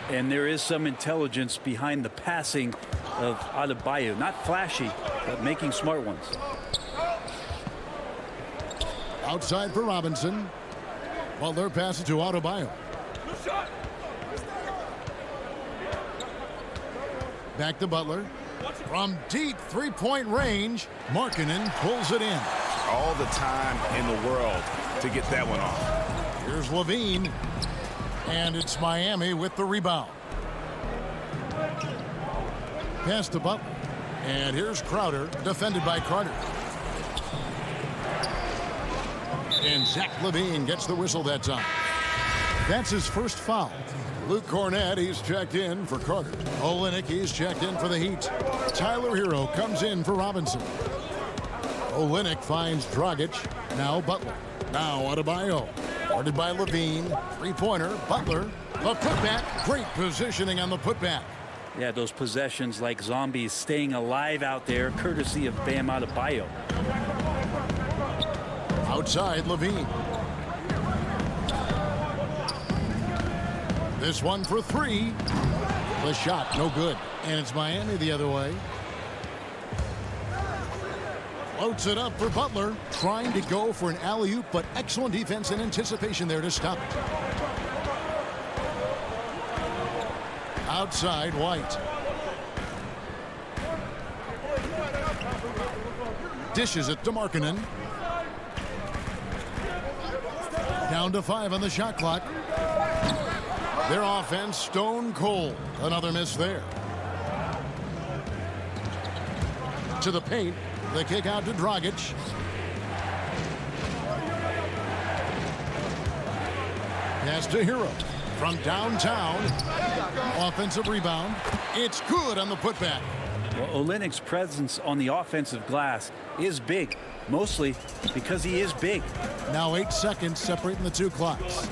And there is some intelligence behind the passing of Adebayo. Not flashy, but making smart ones. Outside for Robinson. Butler passes to Adebayo. Back to Butler. From deep three-point range, Markkanen pulls it in. All the time in the world to get that one off. Here's Levine. And it's Miami with the rebound. Pass to Butler. And here's Crowder, defended by Carter. And Zach LaVine gets the whistle that time. That's his first foul. Luke Cornett, he's checked in for Carter. Olynyk, he's checked in for the Heat. Tyler Hero comes in for Robinson. Olynyk finds Dragic. Now Butler. Now Adebayo. Guarded by Levine. Three-pointer. Butler. The putback. Great positioning on the putback. Yeah, those possessions like zombies staying alive out there, courtesy of Bam Adebayo. Outside Levine. This one for three. The shot, no good. And it's Miami the other way. Floats it up for Butler. Trying to go for an alley-oop, but excellent defense and anticipation there to stop it. Outside White. Dishes it to Markkanen. Down to 5 on the shot clock. Their offense stone cold. Another miss there. To the paint. The kick out to Dragic. Pass to Hero. From downtown. Offensive rebound. It's good on the putback. Well, Olynyk's presence on the offensive glass is big. Mostly because he is big. Now 8 seconds separating the two clocks.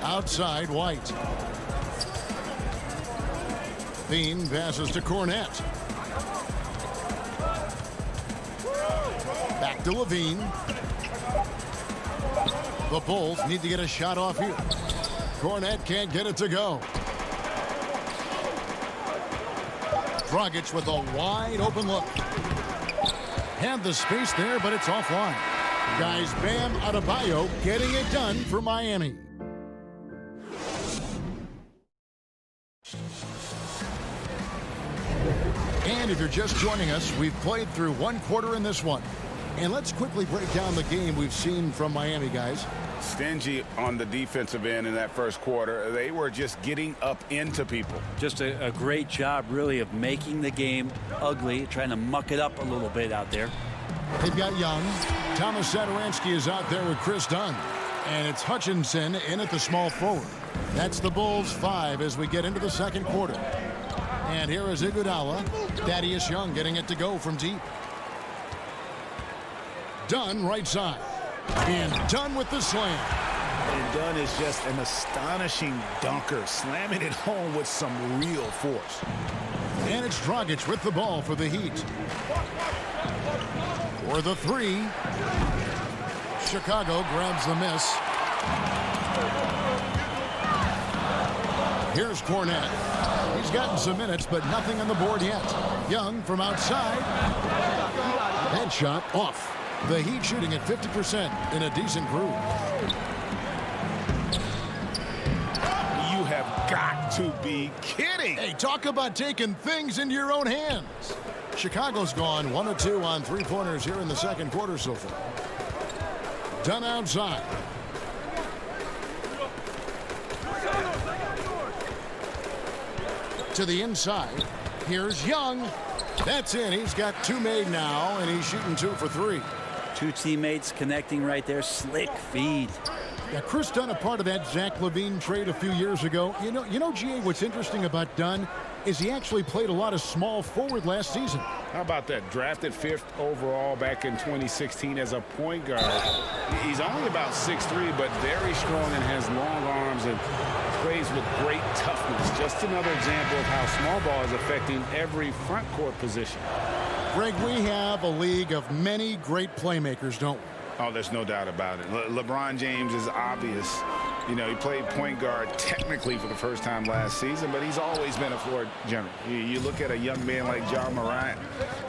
Outside, White. Bean passes to Cornette. Back to Levine. The Bulls need to get a shot off here. Cornette can't get it to go. Dragic with a wide open look. Had the space there, but it's offline. Guys, Bam Adebayo getting it done for Miami. And if you're just joining us, we've played through one quarter in this one. And let's quickly break down the game we've seen from Miami, guys. Stingy on the defensive end in that first quarter. They were just getting up into people. Just a great job, really, of making the game ugly, trying to muck it up a little bit out there. They've got Young. Thomas Satoransky is out there with Chris Dunn. And it's Hutchinson in at the small forward. That's the Bulls 5 as we get into the second quarter. And here is Iguodala. Thaddeus Young getting it to go from deep. Dunn right side. And Dunn with the slam. And Dunn is just an astonishing dunker, slamming it home with some real force. And it's Dragic with the ball for the Heat. For the three. Chicago grabs the miss. Here's Cornette. He's gotten some minutes, but nothing on the board yet. Young from outside. Headshot off. The Heat shooting at 50% in a decent groove. You have got to be kidding. Hey, talk about taking things into your own hands. Chicago's gone 1 of 2 on three-pointers here in the second quarter so far. Dunn outside. To the inside. Here's Young. That's in. He's got 2 made now, and he's shooting 2 for 3. 2 teammates connecting right there. Slick feed. Yeah, Chris Dunn, a part of that Zach LaVine trade a few years ago. You know, GA, what's interesting about Dunn is he actually played a lot of small forward last season. How about that? Drafted 5th overall back in 2016 as a point guard. He's only about 6'3", but very strong and has long arms and plays with great toughness. Just another example of how small ball is affecting every front court position. Greg, we have a league of many great playmakers, don't we? Oh, there's no doubt about it. LeBron James is obvious. You know, he played point guard technically for the first time last season, but he's always been a floor general. You look at a young man like Ja Morant,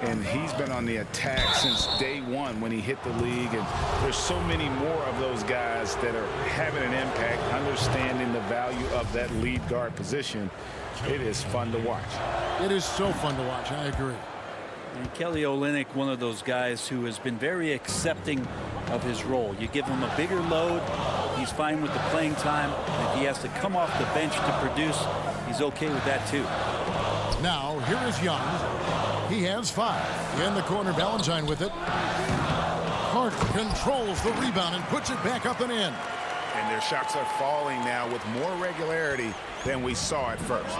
and he's been on the attack since day one when he hit the league. And there's so many more of those guys that are having an impact, understanding the value of that lead guard position. It is fun to watch. It is so fun to watch. I agree. And Kelly Olynyk, one of those guys who has been very accepting of his role. You give him a bigger load, he's fine with the playing time. If he has to come off the bench to produce, he's okay with that too. Now, here is Young. He has 5. In the corner, Valentine with it. Hart controls the rebound and puts it back up and in. And their shots are falling now with more regularity than we saw at first.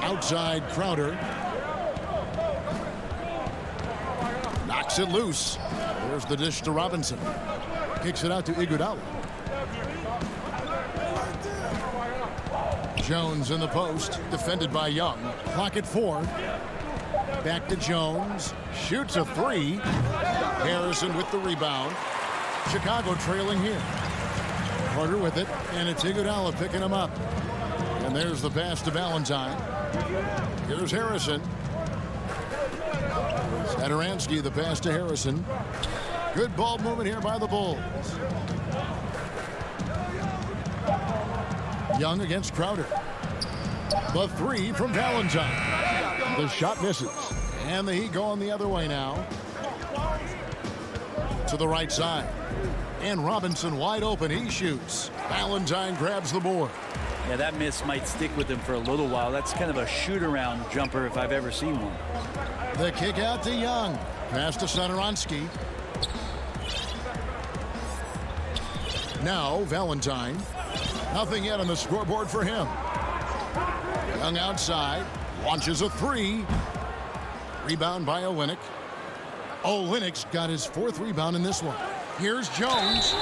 Outside, Crowder. Knocks it loose. There's the dish to Robinson. Kicks it out to Iguodala. Jones in the post, defended by Young. Clock at 4. Back to Jones. Shoots a 3. Harrison with the rebound. Chicago trailing here. Carter with it, and it's Iguodala picking him up. And there's the pass to Valentine. Here's Harrison. Satoransky, the pass to Harrison. Good ball movement here by the Bulls. Young against Crowder. The 3 from Valentine. The shot misses. And the Heat going the other way now. To the right side. And Robinson wide open. He shoots. Valentine grabs the board. Yeah, that miss might stick with him for a little while. That's kind of a shoot-around jumper if I've ever seen one. The kick out to Young. Pass to Satoransky. Now Valentine. Nothing yet on the scoreboard for him. Young outside. Launches a 3. Rebound by Olynyk. Olynyk's got his 4th rebound in this one. Here's Jones.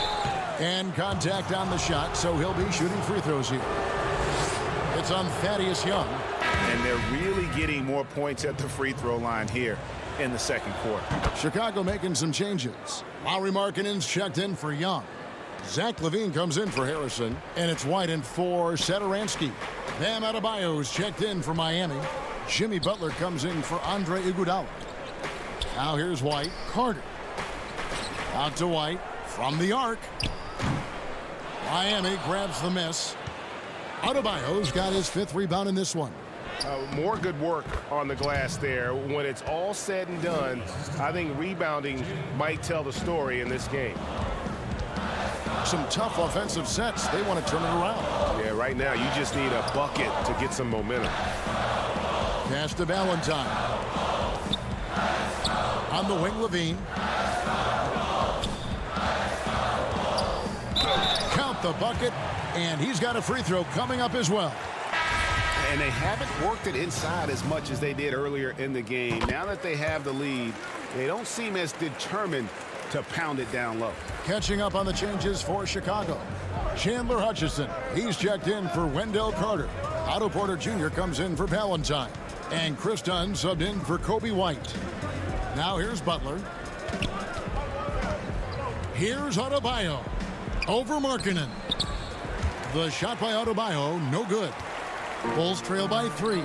And contact on the shot, so he'll be shooting free throws here. It's on Thaddeus Young. And they're really getting more points at the free throw line here in the second quarter. Chicago making some changes. Lauri Markkanen's checked in for Young. Zach LaVine comes in for Harrison, and it's White in for Satoransky. Bam Adebayo's checked in for Miami. Jimmy Butler comes in for Andre Iguodala. Now here's White. Carter. Out to White from the arc. Miami grabs the miss. Adebayo's got his 5th rebound in this one. More good work on the glass there. When it's all said and done, I think rebounding might tell the story in this game. Some tough offensive sets. They want to turn it around. Yeah, right now you just need a bucket to get some momentum. Pass to Valentine. On the wing, LaVine. Count the bucket, and he's got a free throw coming up as well. And they haven't worked it inside as much as they did earlier in the game. Now that they have the lead, they don't seem as determined to pound it down low. Catching up on the changes for Chicago. Chandler Hutchison. He's checked in for Wendell Carter. Otto Porter Jr. comes in for Valentine. And Chris Dunn subbed in for Kobe White. Now here's Butler. Here's Adebayo. Over Markkanen. The shot by Adebayo, no good. Bulls trail by 3.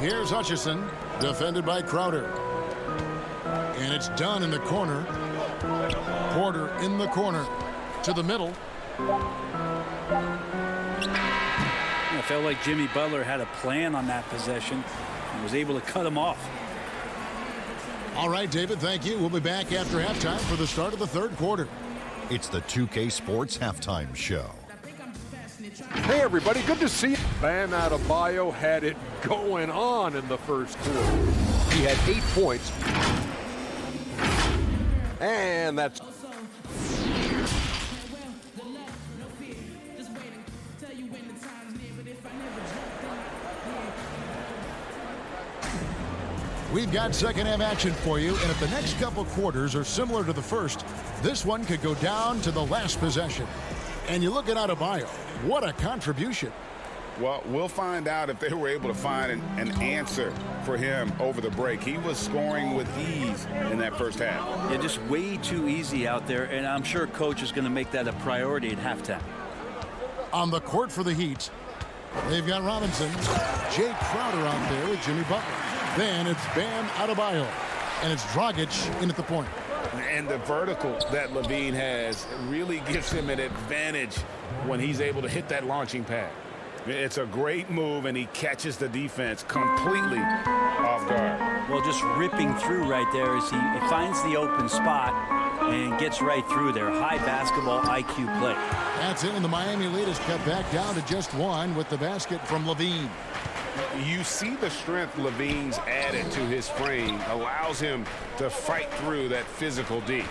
Here's Hutchison, defended by Crowder. And it's Dunn in the corner. Porter in the corner. To the middle. I felt like Jimmy Butler had a plan on that possession and was able to cut him off. All right, David, thank you. We'll be back after halftime for the start of the 3rd quarter. It's the 2K Sports Halftime Show. Hey, everybody, good to see you. Bam Adebayo had it going on in the first quarter. He had 8 points. And that's... We've got second half action for you, and if the next couple quarters are similar to the first, this one could go down to the last possession. And you look at Adebayo, what a contribution. Well, we'll find out if they were able to find an answer for him over the break. He was scoring with ease in that first half. Yeah, just way too easy out there, and I'm sure coach is going to make that a priority at halftime. On the court for the Heat, they've got Robinson, Jay Crowder out there with Jimmy Butler. Then it's Bam Adebayo, and it's Dragic in at the point. And the vertical that LaVine has really gives him an advantage when he's able to hit that launching pad. It's a great move, and he catches the defense completely off guard. Well, just ripping through right there as he finds the open spot and gets right through there. High basketball IQ play. That's it, and the Miami lead is cut back down to just 1 with the basket from LaVine. You see the strength LaVine's added to his frame, allows him to fight through that physical D.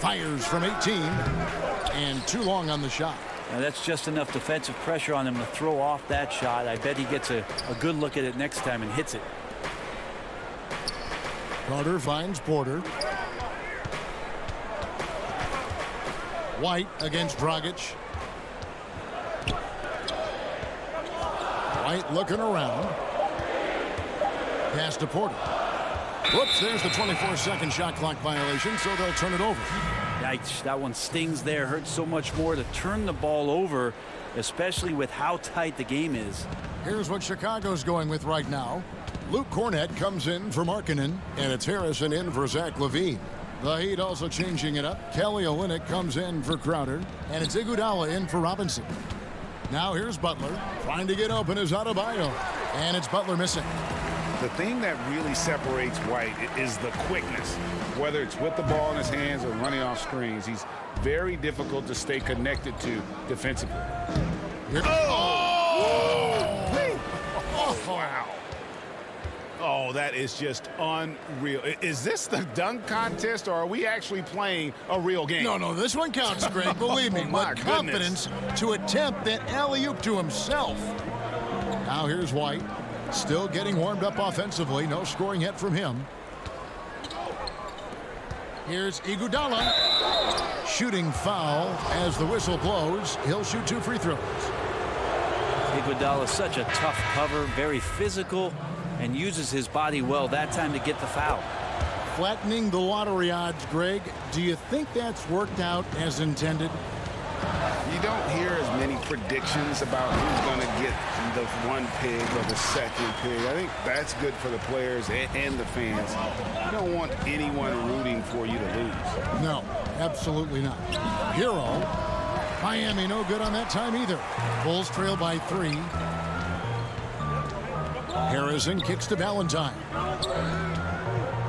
Fires from 18, and too long on the shot. Now that's just enough defensive pressure on him to throw off that shot. I bet he gets a good look at it next time and hits it. Carter finds Porter. White against Dragic. White looking around. Pass to Porter. Whoops, there's the 24-second shot clock violation, so they'll turn it over. Yikes, that one stings there. Hurts so much more to turn the ball over, especially with how tight the game is. Here's what Chicago's going with right now. Luke Cornett comes in for Markkanen, and it's Harrison in for Zach LaVine. The Heat also changing it up. Kelly Olynyk comes in for Crowder, and it's Iguodala in for Robinson. Now here's Butler. Trying to get open is Adebayo, and it's Butler missing. The thing that really separates White is the quickness. Whether it's with the ball in his hands or running off screens, he's very difficult to stay connected to defensively. Wow. Oh, that is just unreal. Is this the dunk contest, or are we actually playing a real game? No, this one counts, Greg. Believe me. Oh, my with confidence to attempt that alley-oop to himself. Now here's White. Still getting warmed up offensively. No scoring yet from him. Here's Iguodala. Shooting foul as the whistle blows. He'll shoot 2 free throws. Iguodala is such a tough cover, very physical, and uses his body well that time to get the foul. Flattening the lottery odds, Greg. Do you think that's worked out as intended? You don't hear as many predictions about who's going to get the 1 pick or the 2nd pick. I think that's good for the players and the fans. You don't want anyone rooting for you to lose. No, absolutely not. Hero. Miami no good on that time either. Bulls trail by 3. Harrison kicks to Valentine.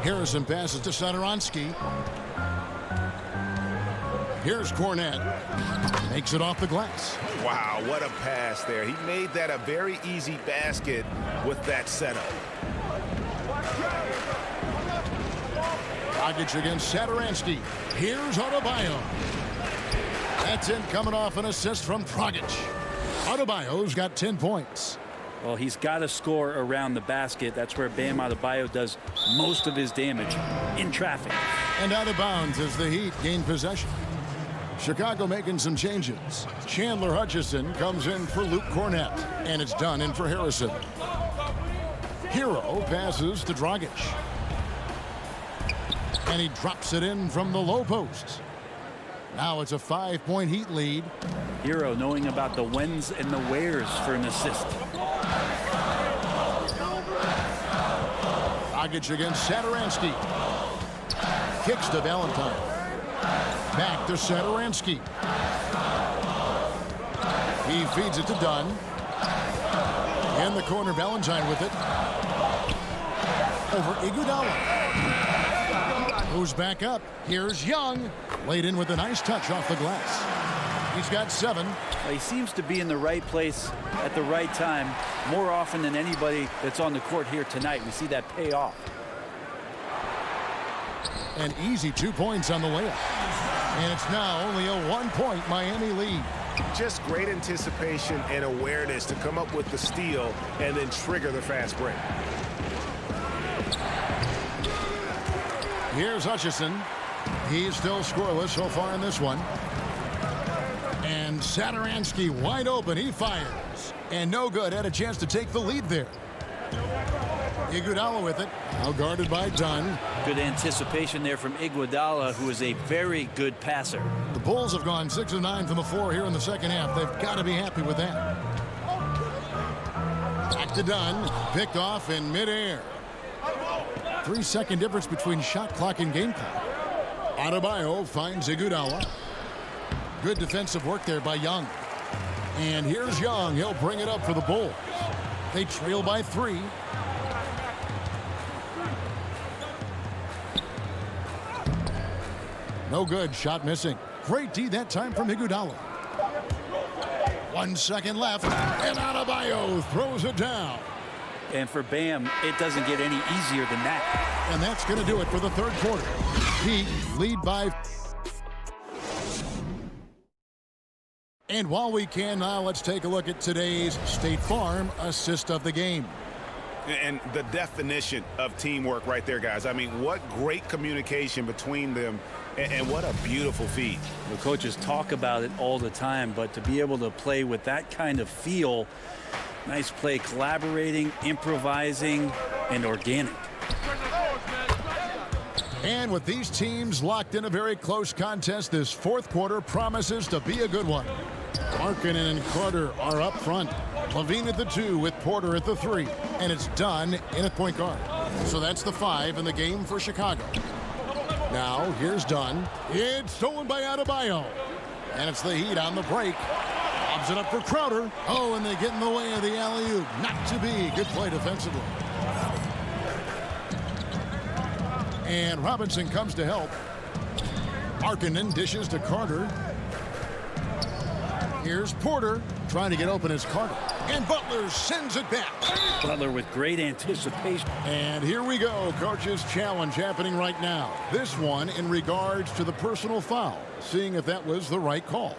Harrison passes to Satoransky. Here's Cornette. Makes it off the glass. Wow, what a pass there. He made that a very easy basket with that setup. Dragic against Satoransky. Here's Adebayo. That's in, coming off an assist from Dragic. Adebayo's got 10 points. Well, he's got to score around the basket. That's where Bam Adebayo does most of his damage, in traffic. And out of bounds as the Heat gain possession. Chicago making some changes. Chandler Hutchison comes in for Luke Cornette, and it's done in for Harrison. Hero passes to Dragic. And he drops it in from the low post. Now it's a 5-point Heat lead. Hero knowing about the whens and the wheres for an assist. Dragic against Satoransky. Kicks to Valentine. Back to Satoransky. He feeds it to Dunn. In the corner, Valentine with it. Over Iguodala. Who's back up. Here's Young. Laid in with a nice touch off the glass. He's got 7. He seems to be in the right place at the right time more often than anybody that's on the court here tonight. We see that pay off. An easy 2 points on the layup. And it's now only a 1-point Miami lead. Just great anticipation and awareness to come up with the steal and then trigger the fast break. Here's Hutchison. He's still scoreless so far in this one. And Satoransky wide open. He fires. And no good. Had a chance to take the lead there. Iguodala with it. Now guarded by Dunn. Good anticipation there from Iguodala, who is a very good passer. The Bulls have gone 6 of 9 from the floor here in the second half. They've got to be happy with that. Back to Dunn. Picked off in midair. 3-second difference between shot clock and game clock. Adebayo finds Iguodala. Good defensive work there by Young. And here's Young. He'll bring it up for the Bulls. They trail by 3. No good. Shot missing. Great D that time from Iguodala. 1 second left. And Adebayo throws it down. And for Bam, it doesn't get any easier than that. And that's going to do it for the third quarter. Heat lead by. And while we can now, let's take a look at today's State Farm assist of the game. And the definition of teamwork right there, guys. I mean, what great communication between them, and what a beautiful feed. The coaches talk about it all the time, but to be able to play with that kind of feel, nice play, collaborating, improvising, and organic. And with these teams locked in a very close contest, this fourth quarter promises to be a good one. Markkanen and Carter are up front. Levine at the 2 with Porter at the 3. And it's done in at point guard. So that's the 5 in the game for Chicago. Now here's Dunn. It's stolen by Adebayo. And it's the Heat on the break. Lobs it up for Crowder. Oh, and they get in the way of the alley-oop. Not to be. Good play defensively. And Robinson comes to help. Markkanen dishes to Carter. Here's Porter trying to get open as Carter. And Butler sends it back. Butler with great anticipation. And here we go. Coach's challenge happening right now. This one in regards to the personal foul. Seeing if that was the right call.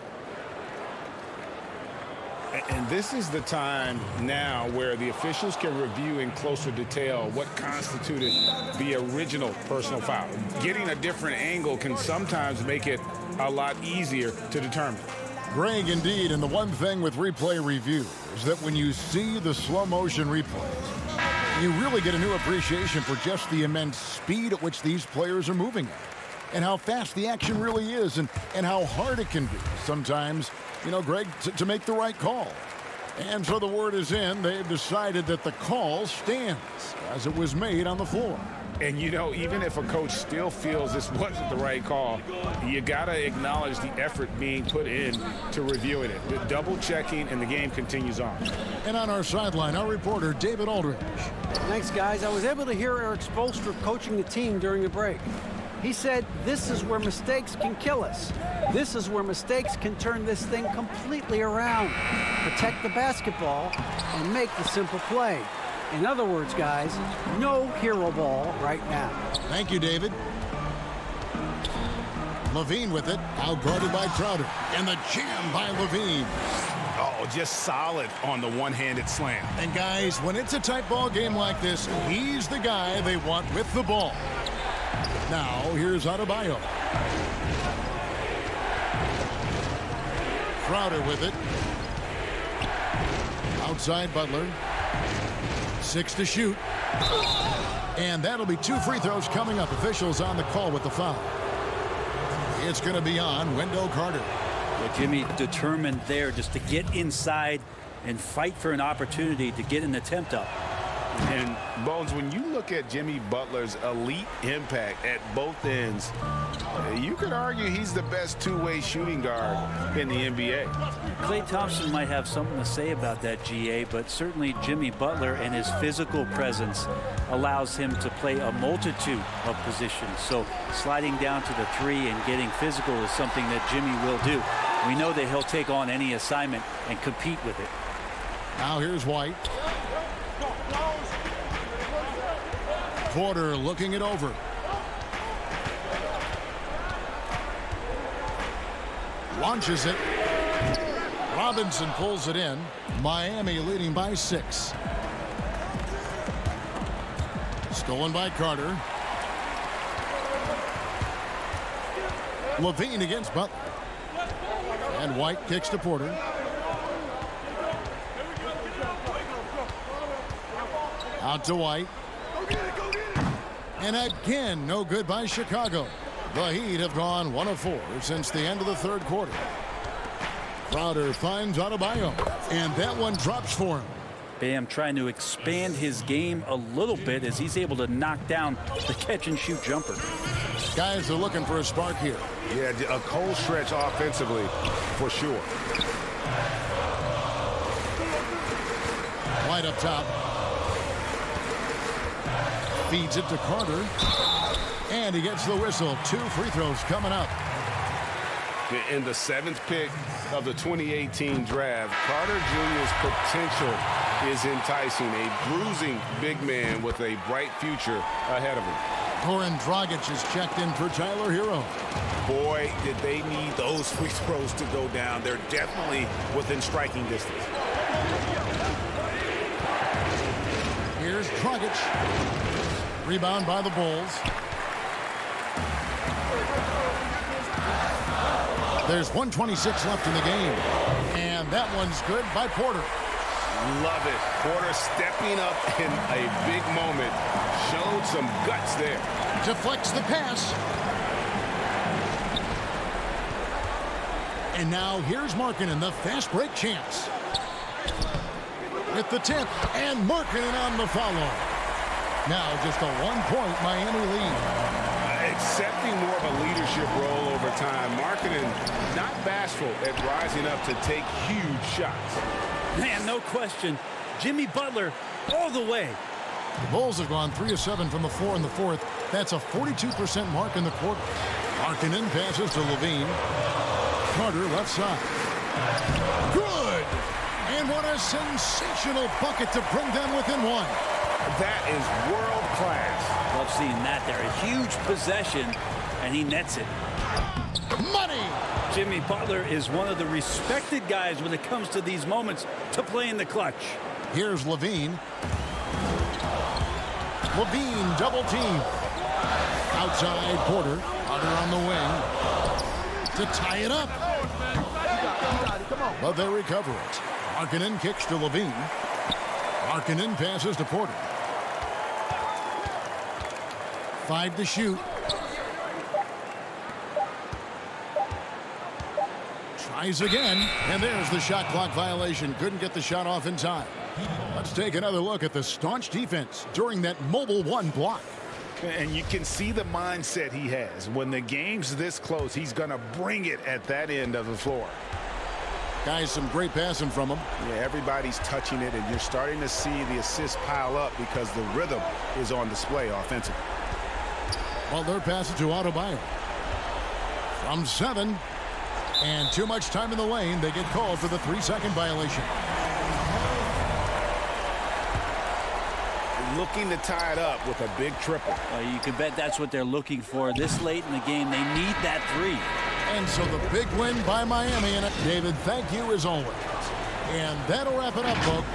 And this is the time now where the officials can review in closer detail what constituted the original personal foul. Getting a different angle can sometimes make it a lot easier to determine. Greg, indeed, and the one thing with replay review is that when you see the slow motion replays, you really get a new appreciation for just the immense speed at which these players are moving at, and how fast the action really is, and how hard it can be sometimes, you know, Greg, to make the right call. And so the word is in. They've decided that the call stands as it was made on the floor. And, you know, even if a coach still feels this wasn't the right call, you got to acknowledge the effort being put in to reviewing it. The double checking, and the game continues on. And on our sideline, our reporter, David Aldridge. Thanks, guys. I was able to hear Eric Spoelstra coaching the team during the break. He said, this is where mistakes can kill us. This is where mistakes can turn this thing completely around. Protect the basketball and make the simple play. In other words, guys, no hero ball right now. Thank you, David. Levine with it, outguarded by Crowder. And the jam by Levine. Oh, just solid on the one-handed slam. And guys, when it's a tight ball game like this, he's the guy they want with the ball. Now, here's Adebayo. Crowder with it. Outside Butler. 6 to shoot. And that'll be 2 free throws coming up. Officials on the call with the foul. It's going to be on Wendell Carter. Yeah, Jimmy determined there just to get inside and fight for an opportunity to get an attempt up. And, Bones, when you look at Jimmy Butler's elite impact at both ends, you could argue he's the best two-way shooting guard in the NBA. Klay Thompson might have something to say about that, GA, but certainly Jimmy Butler and his physical presence allows him to play a multitude of positions. So sliding down to the 3 and getting physical is something that Jimmy will do. We know that he'll take on any assignment and compete with it. Now here's White. Porter looking it over. Launches it. Robinson pulls it in. Miami leading by 6. Stolen by Carter. Levine against Butler. And White kicks to Porter. Out to White. And again, no good by Chicago. The Heat have gone 1 of 4 since the end of the third quarter. Crowder finds Adebayo, and that one drops for him. Bam trying to expand his game a little bit as he's able to knock down the catch-and-shoot jumper. Guys are looking for a spark here. Yeah, a cold stretch offensively for sure. White up top. Feeds it to Carter. And he gets the whistle. 2 free throws coming up. In the 7th pick of the 2018 draft, Carter Jr.'s potential is enticing. A bruising big man with a bright future ahead of him. Goran Dragic is checked in for Tyler Hero. Boy, did they need those free throws to go down. They're definitely within striking distance. Here's Dragic. Rebound by the Bulls. There's 1:26 left in the game. And that one's good by Porter. Love it. Porter stepping up in a big moment. Showed some guts there. Deflects the pass. And now here's Markkanen, the fast break chance. With the tip, and Markkanen on the follow. Now just a 1-point Miami lead. Accepting more of a leadership role over time. Markkanen not bashful at rising up to take huge shots. Man, no question. Jimmy Butler all the way. The Bulls have gone 3 of 7 from the floor in the 4th. That's a 42% mark in the quarter. Markkanen passes to Levine. Carter left side. Good! And what a sensational bucket to bring them within 1. That is world class. Love seeing that there. A huge possession, and he nets it. Money! Jimmy Butler is one of the respected guys when it comes to these moments to play in the clutch. Here's Levine. Levine double team. Outside Porter. Porter on the wing to tie it up. But they recover it. Markkanen kicks to Levine. Markkanen passes to Porter. 5 to shoot. Tries again, and there's the shot clock violation. Couldn't get the shot off in time. Let's take another look at the staunch defense during that mobile one block. And you can see the mindset he has. When the game's this close, he's going to bring it at that end of the floor. Guys, some great passing from him. Yeah, everybody's touching it, and you're starting to see the assists pile up because the rhythm is on display offensively. Well, they're passing to Adebayo. From 7. And too much time in the lane. They get called for the 3-second violation. Looking to tie it up with a big triple. You can bet that's what they're looking for this late in the game. They need that 3. And so the big win by Miami. And David, thank you as always. And that'll wrap it up, folks.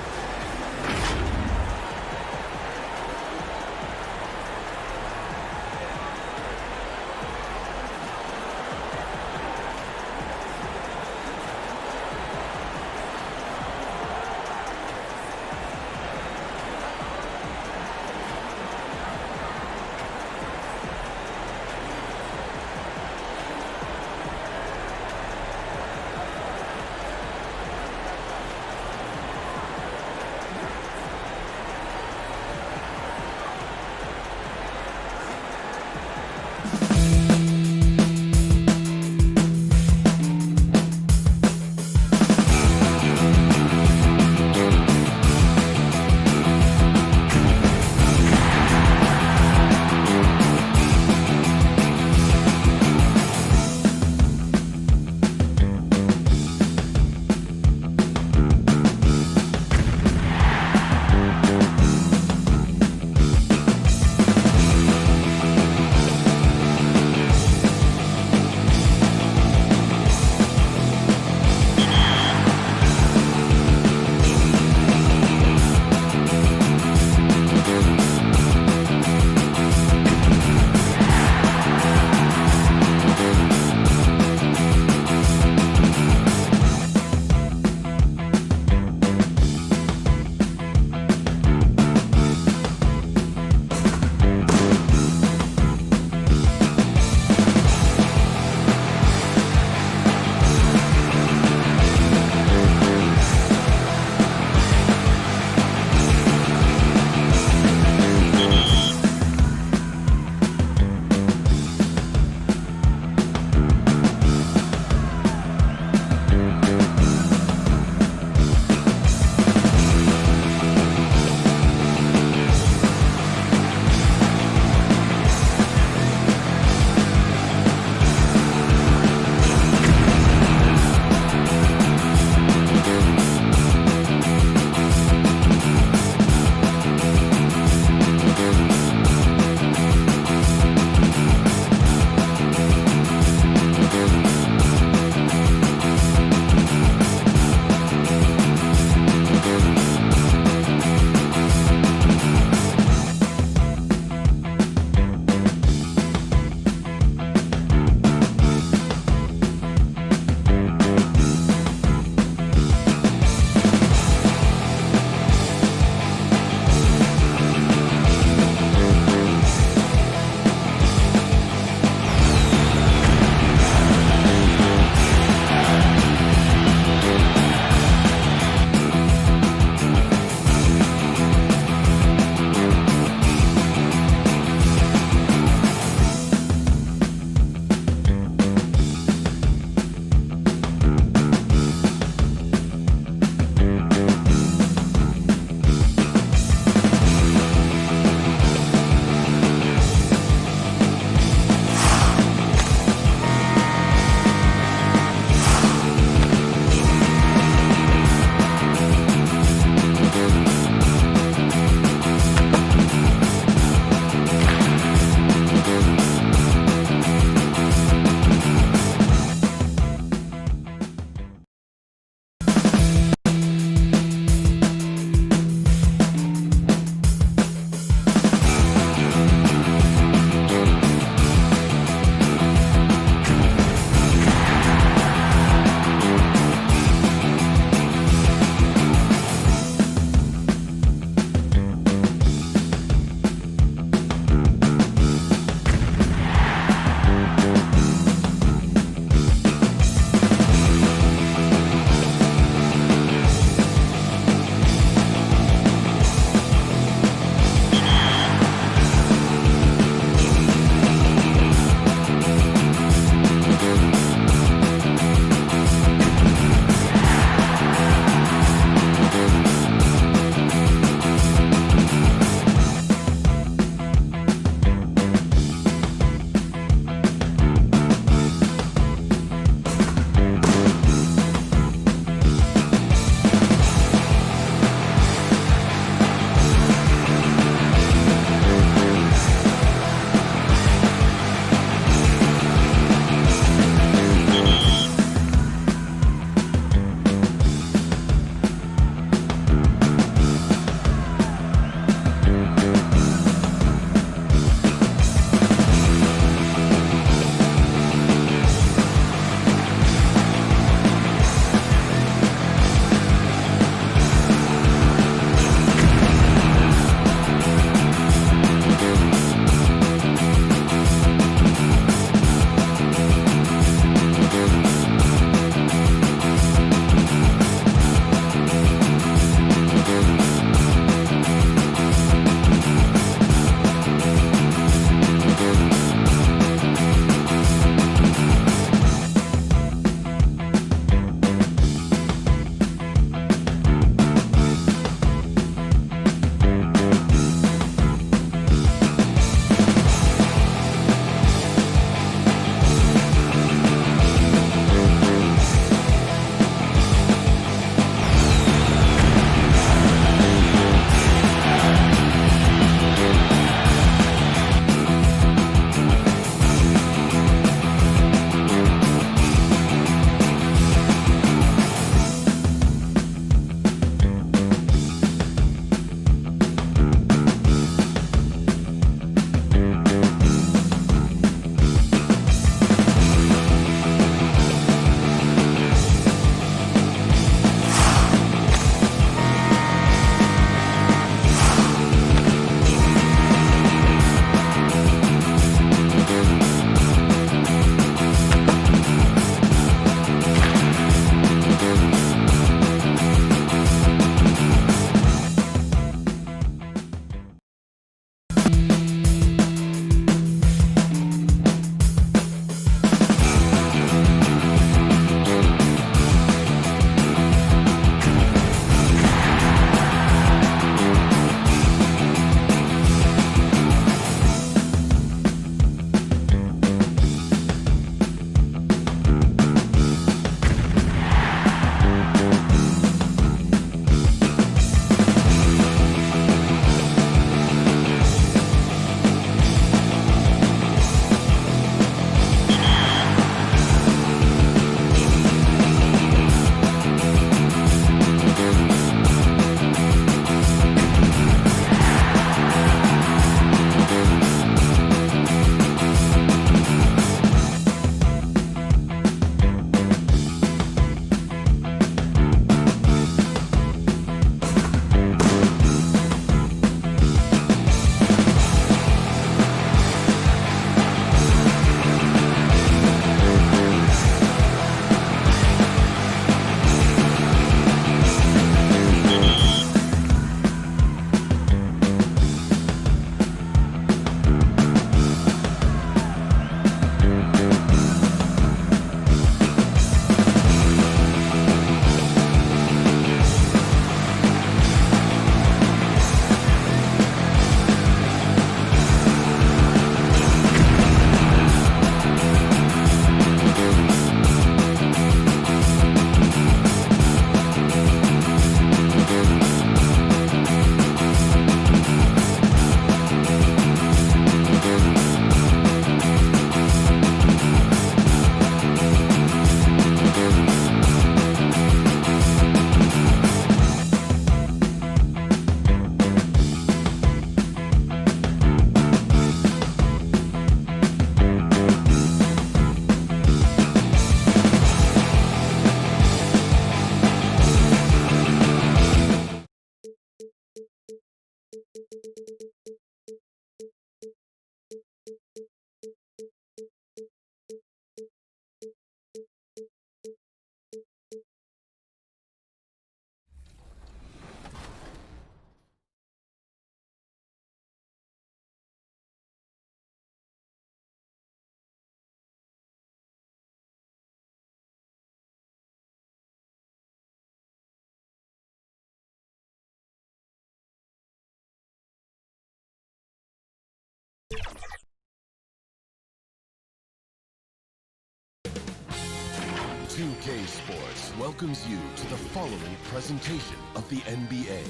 2K Sports welcomes you to the following presentation of the NBA.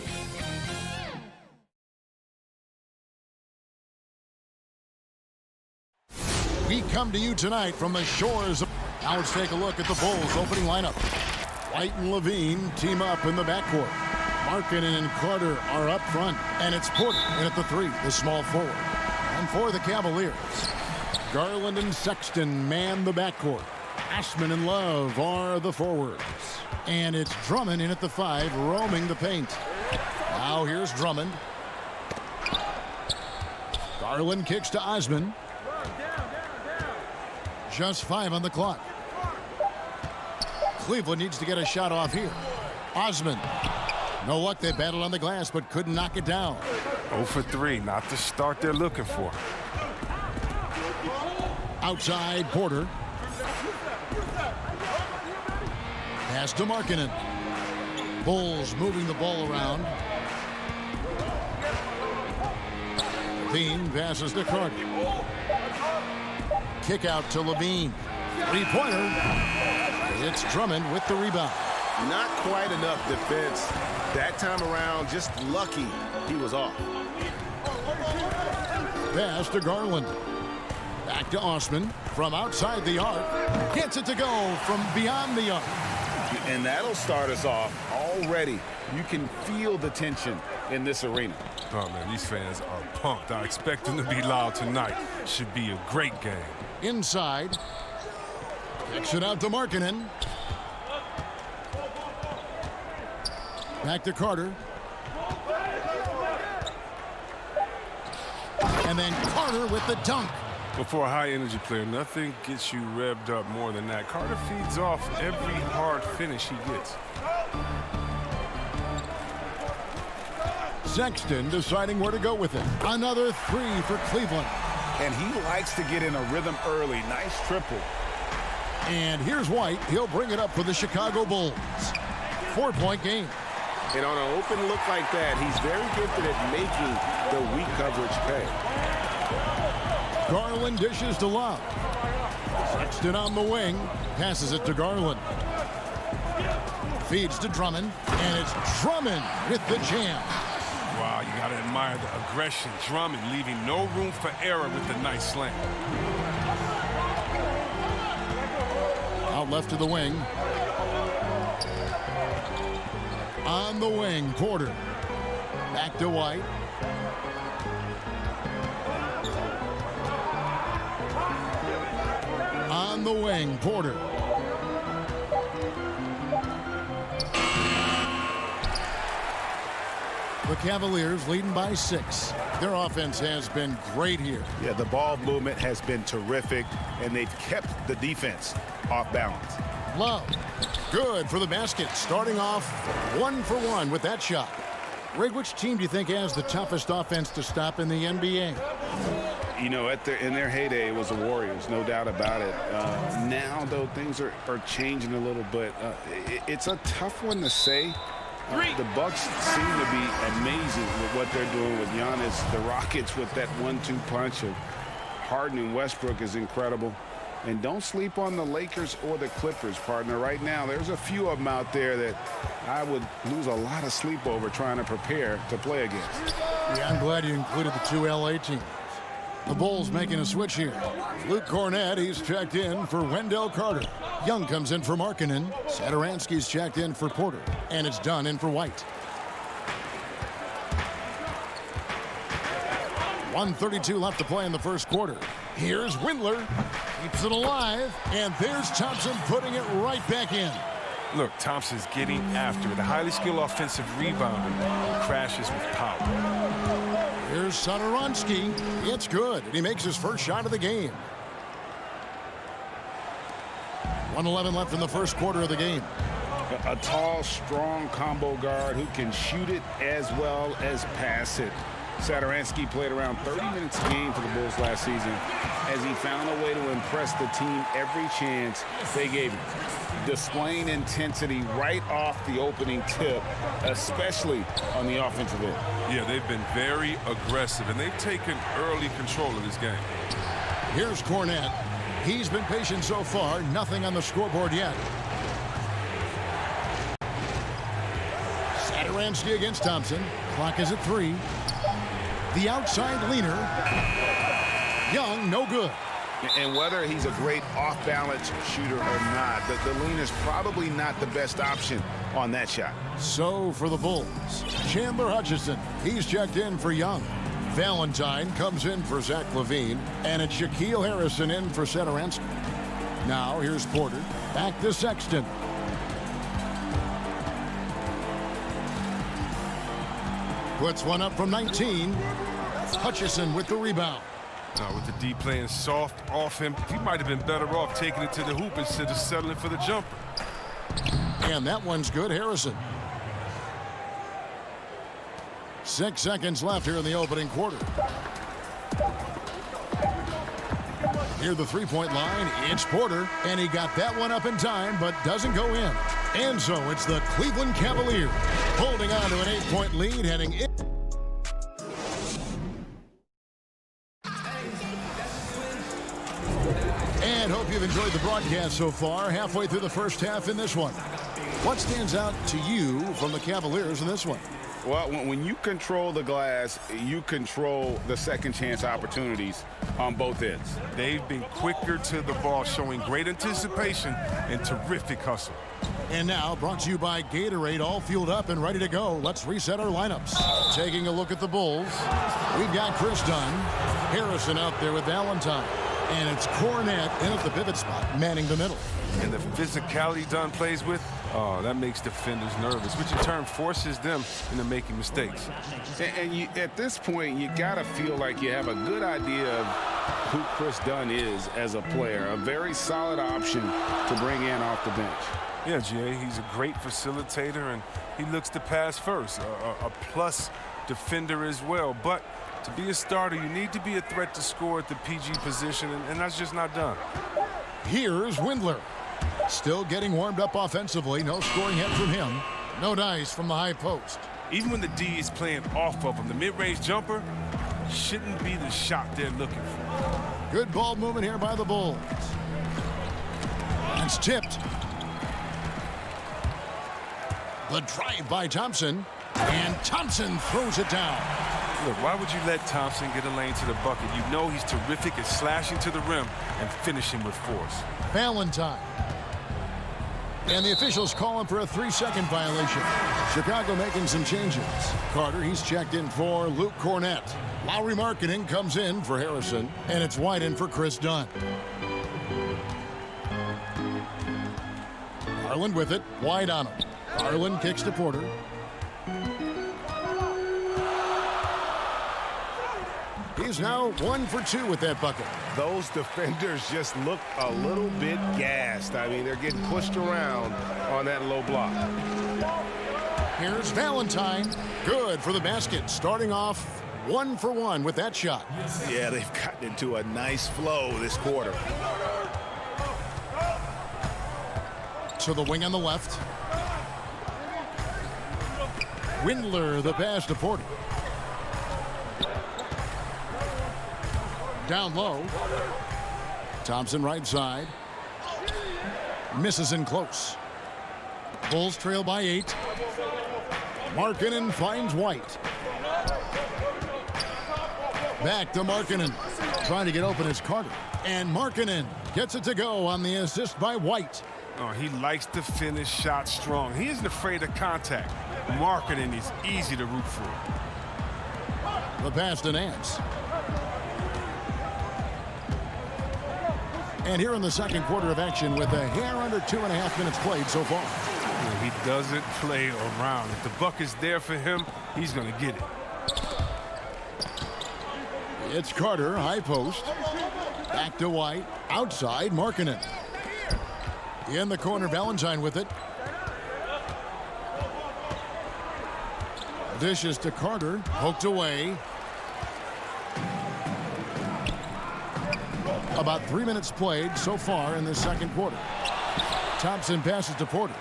We come to you tonight from the shores of... Now let's take a look at the Bulls' opening lineup. White and Levine team up in the backcourt. Markkanen and Carter are up front, and it's Porter in at the 3, the small forward. And for the Cavaliers, Garland and Sexton man the backcourt. Ashman and Love are the forwards. And it's Drummond in at the 5, roaming the paint. Now here's Drummond. Garland kicks to Osman. Just 5 on the clock. Cleveland needs to get a shot off here. Osman. Know what? They battled on the glass but couldn't knock it down. 0 for 3, not the start they're looking for. Outside Porter. Pass to Markkanen. Bulls moving the ball around. Levine passes to Carter. Kick out to Levine. 3-pointer. It's Drummond with the rebound. Not quite enough defense. That time around, just lucky he was off. Pass to Garland. Back to Osman from outside the arc. Gets it to go from beyond the arc. And that'll start us off already. You can feel the tension in this arena. Oh, man, these fans are pumped. I expect them to be loud tonight. Should be a great game. Inside. Kicks it out to Markkanen. Back to Carter. And then Carter with the dunk. But for a high-energy player, nothing gets you revved up more than that. Carter feeds off every hard finish he gets. Sexton deciding where to go with it. Another 3 for Cleveland. And he likes to get in a rhythm early. Nice triple. And here's White. He'll bring it up for the Chicago Bulls. 4-point game. And on an open look like that, he's very gifted at making the weak coverage pay. Garland dishes to Love. Sexton on the wing. Passes it to Garland. Feeds to Drummond. And it's Drummond with the jam. Wow, you got to admire the aggression. Drummond leaving no room for error with the nice slam. Out left to the wing. On the wing, Porter. Back to White. On the wing, Porter. The Cavaliers leading by 6. Their offense has been great here. Yeah, the ball movement has been terrific, and they've kept the defense off balance. Love. Good for the basket. Starting off 1 for 1 with that shot. Rig, which team do you think has the toughest offense to stop in the NBA? You know, in their heyday, it was the Warriors, no doubt about it. Now, though, things are changing a little bit. It's a tough one to say. The Bucks seem to be amazing with what they're doing with Giannis. The Rockets with that 1-2 punch of Harden and Westbrook is incredible. And don't sleep on the Lakers or the Clippers, partner. Right now, there's a few of them out there that I would lose a lot of sleep over trying to prepare to play against. Yeah, I'm glad you included the 2 LA teams. The Bulls making a switch here. Luke Cornett, he's checked in for Wendell Carter. Young comes in for Markkanen. Satoransky's checked in for Porter. And it's done in for White. 1:32 left to play in the first quarter. Here's Windler. Keeps it alive. And there's Thompson putting it right back in. Look, Thompson's getting after it. A highly skilled offensive rebounder who crashes with power. Here's Satoransky. It's good. And he makes his first shot of the game. 1:11 left in the first quarter of the game. A tall, strong combo guard who can shoot it as well as pass it. Satoransky played around 30 minutes a game for the Bulls last season as he found a way to impress the team every chance they gave him. Displaying intensity right off the opening tip, especially on the offensive end. Yeah, they've been very aggressive, and they've taken early control of this game. Here's Cornett. He's been patient so far. Nothing on the scoreboard yet. Satoransky against Thompson. Clock is at 3. The outside leaner. Young, no good. And whether he's a great off-balance shooter or not, the lean is probably not the best option on that shot. So for the Bulls, Chandler Hutchison, he's checked in for Young. Valentine comes in for Zach LaVine, and it's Shaquille Harrison in for Satoransky. Now here's Porter, back to Sexton. Puts one up from 19. Hutchison with the rebound. With the D playing soft off him, he might have been better off taking it to the hoop instead of settling for the jumper. And that one's good, Harrison. 6 seconds left here in the opening quarter. Near the three-point line, it's Porter, and he got that one up in time, but doesn't go in. And so it's the Cleveland Cavaliers holding on to an 8-point lead, heading in. And hope you've enjoyed the broadcast so far, halfway through the first half in this one. What stands out to you from the Cavaliers in this one? Well, when you control the glass, you control the second chance opportunities on both ends. They've been quicker to the ball, showing great anticipation and terrific hustle. And now, brought to you by Gatorade, all fueled up and ready to go. Let's reset our lineups. Taking a look at the Bulls, we've got Chris Dunn, Harrison out there with Valentine, and it's Cornette in at the pivot spot, manning the middle. And the physicality Dunn plays with, that makes defenders nervous, which in turn forces them into making mistakes. And you, at this point, you got to feel like you have a good idea of who Chris Dunn is as a player. A very solid option to bring in off the bench. Yeah, Jay, he's a great facilitator, and he looks to pass first. A plus defender as well. But to be a starter, you need to be a threat to score at the PG position, and that's just not done. Here's Windler. Still getting warmed up offensively. No scoring hit from him. No dice from the high post. Even when the D is playing off of him, the mid-range jumper shouldn't be the shot they're looking for. Good ball movement here by the Bulls. It's tipped. The drive by Thompson. And Thompson throws it down. Look, why would you let Thompson get a lane to the bucket? You know he's terrific at slashing to the rim and finishing with force. Valentine. And the officials call him for a 3-second violation. Chicago making some changes. Carter, he's checked in for Luke Cornette. Lauri Markkanen comes in for Harrison, and it's White in for Chris Dunn. Garland with it, White on him. Garland kicks to Porter. He's now 1 for 2 with that bucket. Those defenders just look a little bit gassed. I mean, they're getting pushed around on that low block. Here's Valentine. Good for the basket. Starting off 1 for 1 with that shot. Yeah, they've gotten into a nice flow this quarter. To the wing on the left. Windler, the pass to Porter. Down low. Thompson right side. Misses in close. Bulls trail by 8. Markkanen finds White. Back to Markkanen. Trying to get open is Carter. And Markkanen gets it to go on the assist by White. Oh, he likes to finish shots strong. He isn't afraid of contact. Markkanen is easy to root for. The pass to Nance. And here in the second quarter of action with a hair under 2.5 minutes played so far. He doesn't play around. If the buck is there for him, he's going to get it. It's Carter, high post. Back to White. Outside, Markkanen. In the corner, Valentine with it. Dishes to Carter. Poked away. About 3 minutes played so far in the second quarter. Thompson passes to Porter.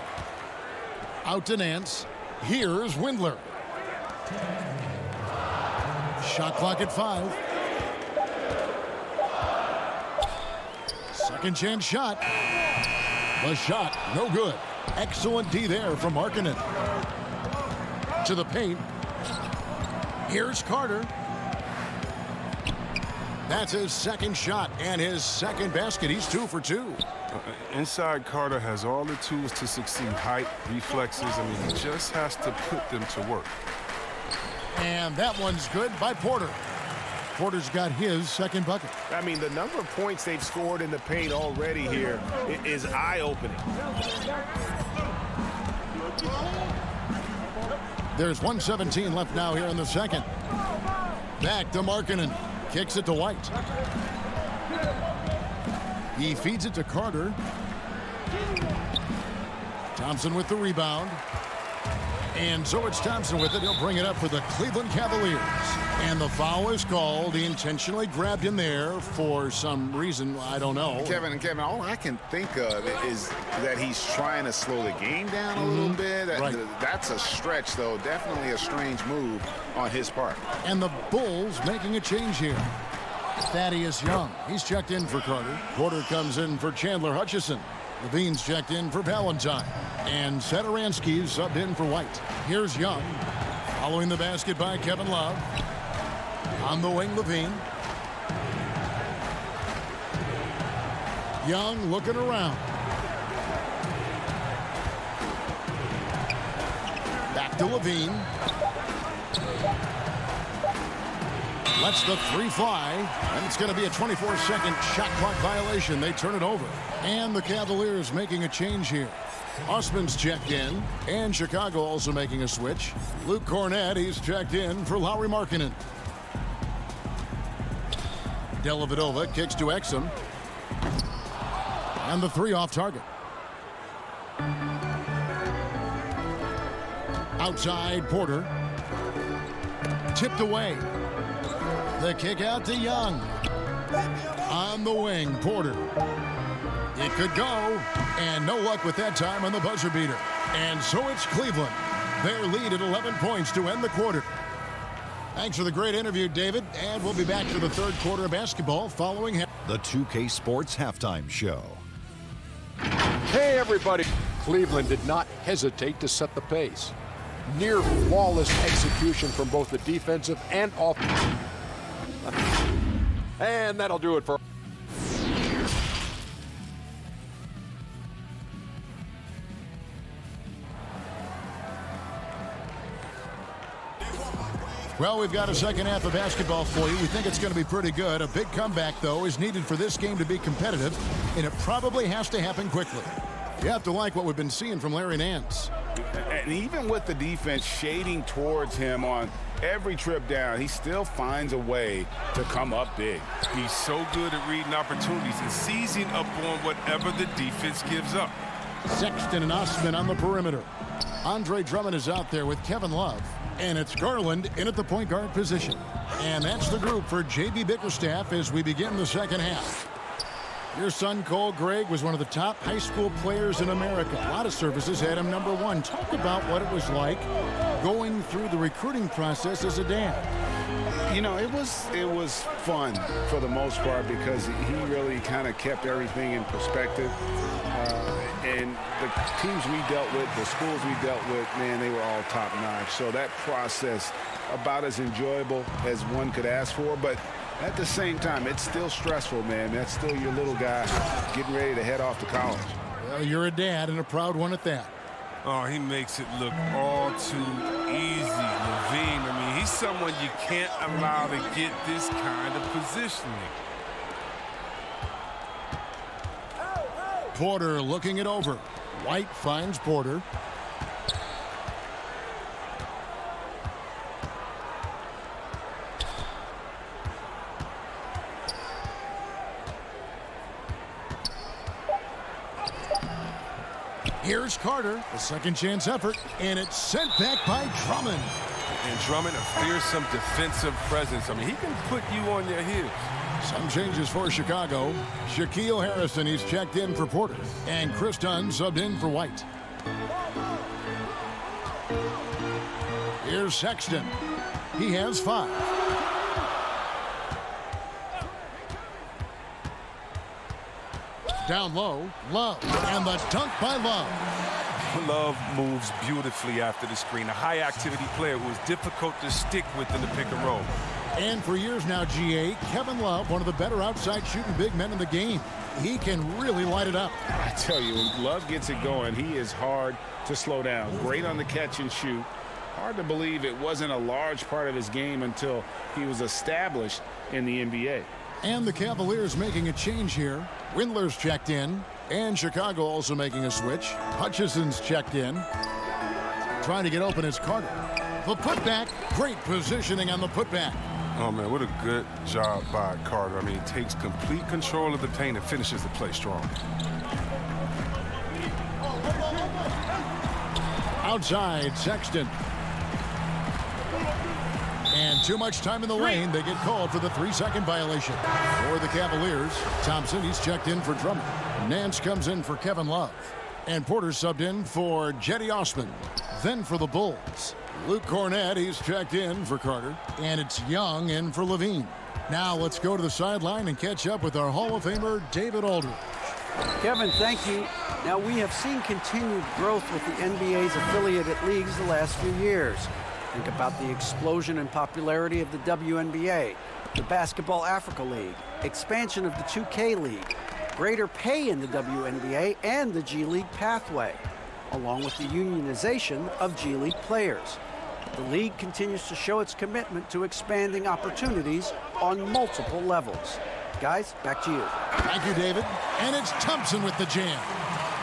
Out to Nance. Here's Windler. Shot clock at 5. Second chance shot. The shot, no good. Excellent D there from Markkanen. to the paint. Here's Carter. That's his second shot and his second basket. He's 2 for 2. Inside Carter has all the tools to succeed. Height, reflexes. I mean, he just has to put them to work. And that one's good by Porter. Porter's got his second bucket. I mean, the number of points they've scored in the paint already here is eye-opening. There's 1:17 left now here in the second. Back to Markkanen. Kicks it to White. He feeds it to Carter. Thompson with the rebound. And so it's Thompson with it. He'll bring it up for the Cleveland Cavaliers. And the foul is called. He intentionally grabbed him there for some reason. I don't know. Kevin, all I can think of is that he's trying to slow the game down a little bit. Right. That's a stretch, though. Definitely a strange move on his part. And the Bulls making a change here. Thaddeus Young. He's checked in for Carter. Porter comes in for Chandler Hutchison. Levine's checked in for Valentine. And Satoransky's subbed in for White. Here's Young. Following the basket by Kevin Love. On the wing, Levine. Young looking around. Back to Levine. Lets the 3 fly, and it's going to be a 24-second shot clock violation. They turn it over. And the Cavaliers making a change here. Osman's checked in, and Chicago also making a switch. Luke Cornett, he's checked in for Lauri Markkanen. Dellavedova kicks to Exum. And the 3 off target. Outside, Porter. Tipped away. The kick out to Young. On the wing, Porter. It could go, and no luck with that time on the buzzer beater. And so it's Cleveland. Their lead at 11 points to end the quarter. Thanks for the great interview, David, and we'll be back for the third quarter of basketball following the 2K Sports Halftime Show. Hey, everybody. Cleveland did not hesitate to set the pace. Near flawless execution from both the defensive and offensive. And that'll do it for... Well, we've got a second half of basketball for you. We think it's going to be pretty good. A big comeback, though, is needed for this game to be competitive, and it probably has to happen quickly. You have to like what we've been seeing from Larry Nance. And even with the defense shading towards him on every trip down, he still finds a way to come up big. He's so good at reading opportunities and seizing up on whatever the defense gives up. Sexton and Osman on the perimeter. Andre Drummond is out there with Kevin Love. And it's Garland in at the point guard position. And that's the group for J.B. Bickerstaff as we begin the second half. Your son, Cole Gregg, was one of the top high school players in America. A lot of services had him number 1. Talk about what it was like going through the recruiting process as a dad. You know, it was fun for the most part because he really kind of kept everything in perspective. And the teams we dealt with, the schools we dealt with, man, they were all top-notch. So that process, about as enjoyable as one could ask for. But at the same time, it's still stressful, man. That's still your little guy getting ready to head off to college. Well, you're a dad and a proud one at that. Oh, he makes it look all too easy, Levine. I mean, he's someone you can't allow to get this kind of positioning. Porter looking it over. White finds Porter. Here's Carter, a second chance effort, and it's sent back by Drummond. And Drummond, a fearsome defensive presence. I mean, he can put you on your heels. Some changes for Chicago. Shaquille Harrison, he's checked in for Porter. And Chris Dunn subbed in for White. Here's Sexton. He has 5. Down low, Love. And the dunk by Love. Love moves beautifully after the screen. A high-activity player who is difficult to stick with in the pick and roll. And for years now, GA, Kevin Love, one of the better outside shooting big men in the game. He can really light it up. I tell you, when Love gets it going, he is hard to slow down. Great on the catch and shoot. Hard to believe it wasn't a large part of his game until he was established in the NBA. And the Cavaliers making a change here. Windler's checked in, and Chicago also making a switch. Hutchison's checked in. Trying to get open is Carter. The putback, great positioning on the putback. Oh, man, what a good job by Carter. I mean, he takes complete control of the paint and finishes the play strong. Outside, Sexton. And too much time in the lane. They get called for the 3-second violation. For the Cavaliers, Thompson, he's checked in for Drummond. Nance comes in for Kevin Love. And Porter subbed in for Jetty Osman. Then for the Bulls, Luke Cornett, he's checked in for Carter. And it's Young in for Levine. Now let's go to the sideline and catch up with our Hall of Famer, David Aldridge. Kevin, thank you. Now, we have seen continued growth with the NBA's affiliated leagues the last few years. Think about the explosion in popularity of the WNBA, the Basketball Africa League, expansion of the 2K League, greater pay in the WNBA and the G League pathway, along with the unionization of G League players. The league continues to show its commitment to expanding opportunities on multiple levels. Guys, back to you. Thank you, David. And it's Thompson with the jam.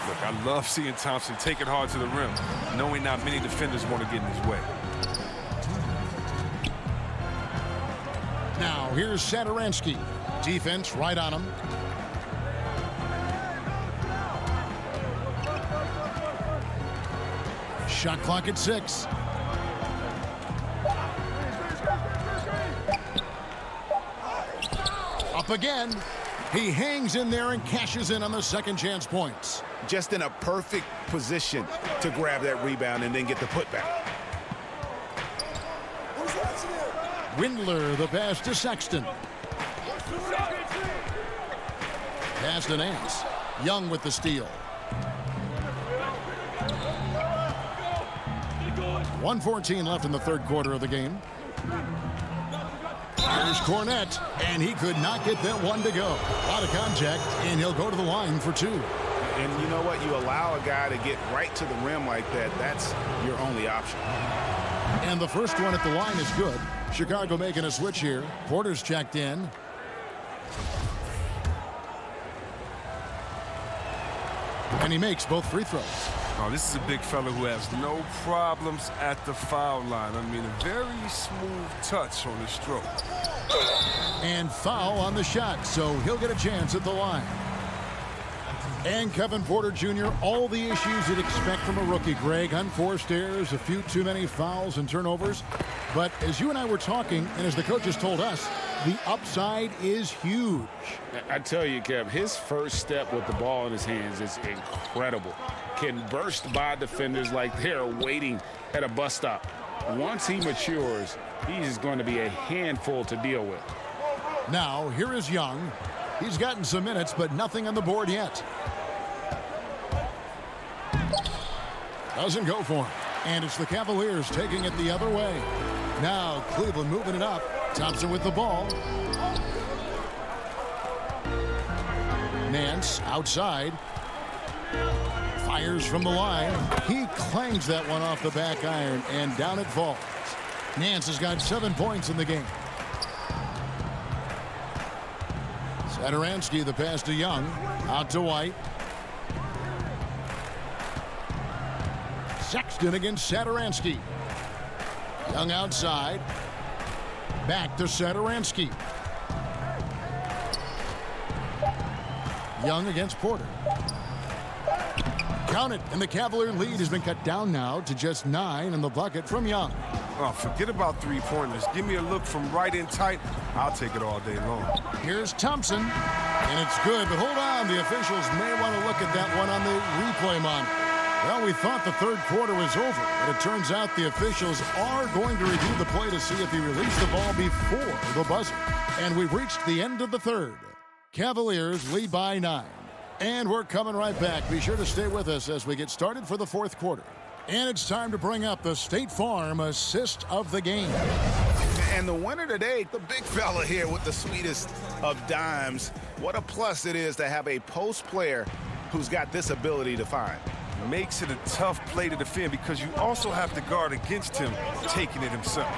Look, I love seeing Thompson take it hard to the rim, knowing not many defenders want to get in his way. Now, here's Satoransky. Defense right on him. Shot clock at 6. Up again. He hangs in there and cashes in on the second chance points. Just in a perfect position to grab that rebound and then get the putback. Windler, the pass to Sexton. Pass to Nance. Young with the steal. 1:14 left in the third quarter of the game. Here's Cornett, and he could not get that one to go. A lot of contact, and he'll go to the line for 2. And you know what? You allow a guy to get right to the rim like that, that's your only option. And the first one at the line is good. Chicago making a switch here. Porter's checked in. And he makes both free throws. Oh, this is a big fella who has no problems at the foul line. I mean, a very smooth touch on his stroke. And foul on the shot, so he'll get a chance at the line. And Kevin Porter Jr., all the issues you'd expect from a rookie, Greg. Unforced errors, a few too many fouls and turnovers. But as you and I were talking, and as the coaches told us, the upside is huge. I tell you, Kev, his first step with the ball in his hands is incredible. Can burst by defenders like they're waiting at a bus stop. Once he matures, he's going to be a handful to deal with. Now, here is Young. He's gotten some minutes, but nothing on the board yet. Doesn't go for him. And it's the Cavaliers taking it the other way. Now, Cleveland moving it up. Thompson with the ball. Nance outside. Fires from the line. He clangs that one off the back iron, and down it falls. Nance has got 7 points in the game. Satoransky, the pass to Young. Out to White. Sexton against Satoransky. Young outside. Back to Satoransky. Young against Porter. Count it, and the Cavalier lead has been cut down now to just 9 in the bucket from Young. Oh, forget about three-pointers. Give me a look from right in tight. I'll take it all day long. Here's Thompson, and it's good, but hold on. The officials may want to look at that one on the replay monitor. Well, we thought the third quarter was over, but it turns out the officials are going to review the play to see if he released the ball before the buzzer. And we've reached the end of the third. Cavaliers lead by 9. And we're coming right back. Be sure to stay with us as we get started for the fourth quarter. And it's time to bring up the State Farm assist of the game. And the winner today, the big fella here with the sweetest of dimes. What a plus it is to have a post player who's got this ability to find. Makes it a tough play to defend because you also have to guard against him taking it himself.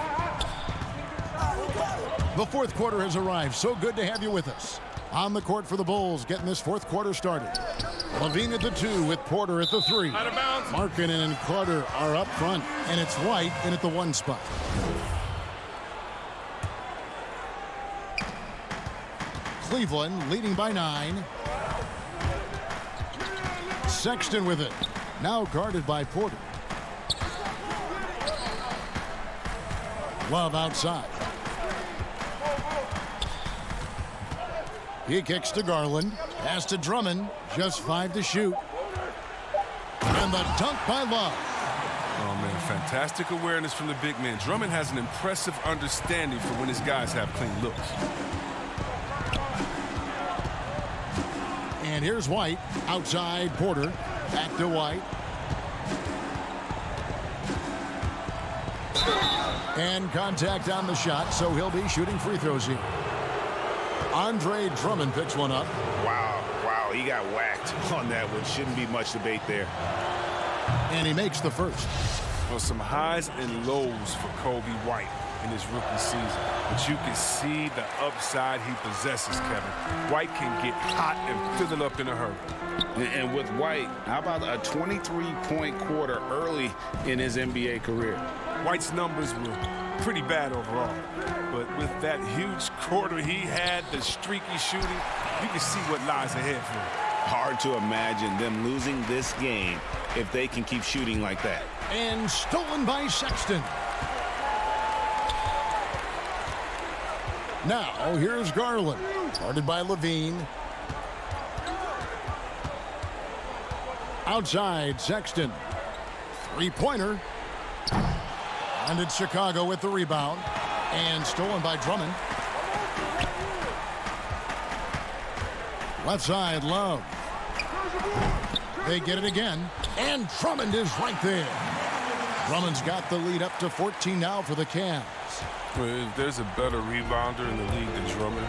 The fourth quarter has arrived. So good to have you with us. On the court for the Bulls, getting this fourth quarter started. Levine at the 2 with Porter at the 3. Out of bounds. Markkanen and Carter are up front, and it's White in at the 1 spot. Cleveland leading by 9. Sexton with it. Now guarded by Porter. Love outside. He kicks to Garland. Pass to Drummond. Just 5 to shoot. And the dunk by Love. Oh, man, fantastic awareness from the big man. Drummond has an impressive understanding for when his guys have clean looks. And here's White. Outside Porter. Back to White. And contact on the shot, so he'll be shooting free throws here. Andre Drummond picks one up. Wow, he got whacked on that one. Shouldn't be much debate there. And he makes the first. Well, some highs and lows for Kobe White in his rookie season. But you can see the upside he possesses, Kevin. White can get hot and fill it up in a hurry. And with White, how about a 23-point quarter early in his NBA career? White's numbers were pretty bad overall. But with that huge quarter he had, the streaky shooting, you can see what lies ahead for him. Hard to imagine them losing this game if they can keep shooting like that. And stolen by Sexton. Now, here's Garland. Guarded by Levine. Outside, Sexton. Three-pointer. And it's Chicago with the rebound. And stolen by Drummond. Left side, Love. They get it again. And Drummond is right there. Drummond's got the lead up to 14 now for the Cavs. Well, if there's a better rebounder in the league than Drummond,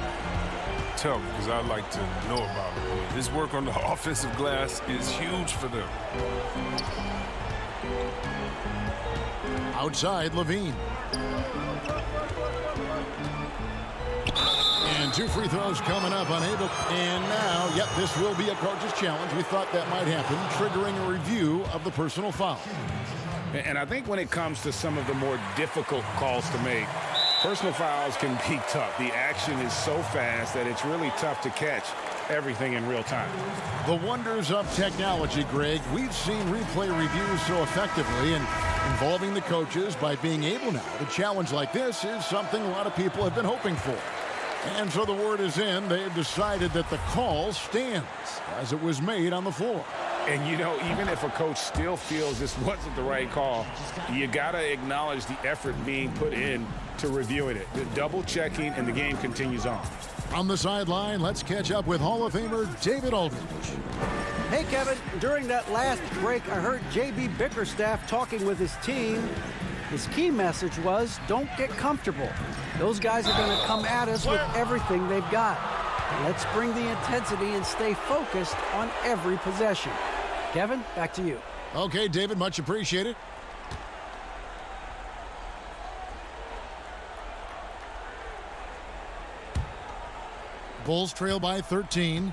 tell me, because I'd like to know about it. His work on the offensive glass is huge for them. Outside, Levine. And 2 free throws coming up, unable. And now, yep, this will be a coach's challenge. We thought that might happen, triggering a review of the personal foul. And I think when it comes to some of the more difficult calls to make, personal fouls can be tough. The action is so fast that it's really tough to catch everything in real time. The wonders of technology, Greg. We've seen replay reviews so effectively, and involving the coaches by being able now to challenge like this is something a lot of people have been hoping for. And so the word is in. They've decided that the call stands as it was made on the floor. And, you know, even if a coach still feels this wasn't the right call, you got to acknowledge the effort being put in to reviewing it. The double checking, and the game continues on. On the sideline, let's catch up with Hall of Famer David Aldridge. Hey, Kevin, during that last break, I heard J.B. Bickerstaff talking with his team. His key message was, don't get comfortable. Those guys are going to come at us with everything they've got. Let's bring the intensity and stay focused on every possession. Kevin, back to you. Okay, David, much appreciated. Bulls trail by 13.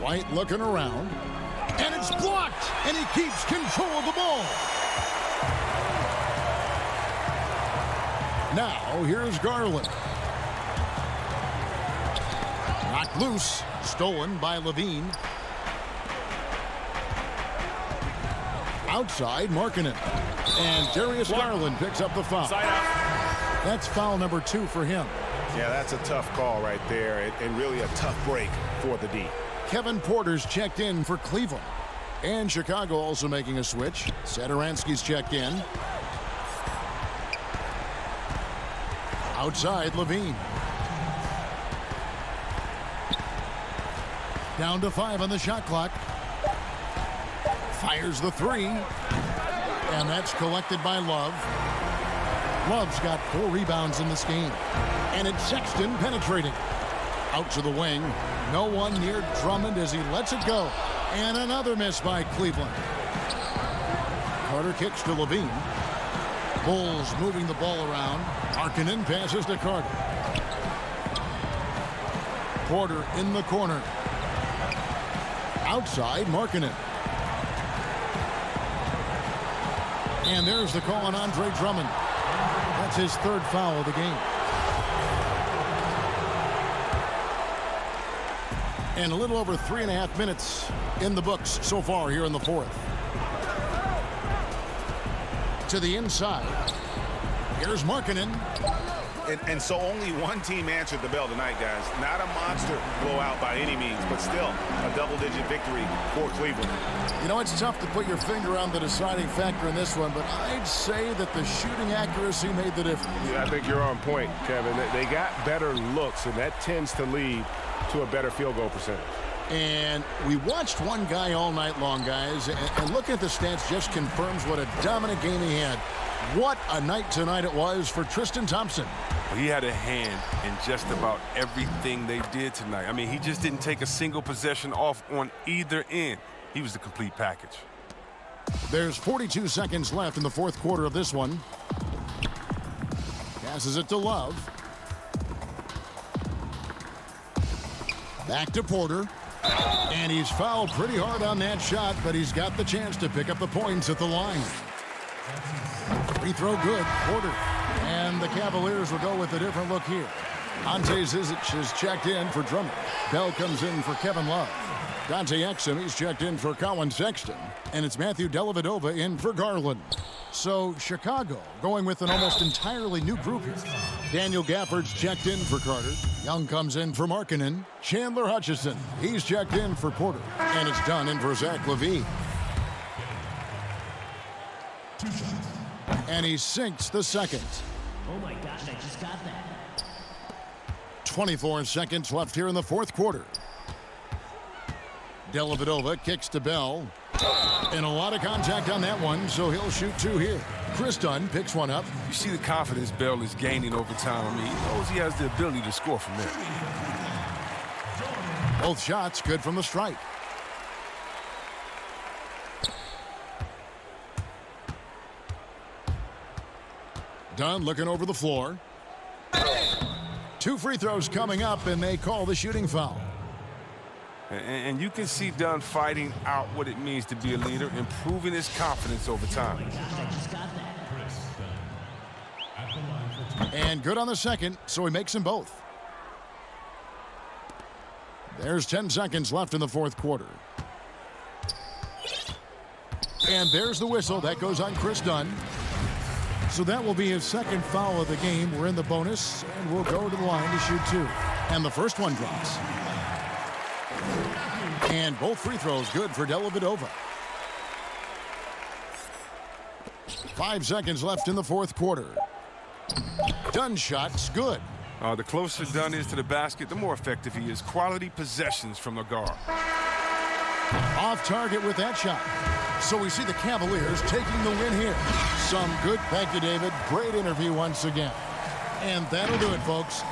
White looking around. And it's blocked, and he keeps control of the ball. Now, here's Garland. Knocked loose, stolen by Levine. Outside, Markkanen. And Darius Garland picks up the foul. That's foul number 2 for him. Yeah, that's a tough call right there, and really a tough break for the D. Kevin Porter's checked in for Cleveland. And Chicago also making a switch. Satoransky's checked in. Outside, Levine. Down to 5 on the shot clock. Fires the 3. And that's collected by Love. Love's got 4 rebounds in this game. And it's Sexton penetrating. Out to the wing. No one near Drummond as he lets it go. And another miss by Cleveland. Carter kicks to Levine. Bulls moving the ball around. Markkanen passes to Carter. Porter in the corner. Outside, Markkanen. And there's the call on Andre Drummond. That's his 3rd foul of the game. And a little over 3.5 minutes in the books so far here in the 4th. To the inside. Here's Markkanen. And so only one team answered the bell tonight, guys. Not a monster blowout by any means, but still a double-digit victory for Cleveland. You know, it's tough to put your finger on the deciding factor in this one, but I'd say that the shooting accuracy made the difference. Yeah, I think you're on point, Kevin. They got better looks, and that tends to lead to a better field goal percentage. And we watched one guy all night long, guys, and looking at the stats just confirms what a dominant game he had. What a night tonight it was for Tristan Thompson. He had a hand in just about everything they did tonight. I mean, he just didn't take a single possession off on either end. He was the complete package. There's 42 seconds left in the 4th quarter of this one. Passes it to Love. Back to Porter. And he's fouled pretty hard on that shot, but he's got the chance to pick up the points at the line. Free throw good, Porter. And the Cavaliers will go with a different look here. Ante Zizic has checked in for Drummond. Bell comes in for Kevin Love. Dante Exum, he's checked in for Colin Sexton. And it's Matthew Dellavedova in for Garland. So Chicago going with an almost entirely new group here. Daniel Gafford's checked in for Carter. Young comes in for Markkanen. Chandler Hutchison, he's checked in for Porter. And it's done in for Zach LaVine. And he sinks the second. Oh my gosh, I just got that. 24 seconds left here in the 4th quarter. Dellavedova kicks to Bell. And a lot of contact on that one, so he'll shoot 2 here. Chris Dunn picks one up. You see the confidence Bell is gaining over time. I mean, he knows he has the ability to score from there. Both shots good from the stripe. Dunn looking over the floor. 2 free throws coming up, and they call the shooting foul. And you can see Dunn fighting out what it means to be a leader, improving his confidence over time. And good on the second, so he makes them both. There's 10 seconds left in the 4th quarter. And there's the whistle. That goes on Chris Dunn. So that will be his 2nd foul of the game. We're in the bonus, and we'll go to the line to shoot 2. And the first one drops. And both free throws good for Dellavedova. 5 seconds left in the 4th quarter. Dunn shot's good. The closer Dunn is to the basket, the more effective he is. Quality possessions from the guard. Off target with that shot. So we see the Cavaliers taking the win here. Some good. Thank you, David. Great interview once again. And that'll do it, folks.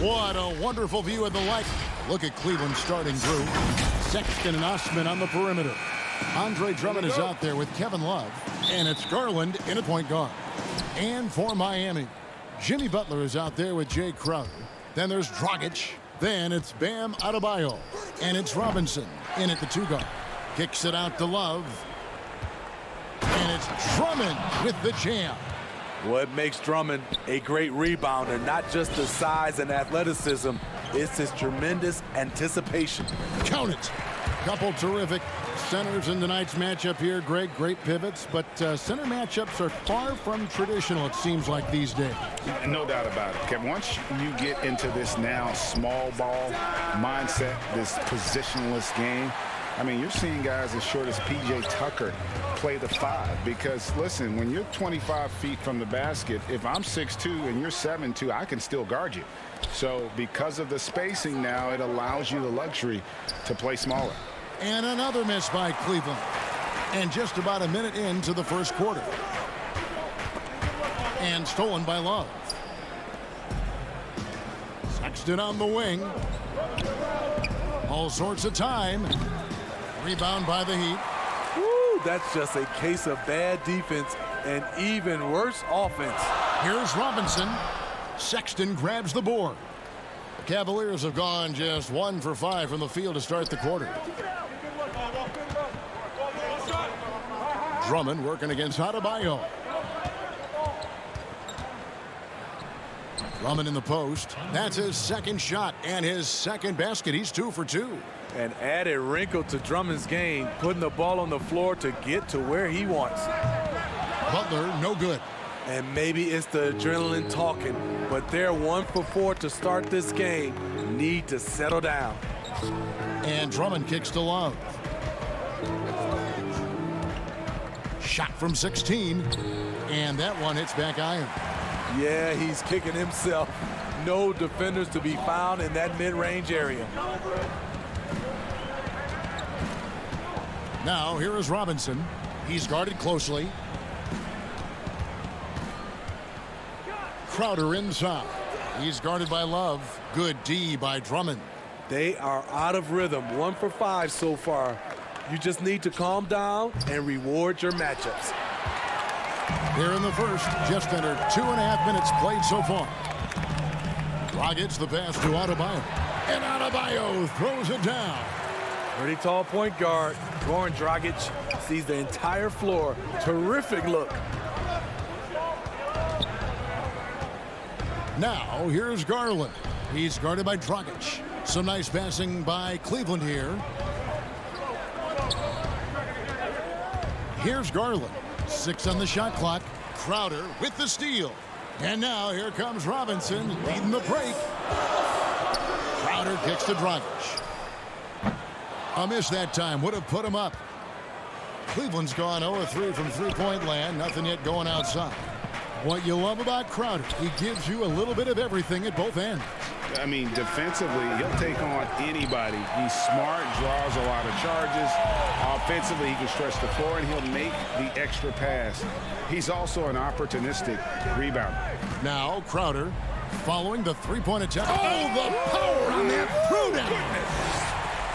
What a wonderful view of the light. Look at Cleveland's starting group. Sexton and Osman on the perimeter. Andre Drummond is out there with Kevin Love. And it's Garland in at point guard. And for Miami, Jimmy Butler is out there with Jay Crowder. Then there's Dragic. Then it's Bam Adebayo. And it's Robinson in at the 2 guard. Kicks it out to Love. And it's Drummond with the jam. What makes Drummond a great rebounder, not just the size and athleticism, it's his tremendous anticipation. Count it. Couple terrific centers in tonight's matchup here, Greg. Great pivots, but center matchups are far from traditional, it seems like, these days. No doubt about it, Kevin. Once you get into this now small ball mindset, this positionless game, I mean, you're seeing guys as short as P.J. Tucker play the 5 because, listen, when you're 25 feet from the basket, if I'm 6'2" and you're 7'2", I can still guard you. So because of the spacing now, it allows you the luxury to play smaller. And another miss by Cleveland. And just about a minute into the first quarter. And stolen by Love. Sexton on the wing. All sorts of time. Rebound by the Heat. Woo, that's just a case of bad defense and even worse offense. Here's Robinson. Sexton grabs the board. The Cavaliers have gone just 1 for 5 from the field to start the quarter. Drummond working against Adebayo. Drummond in the post. That's his second shot and his second basket. He's 2 for 2. An added wrinkle to Drummond's game, putting the ball on the floor to get to where he wants. Butler, no good. And maybe it's the adrenaline talking, but they're 1 for 4 to start this game. Need to settle down. And Drummond kicks to Love. Shot from 16. And that one hits back iron. Yeah, he's kicking himself. No defenders to be found in that mid-range area. Now, here is Robinson. He's guarded closely. Crowder inside. He's guarded by Love. Good D by Drummond. They are out of rhythm. 1 for 5 so far. You just need to calm down and reward your matchups. Here in the first, just under 2.5 minutes played so far. Dragic the pass to Adebayo. And Adebayo throws it down. Pretty tall point guard. Goran Dragic sees the entire floor. Terrific look. Now, here's Garland. He's guarded by Dragic. Some nice passing by Cleveland here. Here's Garland. 6 on the shot clock. Crowder with the steal. And now here comes Robinson leading the break. Crowder kicks to Dragic. A miss that time would have put him up. Cleveland's gone 0-3 from three-point land. Nothing yet going outside. What you love about Crowder, he gives you a little bit of everything at both ends. I mean, defensively, he'll take on anybody. He's smart, draws a lot of charges. Offensively, he can stretch the floor, and he'll make the extra pass. He's also an opportunistic rebounder. Now, Crowder following the three-point attempt. Oh, the power on that throw-down.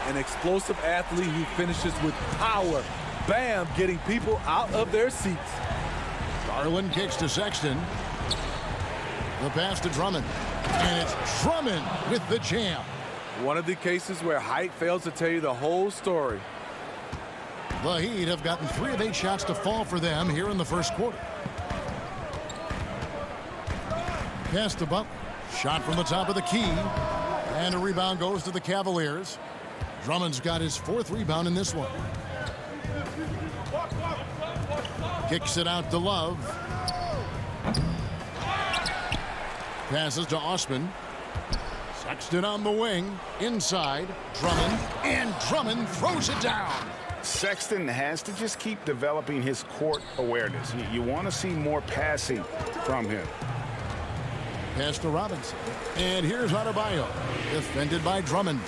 An explosive athlete who finishes with power. Bam, getting people out of their seats. Garland kicks to Sexton. The pass to Drummond. And it's Drummond with the jam. One of the cases where height fails to tell you the whole story. The Heat have gotten 3 of 8 shots to fall for them here in the first quarter. Pass to Butler. Shot from the top of the key. And a rebound goes to the Cavaliers. Drummond's got his 4th rebound in this one. Kicks it out to Love. Passes to Osman. Sexton on the wing. Inside. Drummond. And Drummond throws it down. Sexton has to just keep developing his court awareness. You want to see more passing from him. Pass to Robinson. And here's Adebayo. Defended by Drummond.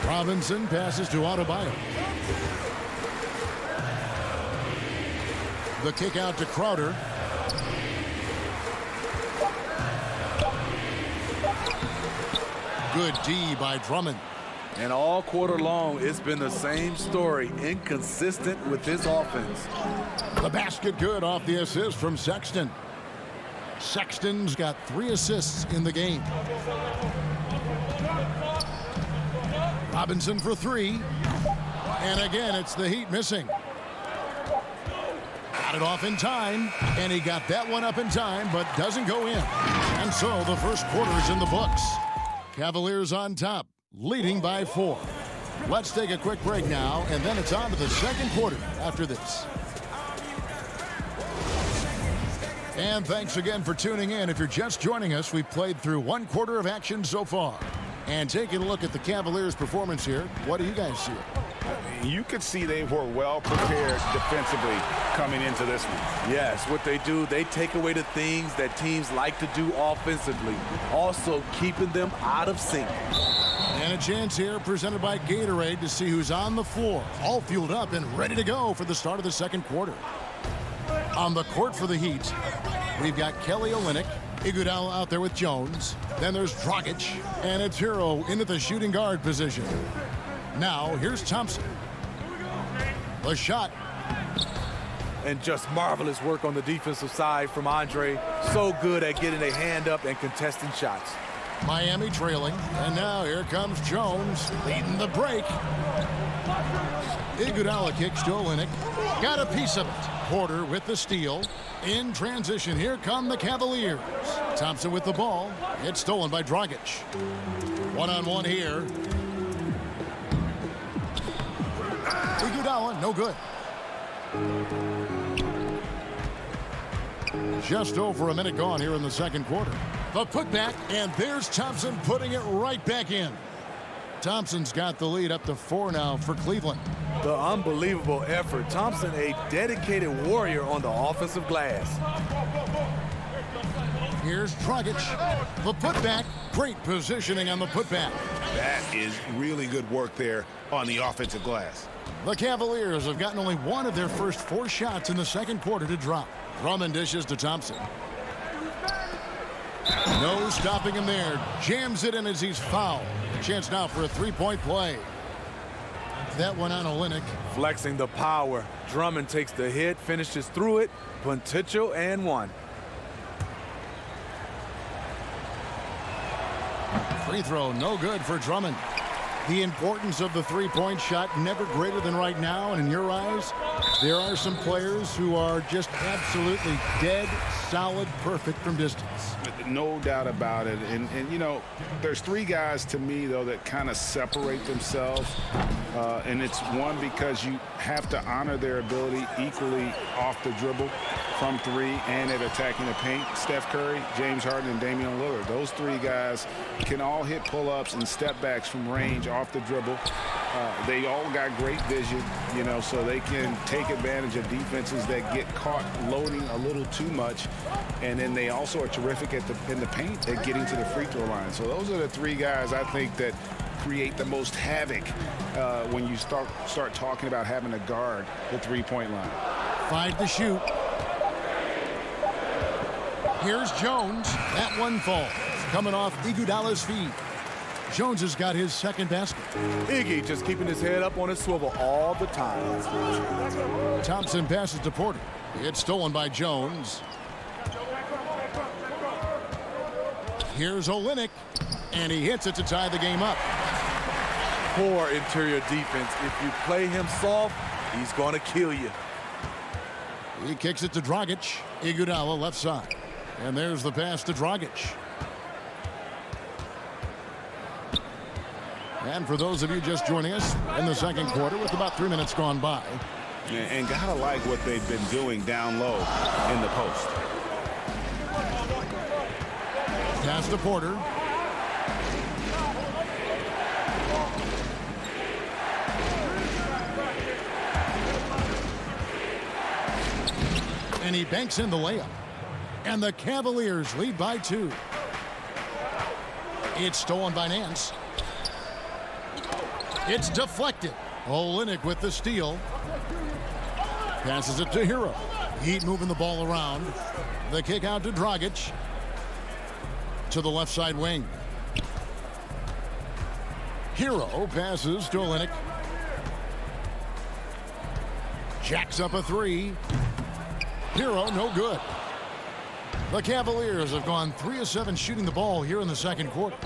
Robinson passes to Adebayo. The kick out to Crowder. Good D by Drummond. And all quarter long, it's been the same story, inconsistent with this offense. The basket good off the assist from Sexton. Sexton's got 3 assists in the game. Robinson for 3. And again, it's the Heat missing. Got it off in time, and he got that one up in time, but doesn't go in. And so the first quarter's in the books. Cavaliers on top, leading by 4. Let's take a quick break now, and then it's on to the second quarter after this. And thanks again for tuning in. If you're just joining us, we've played through 1 quarter of action so far. And taking a look at the Cavaliers' performance here, what do you guys see? You could see they were well prepared defensively coming into this one. Yes, what they do, they take away the things that teams like to do offensively, also keeping them out of sync. And a chance here presented by Gatorade to see who's on the floor, all fueled up and ready to go for the start of the second quarter. On the court for the Heat, we've got Kelly Olynyk, Iguodala out there with Jones. Then there's Dragic, and it's Hero into the shooting guard position. Now, here's Thompson. The shot. And just marvelous work on the defensive side from Andre. So good at getting a hand up and contesting shots. Miami trailing, and now here comes Jones leading the break. Iguodala kicks to Olynyk. Got a piece of it. Porter with the steal. In transition, here come the Cavaliers. Thompson with the ball. It's stolen by Dragic. One-on-one here. Iguodala, no good. Just over a minute gone here in the second quarter. The putback, and there's Thompson putting it right back in. Thompson's got the lead up to 4 now for Cleveland. The unbelievable effort. Thompson, a dedicated warrior on the offensive glass. Here's Dragic. The putback. Great positioning on the putback. That is really good work there on the offensive glass. The Cavaliers have gotten only 1 of their first 4 shots in the second quarter to drop. Drummond dishes to Thompson. No stopping him there. Jams it in as he's fouled. A chance now for a 3-point play. That one on Olynyk. Flexing the power. Drummond takes the hit, finishes through it. Potential and 1. Free throw, no good for Drummond. The importance of the 3-point shot never greater than right now, and in your eyes, there are some players who are just absolutely dead, solid, perfect from distance. No doubt about it. And you know, there's 3 guys to me, though, that kind of separate themselves. And it's one, because you have to honor their ability equally off the dribble, from 3, and at attacking the paint. Steph Curry, James Harden, and Damian Lillard. Those 3 guys can all hit pull-ups and step backs from range off the dribble. They all got great vision, you know, so they can take advantage of defenses that get caught loading a little too much. And then they also are terrific in the paint at getting to the free throw line. So those are the 3 guys I think that create the most havoc when you start talking about having to guard the 3-point line. 5 to shoot. Here's Jones. That one falls. Coming off Iguodala's feet. Jones has got his second basket. Iggy just keeping his head up on his swivel all the time. Thompson passes to Porter. It's stolen by Jones. Here's Olynyk, and he hits it to tie the game up. Poor interior defense. If you play him soft, he's going to kill you. He kicks it to Dragic. Iguodala left side. And there's the pass to Dragic. And for those of you just joining us in the second quarter with about 3 minutes gone by. And gotta like what they've been doing down low in the post. Pass to Porter. And he banks in the layup. And the Cavaliers lead by 2. It's stolen by Nance. It's deflected. Olynyk with the steal. Passes it to Hero. Heat moving the ball around. The kick out to Dragic. To the left side wing. Hero passes to Olynyk. Jacks up a three. Hero, no good. The Cavaliers have gone 3 of 7 shooting the ball here in the second quarter.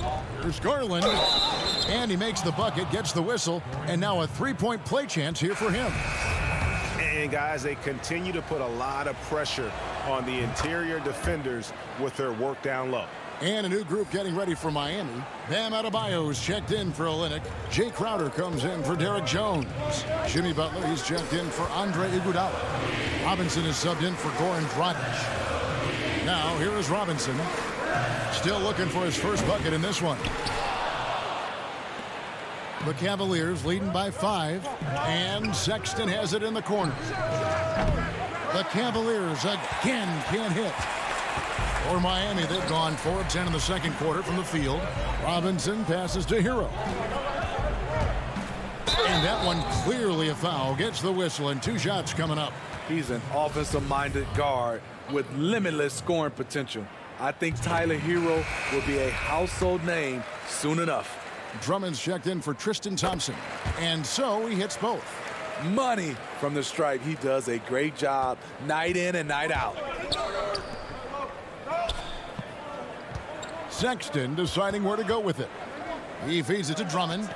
Here's Garland. And he makes the bucket, gets the whistle, and now a three-point play chance here for him. And guys, they continue to put a lot of pressure on the interior defenders with their work down low. And a new group getting ready for Miami. Bam Adebayo is checked in for Olynyk. Jay Crowder comes in for Derek Jones. Jimmy Butler, he's checked in for Andre Iguodala. Robinson is subbed in for Goran Dragic. Now, here is Robinson. Still looking for his first bucket in this one. The Cavaliers leading by 5. And Sexton has it in the corner. The Cavaliers again can't hit. For Miami, they've gone 4 of 10 in the second quarter from the field. Robinson passes to Hero. And that one clearly a foul. Gets the whistle and 2 shots coming up. He's an offensive-minded guard with limitless scoring potential. I think Tyler Hero will be a household name soon enough. Drummond's checked in for Tristan Thompson. And so he hits both. Money from the stripe. He does a great job night in and night out. Sexton deciding where to go with it. He feeds it to Drummond.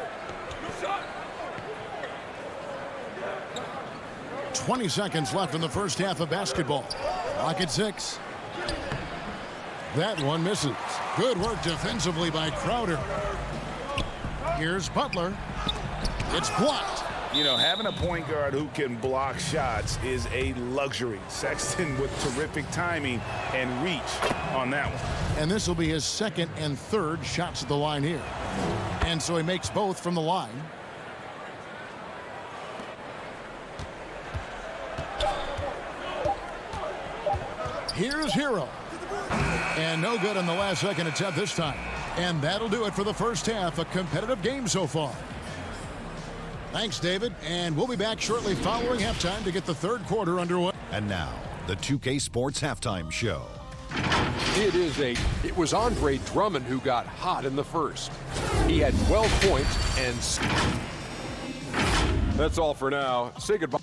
20 seconds left in the first half of basketball. Clock at 6. That one misses. Good work defensively by Crowder. Here's Butler. It's blocked. You know, having a point guard who can block shots is a luxury. Sexton with terrific timing and reach on that one. And this will be his second and third shots at the line here. And so he makes both from the line. Here's Hero. And no good on the last second attempt this time. And that'll do it for the first half. A competitive game so far. Thanks, David. And we'll be back shortly following halftime to get the third quarter underway. And now, the 2K Sports Halftime Show. It was Andre Drummond who got hot in the first. He had 12 points and... That's all for now. Say goodbye.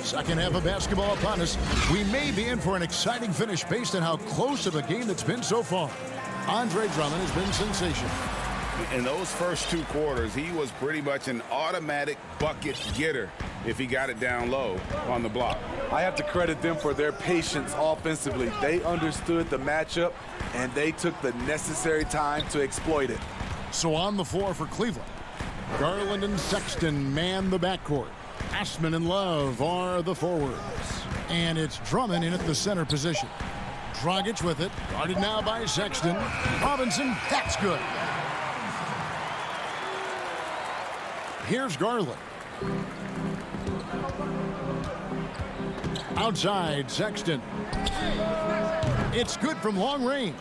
Second half of basketball upon us. We may be in for an exciting finish based on how close of a game that's been so far. Andre Drummond has been sensational. In those first 2 quarters, he was pretty much an automatic bucket getter if he got it down low on the block. I have to credit them for their patience offensively. They understood the matchup, and they took the necessary time to exploit it. So on the floor for Cleveland, Garland and Sexton man the backcourt. Ashman and Love are the forwards. And it's Drummond in at the center position. Dragic with it. Guarded now by Sexton. Robinson, that's good. Here's Garland. Outside, Sexton. It's good from long range.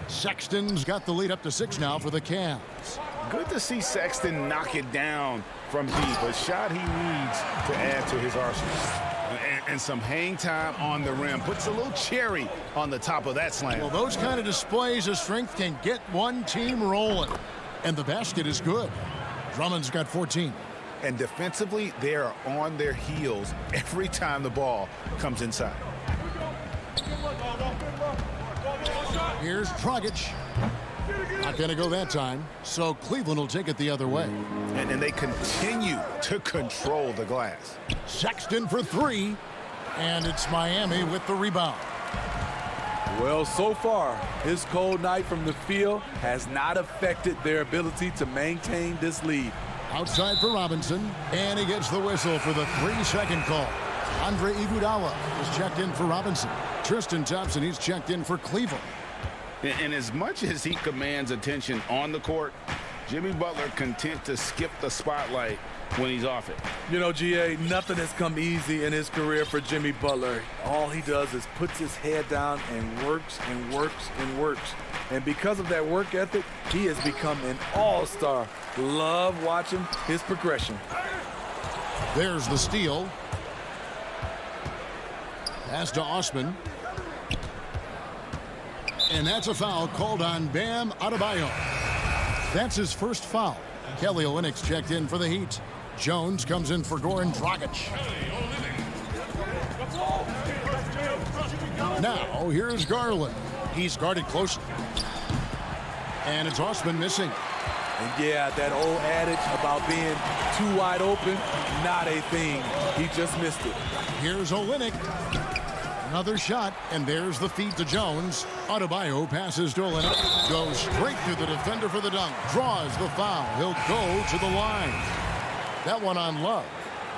Sexton's got the lead up to 6 now for the Cavs. Good to see Sexton knock it down from deep. A shot he needs to add to his arsenal. And some hang time on the rim. Puts a little cherry on the top of that slam. Well, those kind of displays of strength can get one team rolling. And the basket is good. Drummond's got 14. And defensively, they are on their heels every time the ball comes inside. Here's Dragic. Not going to go that time, so Cleveland will take it the other way. And they continue to control the glass. Sexton for 3, and it's Miami with the rebound. Well, so far, his cold night from the field has not affected their ability to maintain this lead. Outside for Robinson, and he gets the whistle for the 3-second call. Andre Iguodala is checked in for Robinson. Tristan Thompson, he's checked in for Cleveland. And as much as he commands attention on the court, Jimmy Butler content to skip the spotlight when he's off it. You know, GA, nothing has come easy in his career for Jimmy Butler. All he does is puts his head down and works and works and works. And because of that work ethic, he has become an all-star. Love watching his progression. There's the steal. Pass to Osman. And that's a foul called on Bam Adebayo. That's his first foul. Kelly Olynyk's checked in for the Heat. Jones comes in for Goran Dragic. Now, here's Garland. He's guarded closely. And it's Osman missing. And yeah, that old adage about being too wide open, not a thing. He just missed it. Here's Olynyk. Another shot, and there's the feed to Jones. Adebayo passes to Olynyk. Goes straight through the defender for the dunk. Draws the foul. He'll go to the line. That one on Love.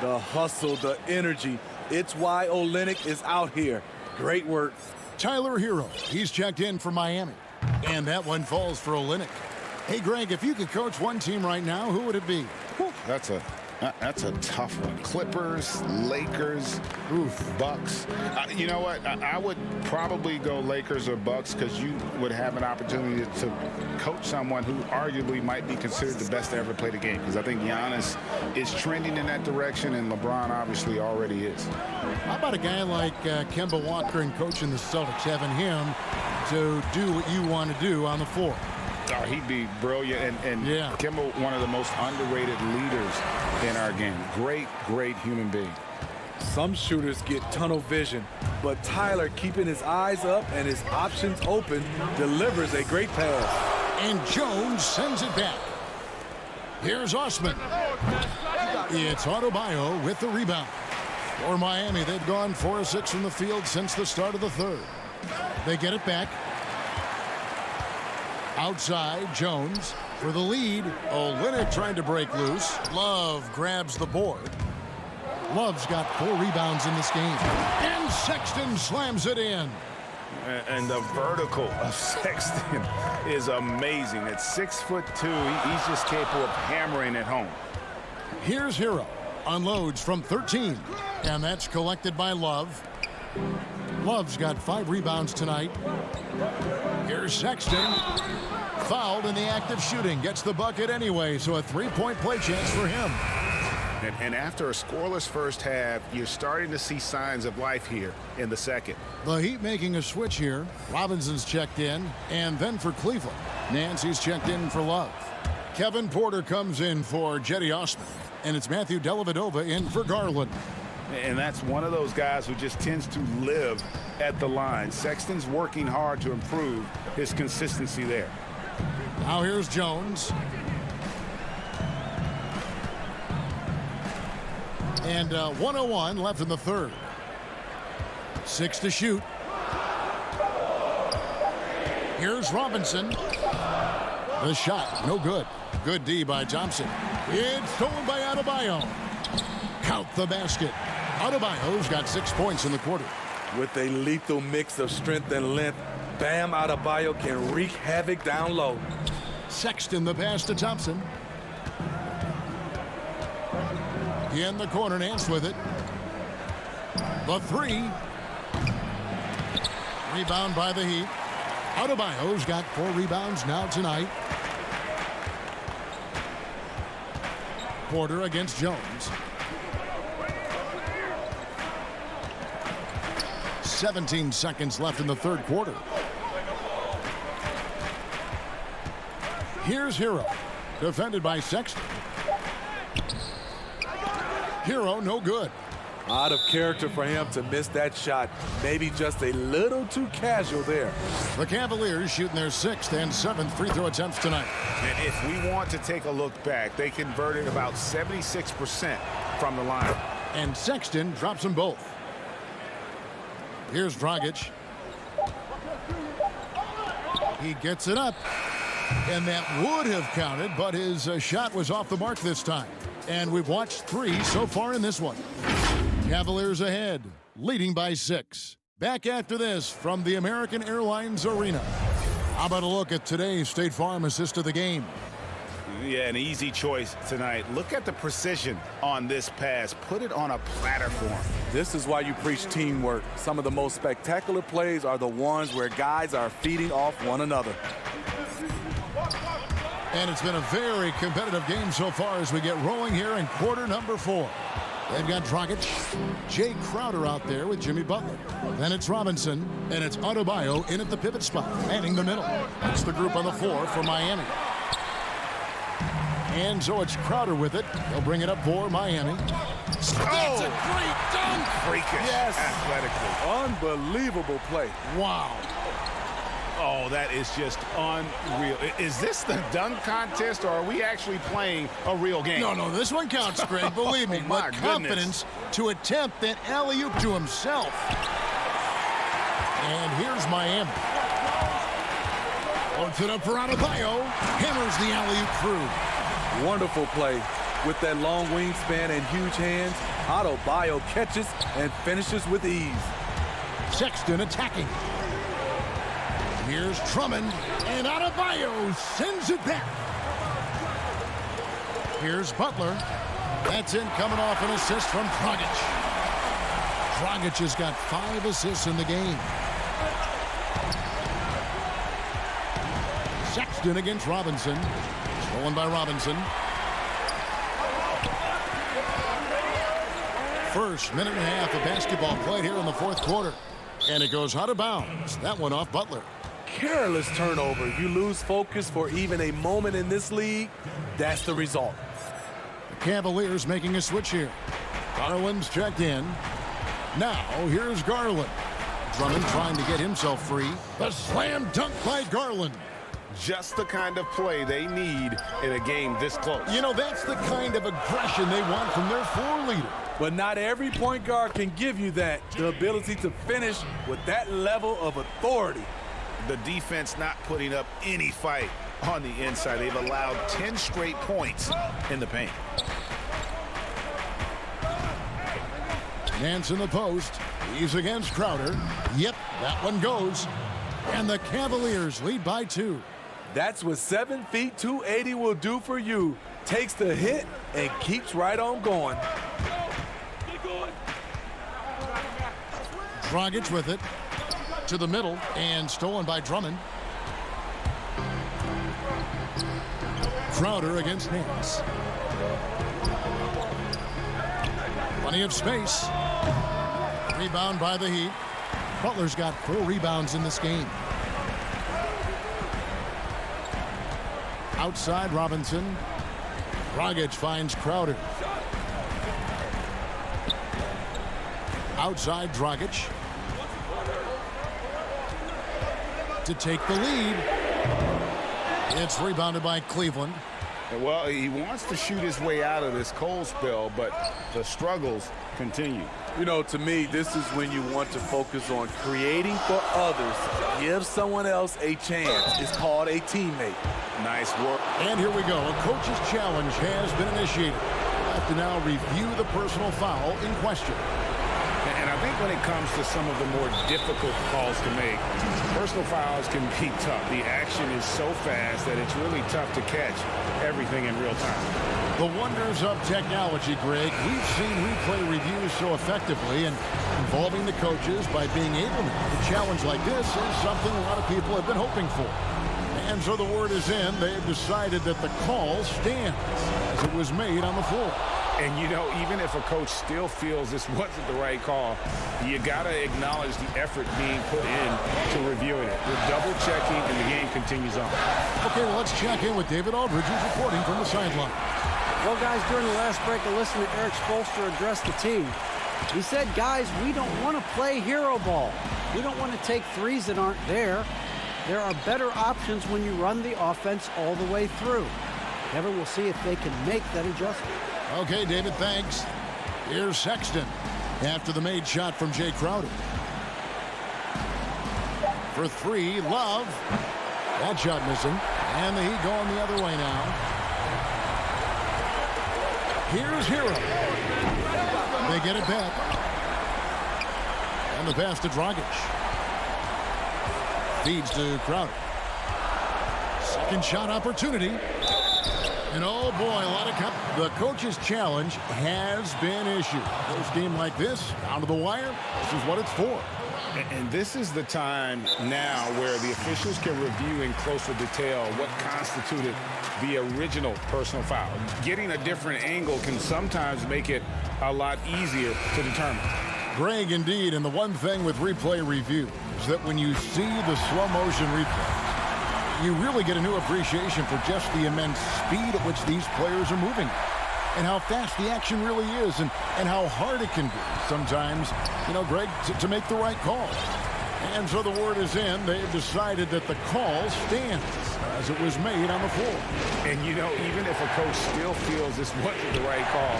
The hustle, the energy. It's why Olynyk is out here. Great work. Tyler Hero. He's checked in for Miami. And that one falls for Olynyk. Hey, Greg, if you could coach one team right now, who would it be? That's a tough one. Clippers, Lakers, Bucks. You know what? I would probably go Lakers or Bucks because you would have an opportunity to coach someone who arguably might be considered the best to ever play the game. Because I think Giannis is trending in that direction, and LeBron obviously already is. How about a guy like Kemba Walker and coaching the Celtics, having him to do what you want to do on the floor? Oh, he'd be brilliant, and yeah. Kemba, one of the most underrated leaders in our game. Great human being. Some shooters get tunnel vision, but Tyler, keeping his eyes up and his options open, delivers a great pass. And Jones sends it back. Here's Osman. It's Adebayo with the rebound. For Miami, they've gone 4 of 6 from the field since the start of the third. They get it back. Outside, Jones for the lead. Olynyk trying to break loose. Love grabs the board. Love's got 4 rebounds in this game. And Sexton slams it in. And the vertical of Sexton is amazing. At 6'2", he's just capable of hammering it home. Here's Hero. Unloads from 13. And that's collected by Love. Love's got 5 rebounds tonight. Here's Sexton. Fouled in the act of shooting. Gets the bucket anyway, so a 3-point play chance for him. And after a scoreless first half, you're starting to see signs of life here in the second. The Heat making a switch here. Robinson's checked in. And then for Cleveland, Nancy's checked in for Love. Kevin Porter comes in for Jetty Osman. And it's Matthew Dellavedova in for Garland. And that's one of those guys who just tends to live at the line. Sexton's working hard to improve his consistency there. Now here's Jones. And 1:01 left in the third. 6 to shoot. Here's Robinson. The shot, no good. Good D by Thompson. It's stolen by Adebayo. Count the basket. Adebayo's got 6 points in the quarter. With a lethal mix of strength and length, Bam Adebayo can wreak havoc down low. Sexton the pass to Thompson. In the corner, Nance with it. The 3. Rebound by the Heat. Adebayo's got 4 rebounds now tonight. Porter against Jones. 17 seconds left in the third quarter. Here's Hero. Defended by Sexton. Hero, no good. Out of character for him to miss that shot. Maybe just a little too casual there. The Cavaliers shooting their 6th and 7th free throw attempts tonight. And if we want to take a look back, they converted about 76% from the line. And Sexton drops them both. Here's Dragic. He gets it up. And that would have counted, but his shot was off the mark this time. And we've watched 3 so far in this one. Cavaliers ahead, leading by 6. Back after this from the American Airlines Arena. How about a look at today's State Farm assist of the game? Yeah, an easy choice tonight. Look at the precision on this pass. Put it on a platter for him. This is why you preach teamwork. Some of the most spectacular plays are the ones where guys are feeding off one another. And it's been a very competitive game so far as we get rolling here in quarter number 4. They've got Dragic, Jay Crowder out there with Jimmy Butler. Then it's Robinson, and it's Adebayo in at the pivot spot, manning the middle. That's the group on the floor for Miami. And so it's Crowder with it. They'll bring it up for Miami. That's a great dunk! Freakish. Yes. Athletically. Unbelievable play. Wow. Oh, that is just unreal. Is this the dunk contest, or are we actually playing a real game? No, this one counts, Greg. Believe me. My What confidence to attempt that alley-oop to himself. And here's Miami. Puts it up for Adebayo. Hammers the alley-oop through. Wonderful play. With that long wingspan and huge hands, Adebayo catches and finishes with ease. Sexton attacking. Here's Drummond, and Adebayo sends it back. Here's Butler. That's in, coming off an assist from Dragic. Dragic has got 5 assists in the game. Sexton against Robinson. Stolen by Robinson. First minute and a half of basketball played here in the 4th quarter. And it goes out of bounds. That one off Butler. Careless turnover. You lose focus for even a moment in this league. That's the result. The Cavaliers making a switch here. Garland's checked in. Now here's Garland. Drummond trying to get himself free. The slam dunk by Garland. Just the kind of play they need in a game this close. You know, that's the kind of aggression they want from their floor leader. But not every point guard can give you that. The ability to finish with that level of authority. The defense not putting up any fight on the inside. They've allowed 10 straight points in the paint. Nance in the post. He's against Crowder. Yep, that one goes. And the Cavaliers lead by 2. That's what 7 feet 280 will do for you. Takes the hit and keeps right on going. Dragic with it to the middle and stolen by Drummond. Crowder against Nance. Plenty of space. Rebound by the Heat. Butler's got 4 rebounds in this game. Outside Robinson. Dragic finds Crowder. Outside Dragic. To take the lead. It's rebounded by Cleveland. Well, he wants to shoot his way out of this cold spell, but the struggles continue. You know, to me, this is when you want to focus on creating for others. Give someone else a chance. It's called a teammate. Nice work. And here we go. A coach's challenge has been initiated. We'll have to now review the personal foul in question. And I think when it comes to some of the more difficult calls to make, personal fouls can be tough. The action is so fast that it's really tough to catch everything in real time. The wonders of technology, Greg. We've seen replay reviews so effectively, and involving the coaches by being able to have a challenge like this is something a lot of people have been hoping for. And so the word is in. They've decided that the call stands as it was made on the floor. And, you know, even if a coach still feels this wasn't the right call, you got to acknowledge the effort being put in to reviewing it. We're double-checking, and the game continues on. Okay, well, let's check in with David Aldridge, who's reporting from the sideline. Well, guys, during the last break, I listened to Eric Spoelstra address the team. He said, guys, we don't want to play hero ball. We don't want to take threes that aren't there. There are better options when you run the offense all the way through. Kevin, we'll see if they can make that adjustment. Okay, David, thanks. Here's Sexton after the made shot from Jay Crowder. For 3, Love. That shot missing. And the Heat going the other way now. Here's Hero. They get it back. And the pass to Dragic. Feeds to Crowder. Second shot opportunity. And oh boy, a lot of the coach's challenge has been issued. Close game like this, down to the wire, this is what it's for. And this is the time now where the officials can review in closer detail what constituted the original personal foul. Getting a different angle can sometimes make it a lot easier to determine. Greg, indeed, and the one thing with replay review is that when you see the slow motion replay, you really get a new appreciation for just the immense speed at which these players are moving and how fast the action really is and how hard it can be sometimes, you know, Greg, to make the right call. And so the word is in. They've decided that the call stands as it was made on the floor. And, you know, even if a coach still feels this wasn't the right call,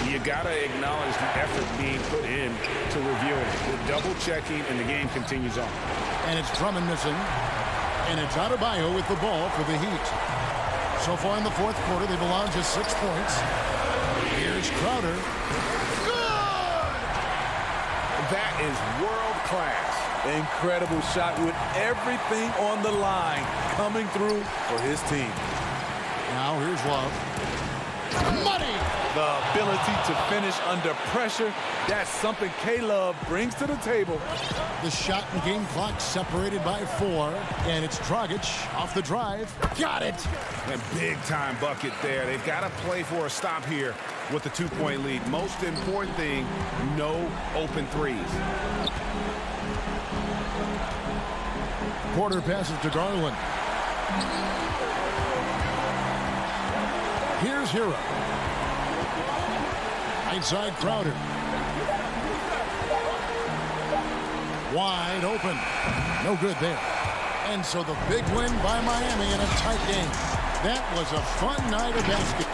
you got to acknowledge the effort being put in to reviewing it. The double checking, and the game continues on. And it's Drummond missing. And it's Adebayo with the ball for the Heat. So far in the fourth quarter, they've allowed just 6 points. Here's Crowder. Good! That is world class. Incredible shot with everything on the line coming through for his team. Now here's Love. Money! The ability to finish under pressure, that's something K-Love brings to the table. The shot and game clock separated by 4, and it's Dragic off the drive. Got it! A big-time bucket there. They've got to play for a stop here with the 2-point lead. Most important thing, no open threes. Porter passes to Garland. Here's Hero. Right side Crowder. Wide open. No good there. And so the big win by Miami in a tight game. That was a fun night of basketball.